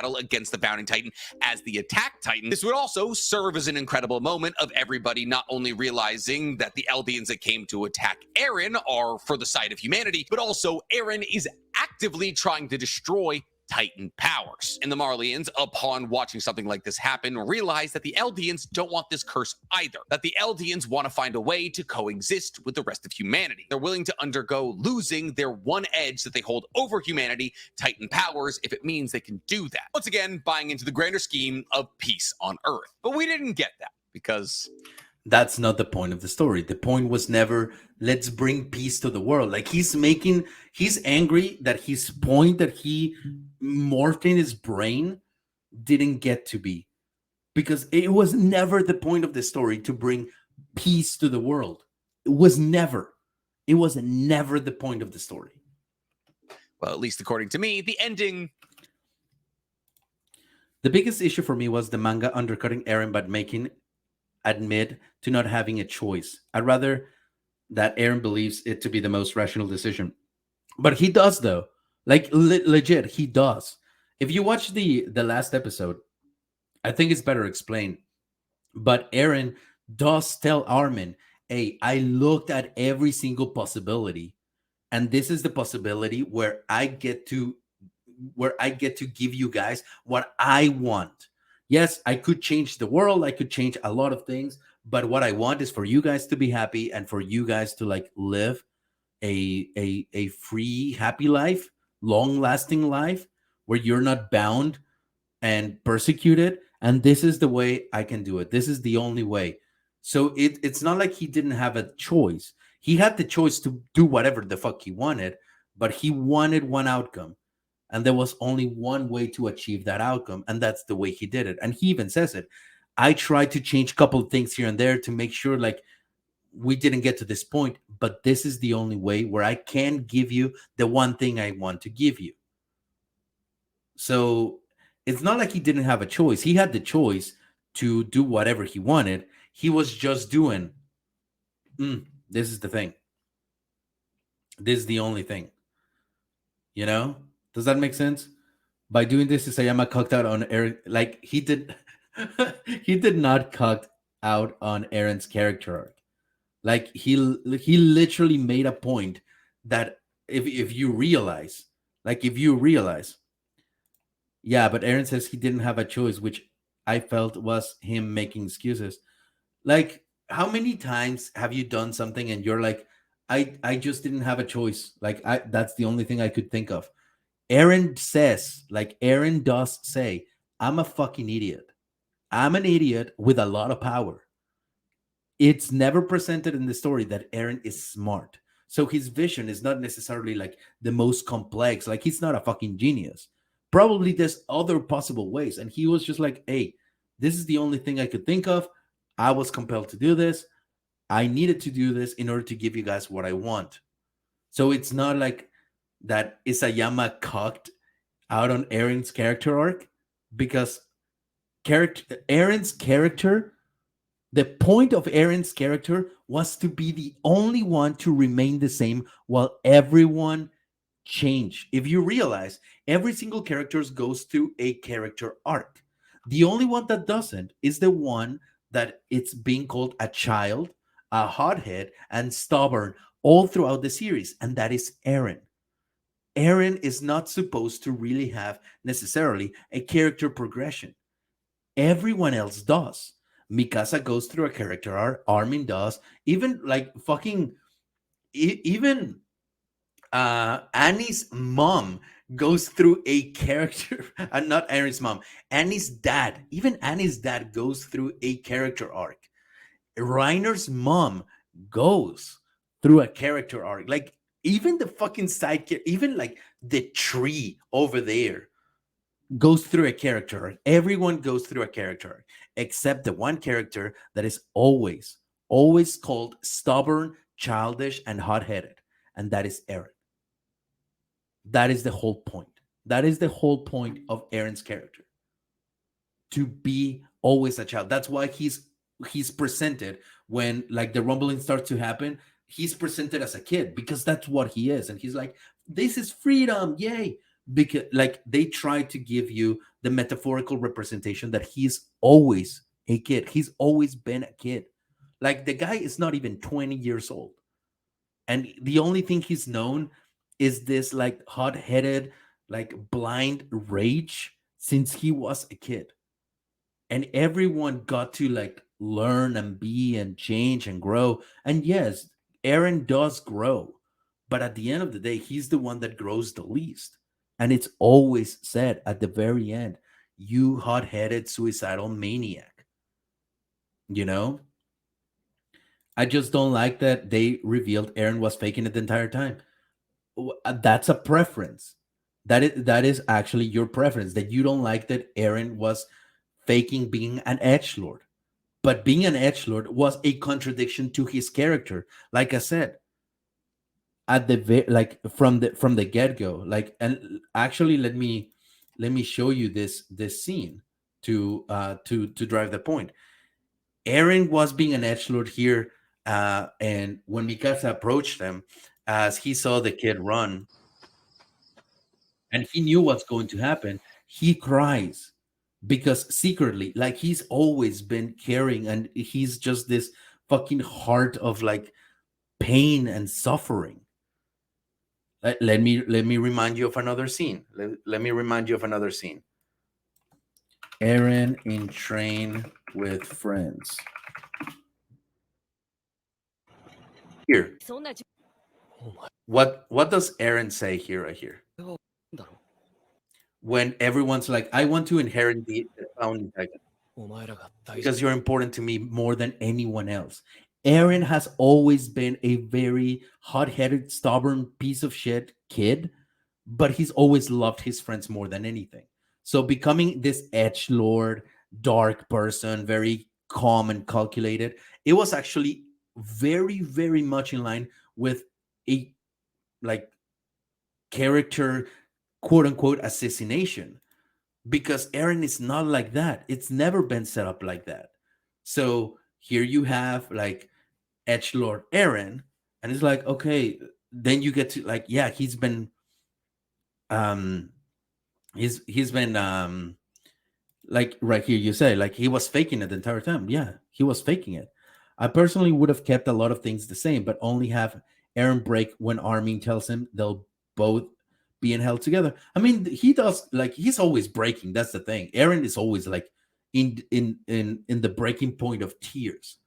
battle against the Bounding Titan as the Attack Titan. This would also serve as an incredible moment of everybody not only realizing that the Eldians that came to attack Eren are for the side of humanity, but also Eren is actively trying to destroy Titan powers. And the Marlians, upon watching something like this happen, realize that the Eldians don't want this curse either, that the Eldians want to find a way to coexist with the rest of humanity. They're willing to undergo losing their one edge that they hold over humanity, Titan powers, if it means they can do that. Once again, buying into the grander scheme of peace on Earth. But we didn't get that because that's not the point of the story. The point was never, let's bring peace to the world. Like he's angry that his point that he morphed in his brain didn't get to be, because it was never the point of the story to bring peace to the world. was never, it was never the point of the story. Well, at least according to me, the ending. The biggest issue for me was the manga undercutting Eren but making admit to not having a choice. I'd rather that Eren believes it to be the most rational decision. But he does, though. Like, legit, he does. If you watch the last episode, I think it's better explained. But Eren does tell Armin, hey, I looked at every single possibility, and this is the possibility where I get to give you guys what I want. Yes, I could change the world, I could change a lot of things, but what I want is for you guys to be happy and for you guys to like live a free, happy life, long lasting life where you're not bound and persecuted. And this is the way I can do it. This is the only way. So it's not like he didn't have a choice. He had the choice to do whatever the fuck he wanted, but he wanted one outcome. And there was only one way to achieve that outcome. And that's the way he did it. And he even says it. I tried to change a couple of things here and there to make sure like we didn't get to this point, but this is the only way where I can give you the one thing I want to give you. So it's not like he didn't have a choice. He had the choice to do whatever he wanted. He was just doing, this is the thing. This is the only thing. You know? Does that make sense? By doing this, Isayama cucked out on Eren. Like, he did he did not cuck out on Eren's character arc. Like, he literally made a point that if you realize, yeah, but Eren says he didn't have a choice, which I felt was him making excuses. Like, how many times have you done something and you're like, I just didn't have a choice. Like, that's the only thing I could think of. Eren does say, I'm a fucking idiot. I'm an idiot with a lot of power. It's never presented in the story that Eren is smart. So his vision is not necessarily like the most complex. Like, he's not a fucking genius. Probably there's other possible ways. And he was just like, hey, this is the only thing I could think of. I was compelled to do this. I needed to do this in order to give you guys what I want. So it's not like that Isayama cocked out on Eren's character arc, because Eren's character, the point of Eren's character was to be the only one to remain the same while everyone changed. If you realize, every single character goes through a character arc. The only one that doesn't is the one that it's being called a child, a hothead, and stubborn all throughout the series, and that is Eren. Eren is not supposed to really have necessarily a character progression. Everyone else does. Mikasa goes through a character arc, Armin does, even like fucking even Annie's mom goes through a character, not Eren's mom, Annie's dad, even Annie's dad goes through a character arc. Reiner's mom goes through a character arc. Like, even the fucking sidekick, even like the tree over there goes through a character arc. Everyone goes through a character arc, except the one character that is always called stubborn, childish, and hot-headed, and that is Eren. That is the whole point. That is the whole point of Eren's character. To be always a child. That's why he's presented when like the rumbling starts to happen. He's presented as a kid because that's what he is, and he's like, "This is freedom, yay!" Because like they try to give you the metaphorical representation that he's always a kid. He's always been a kid. Like, the guy is not even 20 years old, and the only thing he's known is this like hot-headed, like blind rage since he was a kid. And everyone got to like learn and be and change and grow. And yes, Eren does grow, but at the end of the day, he's the one that grows the least. And it's always said at the very end, you hot-headed suicidal maniac. You know, I just don't like that they revealed Eren was faking it the entire time. That's a preference. That is actually your preference, that you don't like that Eren was faking being an edgelord. but being an edgelord was a contradiction to his character. Like I said, at the like from the get-go, like, and actually let me show you this scene to drive the point. Eren was being an edgelord here, and when Mikasa approached them, as he saw the kid run, and he knew what's going to happen, he cries because secretly, like, he's always been caring, and he's just this fucking heart of like pain and suffering. Let me remind you of another scene. Let me remind you of another scene. Eren in Train with Friends. Here. そんなじ お前 What does Eren say here right here? はだろ When everyone's like, I want to inherit the founding titan お前らが大事 because you're important to me more than anyone else. Eren has always been a very hot-headed, stubborn piece of shit kid, but he's always loved his friends more than anything. So becoming this edge lord, dark person, very calm and calculated, it was actually very, very much in line with a like character, quote unquote, assassination, because Eren is not like that. It's never been set up like that. So here you have like edgelord Eren, and it's like, okay, then you get to like, yeah, he's been like right here you say like he was faking it the entire time. Yeah, he was faking it. I personally would have kept a lot of things the same, but only have Eren break when Armin tells him they'll both being held together. I mean, he does, like, he's always breaking. That's the thing. Eren is always like in the breaking point of tears,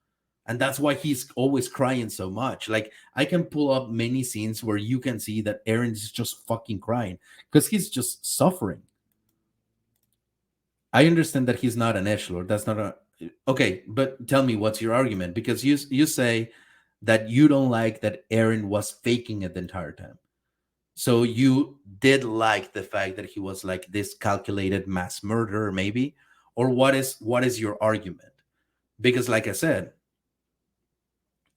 and that's why he's always crying so much. Like, I can pull up many scenes where you can see that Eren is just fucking crying because he's just suffering. I understand that he's not an edgelord. That's not a okay. But tell me, what's your argument? Because you say that you don't like that Eren was faking it the entire time. So you did like the fact that he was like this calculated mass murderer, maybe, or what is your argument? Because, like I said,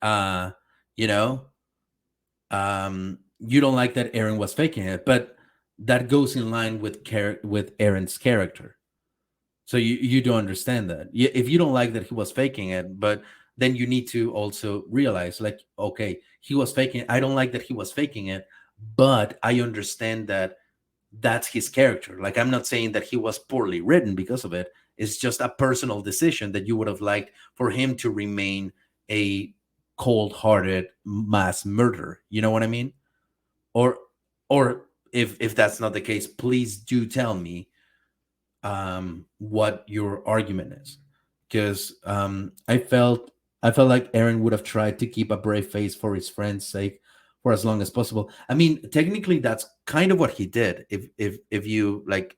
uh, you know, you don't like that Eren was faking it, but that goes in line with with Eren's character. So you don't understand that. If you don't like that he was faking it, but then you need to also realize, like, okay, he was faking it. I don't like that he was faking it, but I understand that that's his character. Like, I'm not saying that he was poorly written because of it. It's just a personal decision that you would have liked for him to remain a cold-hearted mass murderer. You know what I mean? Or if that's not the case, please do tell me what your argument is, because I felt like Eren would have tried to keep a brave face for his friend's sake for as long as possible. I mean, technically, that's kind of what he did. If you like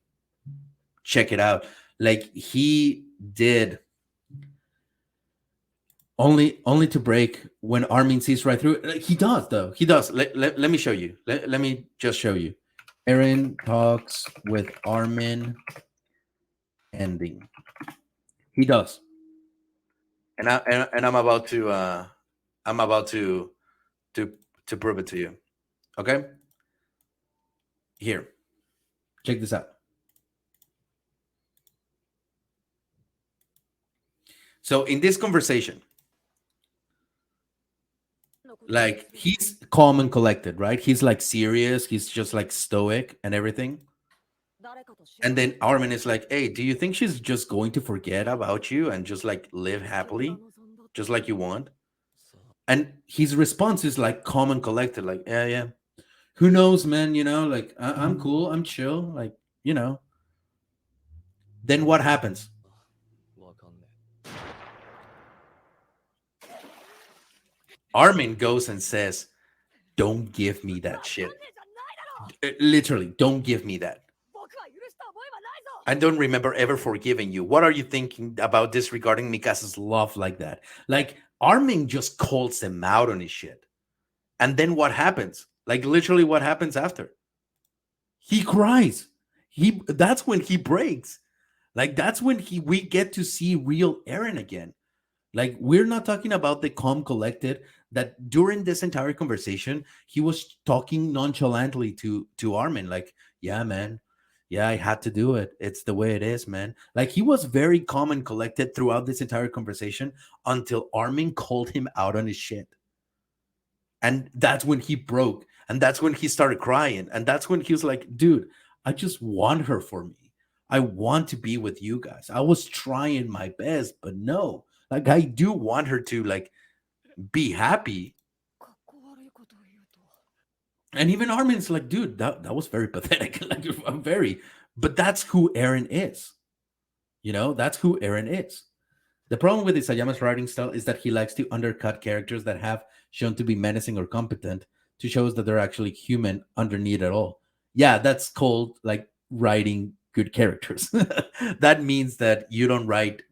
check it out, like, he did only to break when Armin sees right through it. Like, he does, though. He does. Let me show you. Let me just show you. Eren talks with Armin ending. He does. And I'm about to prove it to you. Okay? Here. Check this out. So in this conversation, like, he's calm and collected, right? He's like serious, he's just like stoic and everything. And then Armin is like, hey, do you think she's just going to forget about you and just like live happily, just like you want? And his response is like calm and collected, like, yeah. Who knows, man? You know, like, I'm cool, I'm chill, like, you know. Then what happens? わかんね Armin goes and says, don't give me that shit. Literally, don't give me that. I don't remember ever forgiving you. What are you thinking about disregarding Mikasa's love like that? Like, Armin just calls him out on his shit. And then what happens? Like, literally what happens after? He cries. That's when he breaks. Like, that's when we get to see real Eren again. Like, we're not talking about the calm collected that during this entire conversation he was talking nonchalantly to Armin, like, yeah, man, yeah, I had to do it, it's the way it is, man. Like, he was very calm and collected throughout this entire conversation until Armin called him out on his shit. And that's when he broke, and that's when he started crying, and that's when he was like, dude, I just want her for me. I want to be with you guys. I was trying my best, but no, like, I do want her to, like, be happy. And even Armin's like, dude, that was very pathetic. Like, I'm very, but that's who Eren is. That's who Eren is. The problem with Isayama's writing style is that he likes to undercut characters that have shown to be menacing or competent to show us that they're actually human underneath it all. Yeah, that's called, like, writing good characters. That means that you don't write,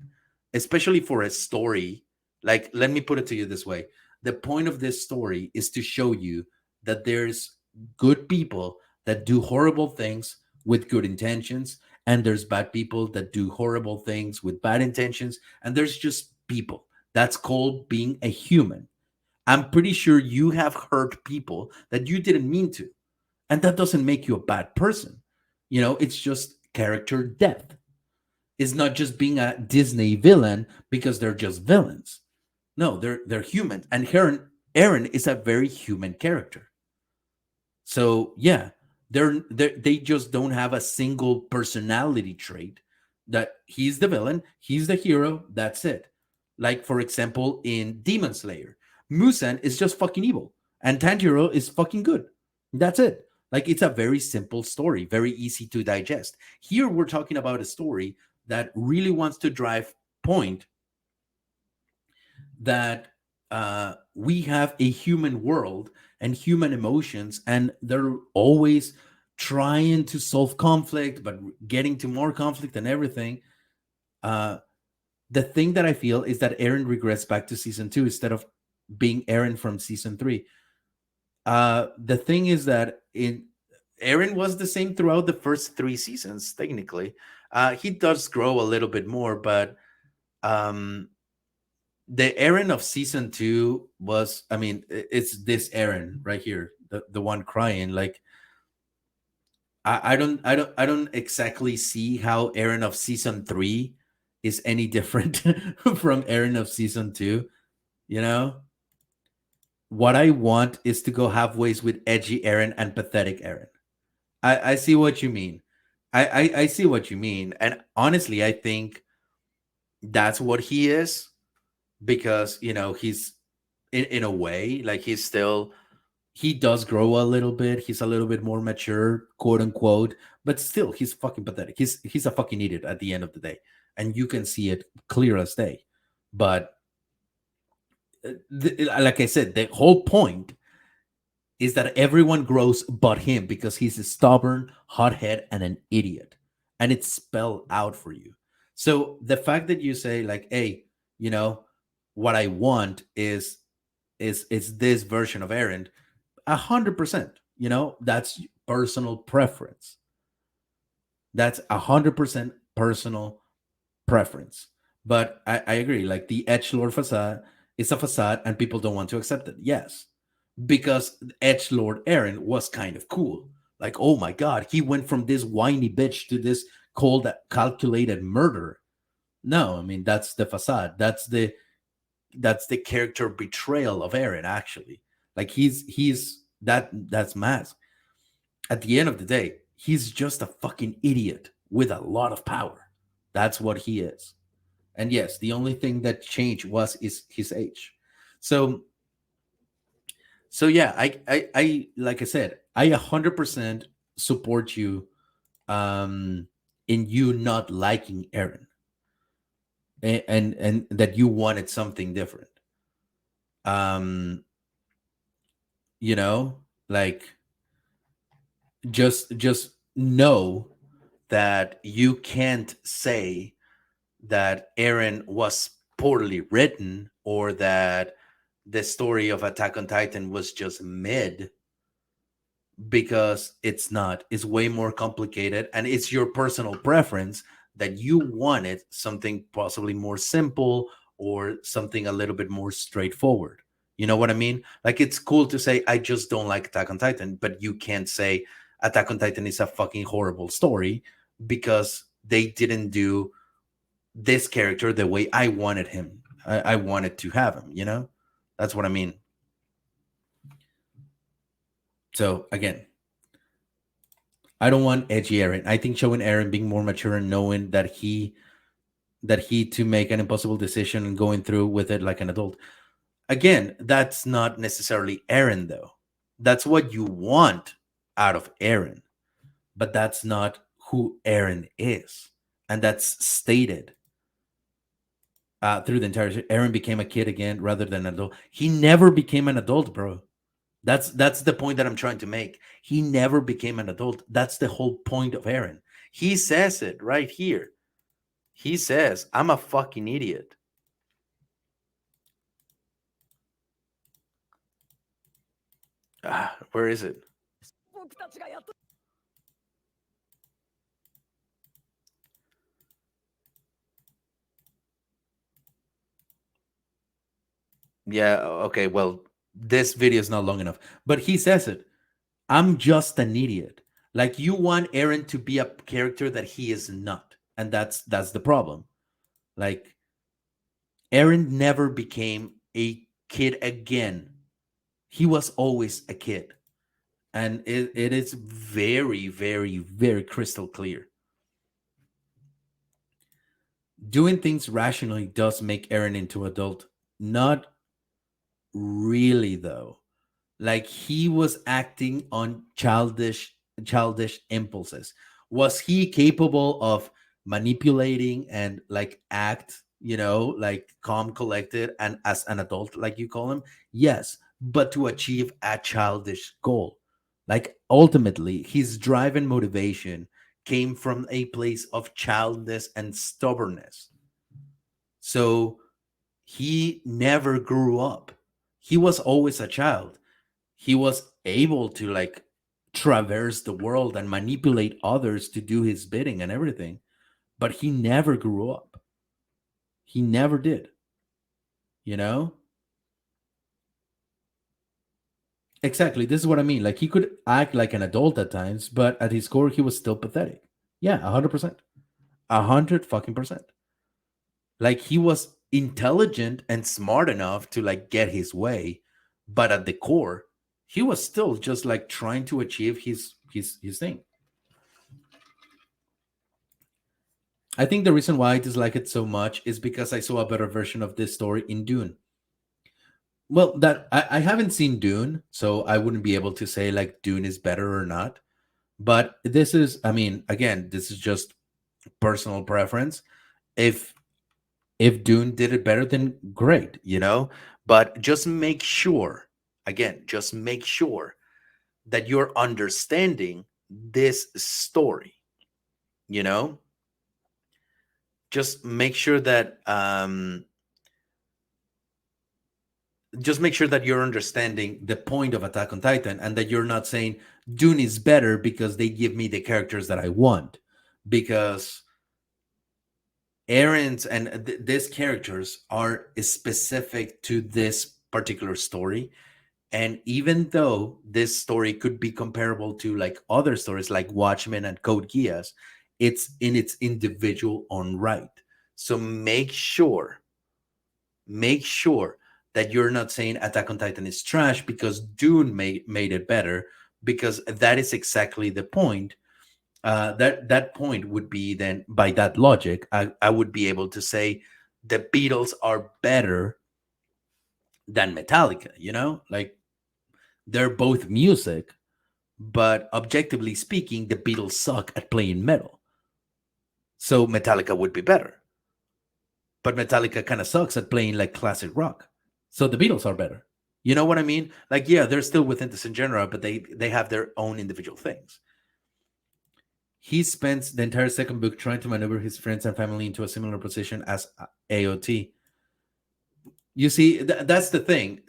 especially for a story. Like, let me put it to you this way. The point of this story is to show you that there's good people that do horrible things with good intentions, and there's bad people that do horrible things with bad intentions, and there's just people. That's called being a human. I'm pretty sure you have hurt people that you didn't mean to, and that doesn't make you a bad person. It's just character depth. It's not just being a Disney villain because they're just villains. No, they're human, and Eren is a very human character. So yeah, they just don't have a single personality trait. That he's the villain, he's the hero. That's it. Like, for example, in Demon Slayer, Musen is just fucking evil, and Tanjiro is fucking good. That's it. Like, it's a very simple story, very easy to digest. Here we're talking about a story that really wants to drive point that we have a human world and human emotions, and they're always trying to solve conflict, but getting to more conflict and everything. The thing that I feel is that Eren regrets back to season 2 instead of being Eren from season 3. The thing is that Eren was the same throughout the first 3 seasons, technically. He does grow a little bit more, but the Eren of season 2 was, I mean, it's this Eren right here, the one crying. Like, I don't exactly see how Eren of season 3 is any different from Eren of season 2. What I want is to go halfway with edgy Eren and pathetic Eren. I see what you mean. I see what you mean, and honestly, I think that's what he is, because he's in a way, like, he does grow a little bit. He's a little bit more mature, quote unquote, but still, he's fucking pathetic. He's a fucking idiot at the end of the day, and you can see it clear as day. But like I said, the whole point is that everyone grows but him, because he's a stubborn hothead and an idiot, and it's spelled out for you. So the fact that you say, like, hey, what I want is this version of Eren, 100%, that's personal preference. That's 100% personal preference. But I agree, like, the edgelord facade is a facade and people don't want to accept it. Yes, because edgelord Eren was kind of cool. Like, oh my god, he went from this whiny bitch to this cold, calculated murderer. No, I mean, that's the facade. That's the character betrayal of Eren, actually. Like, that's mask. At the end of the day, he's just a fucking idiot with a lot of power. That's what he is. And yes, the only thing that changed is his age. So yeah, I like I said, I 100% support you in you not liking Eren, and that you wanted something different. Like, just know that you can't say that Eren was poorly written, or that the story of Attack on Titan was just mid, because it's not. It's way more complicated, and it's your personal preference that you wanted something possibly more simple or something a little bit more straightforward. You know what I mean? Like, it's cool to say I just don't like Attack on Titan, but you can't say Attack on Titan is a fucking horrible story because they didn't do this character the way I wanted him. I wanted to have him, you know? That's what I mean. So again, I don't want edgy Eren. I think showing Eren being more mature and knowing that he to make an impossible decision and going through with it like an adult. Again, that's not necessarily Eren though. That's what you want out of Eren, but that's not who Eren is, and that's stated through the entire. Eren became a kid again rather than an adult. He never became an adult, bro. That's the point that I'm trying to make. He never became an adult. That's the whole point of Eren. He says it right here. He says, "I'm a fucking idiot." Where is it? Yeah, okay, well, this video is not long enough. But he says it. I'm just an idiot. Like, you want Eren to be a character that he is not. And that's the problem. Like, Eren never became a kid again. He was always a kid. And it is very, very, very crystal clear. Doing things rationally does make Eren into adult. Not really, though. Like, he was acting on childish impulses. Was he capable of manipulating and like act, like calm, collected, and as an adult, like you call him? Yes, but to achieve a childish goal. Like, ultimately, his drive and motivation came from a place of childness and stubbornness. So he never grew up. He was always a child. He was able to like traverse the world and manipulate others to do his bidding and everything, but he never grew up. He never did. You know? Exactly. This is what I mean. Like, he could act like an adult at times, but at his core, he was still pathetic. Yeah, 100%. 100 fucking percent. Like, he was intelligent and smart enough to like get his way, but at the core, he was still just like trying to achieve his thing. I think the reason why I dislike it so much is because I saw a better version of this story in Dune. Well, that I haven't seen Dune, so I wouldn't be able to say like Dune is better or not. But this is, I mean, again, this is just personal preference. If Dune did it better, then great, But just make sure, again, just make sure that you're understanding this story, you know? Just make sure that you're understanding the point of Attack on Titan, and that you're not saying Dune is better because they give me the characters that I want. Because Eren's and these characters are specific to this particular story. And even though this story could be comparable to like other stories like Watchmen and Code Geass, it's in its individual own right. So make sure that you're not saying Attack on Titan is trash because Dune made it better, because that is exactly the point. That point would be, then by that logic, I would be able to say the Beatles are better than Metallica, like they're both music, but objectively speaking, the Beatles suck at playing metal. So Metallica would be better. But Metallica kind of sucks at playing like classic rock. So the Beatles are better. You know what I mean? Like, yeah, they're still within the same genre, but they have their own individual things. He spends the entire second book trying to maneuver his friends and family into a similar position as AOT. You see, that's the thing.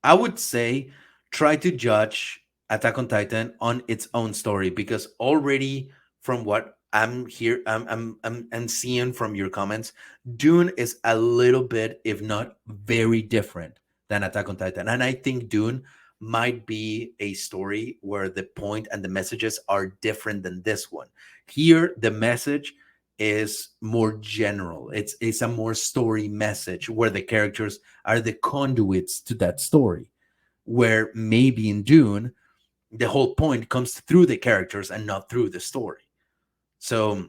I would say try to judge Attack on Titan on its own story, because already from what I'm here. I'm seeing from your comments, Dune is a little bit, if not very different than Attack on Titan, and I think Dune might be a story where the point and the messages are different than this one. Here, the message is more general. It's a more story message where the characters are the conduits to that story. Where maybe in Dune, the whole point comes through the characters and not through the story. So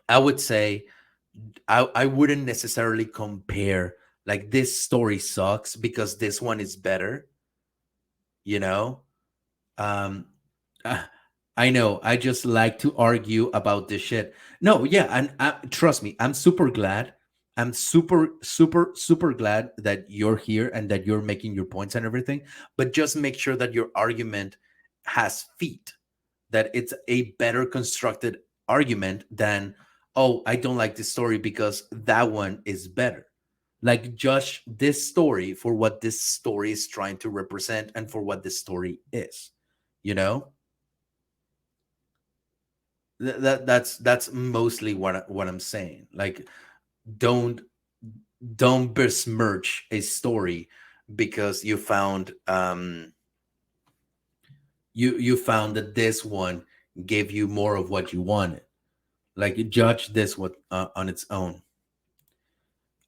I would say I wouldn't necessarily compare like this story sucks because this one is better, you know? Um uh, I know I just like to argue about this shit. No, yeah, and trust me, I'm super glad. I'm super glad that you're here and that you're making your points and everything, but just make sure that your argument has feet, that it's a better constructed argument than, oh, I don't like this story because that one is better. Like, judge this story for what this story is trying to represent and for what this story is, you know? That's mostly what I'm saying. Like, don't don't besmirch a story because you found that this one gave you more of what you wanted. Like, judge this one on its own.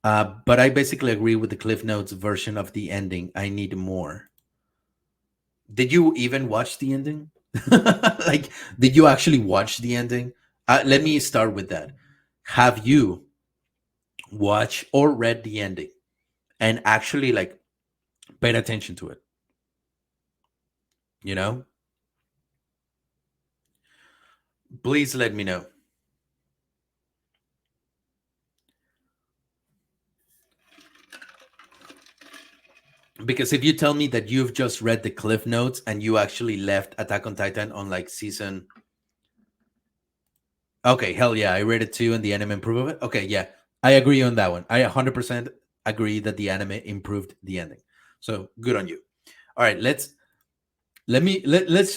But I basically agree with the Cliff Notes version of the ending. I need more. Did you even watch the ending? Like, did you actually watch the ending? Let me start with that. Have you watched or read the ending and actually like paid attention to it? You know, please let me know. Because if you tell me that you've just read the Cliff Notes and you actually left Attack on Titan on like season. Okay, hell yeah, I read it too and the anime improved it. Okay, yeah, I agree on that one. I 100% agree that the anime improved the ending. So good on you. All right, let's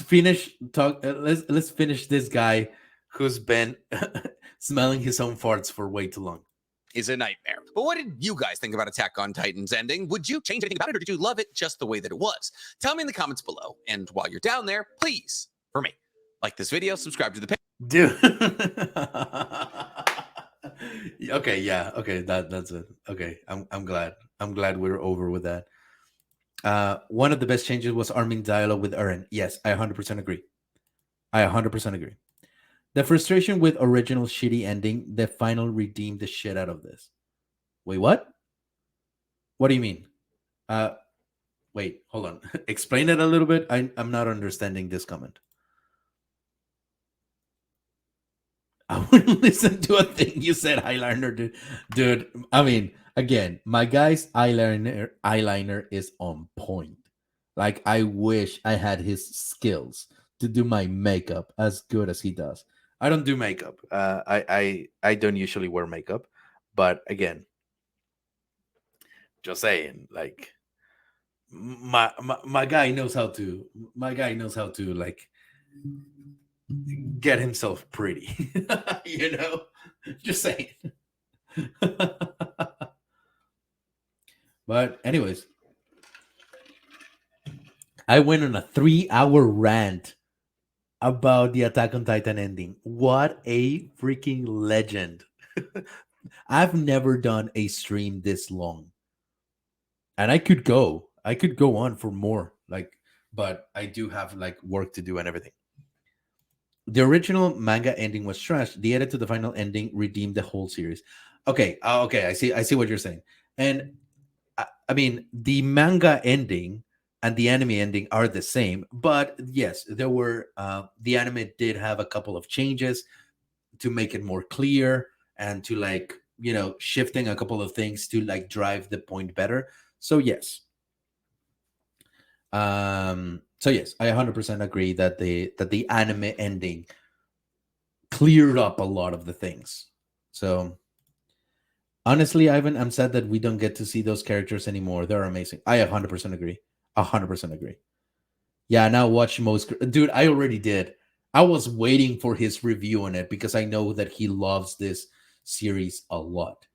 finish talk. Let's finish this guy who's been smelling his own farts for way too long. Is a nightmare. But what did you guys think about Attack on Titan's ending? Would you change anything about it, or did you love it just the way that it was? Tell me in the comments below. And while you're down there, please, for me, like this video, subscribe to the page. Dude. Okay, yeah, okay, that's it. Okay, I'm glad. I'm glad we're over with that. One of the best changes was Armin dialogue with Eren. Yes, I 100% agree. I 100% agree. The frustration with original shitty ending, the final redeemed the shit out of this. Wait, what? What do you mean? Wait, hold on. Explain it a little bit. I'm not understanding this comment. I wouldn't listen to a thing you said, eyeliner, dude. I mean, again, my guy's eyeliner is on point. Like, I wish I had his skills to do my makeup as good as he does. I don't do makeup. I don't usually wear makeup, but again, just saying, like, my guy knows how to. My guy knows how to like get himself pretty. You know, just saying. But anyways, I went on a 3-hour rant about the Attack on Titan ending. What a freaking legend. I've never done a stream this long. And I could go on for more, like, but I do have like work to do and everything. The original manga ending was trash. The edit to the final ending redeemed the whole series. Okay, okay, I see what you're saying. And I mean, the manga ending and the anime ending are the same, but yes, there were the anime did have a couple of changes to make it more clear and to, like, you know, shifting a couple of things to like drive the point better. So yes. So yes, I 100% agree that the anime ending cleared up a lot of the things. So honestly, Ivan, I'm sad that we don't get to see those characters anymore. They're amazing. I 100% agree. 100% agree. Yeah, now watch most. Dude, I already did. I was waiting for his review on it because I know that he loves this series a lot.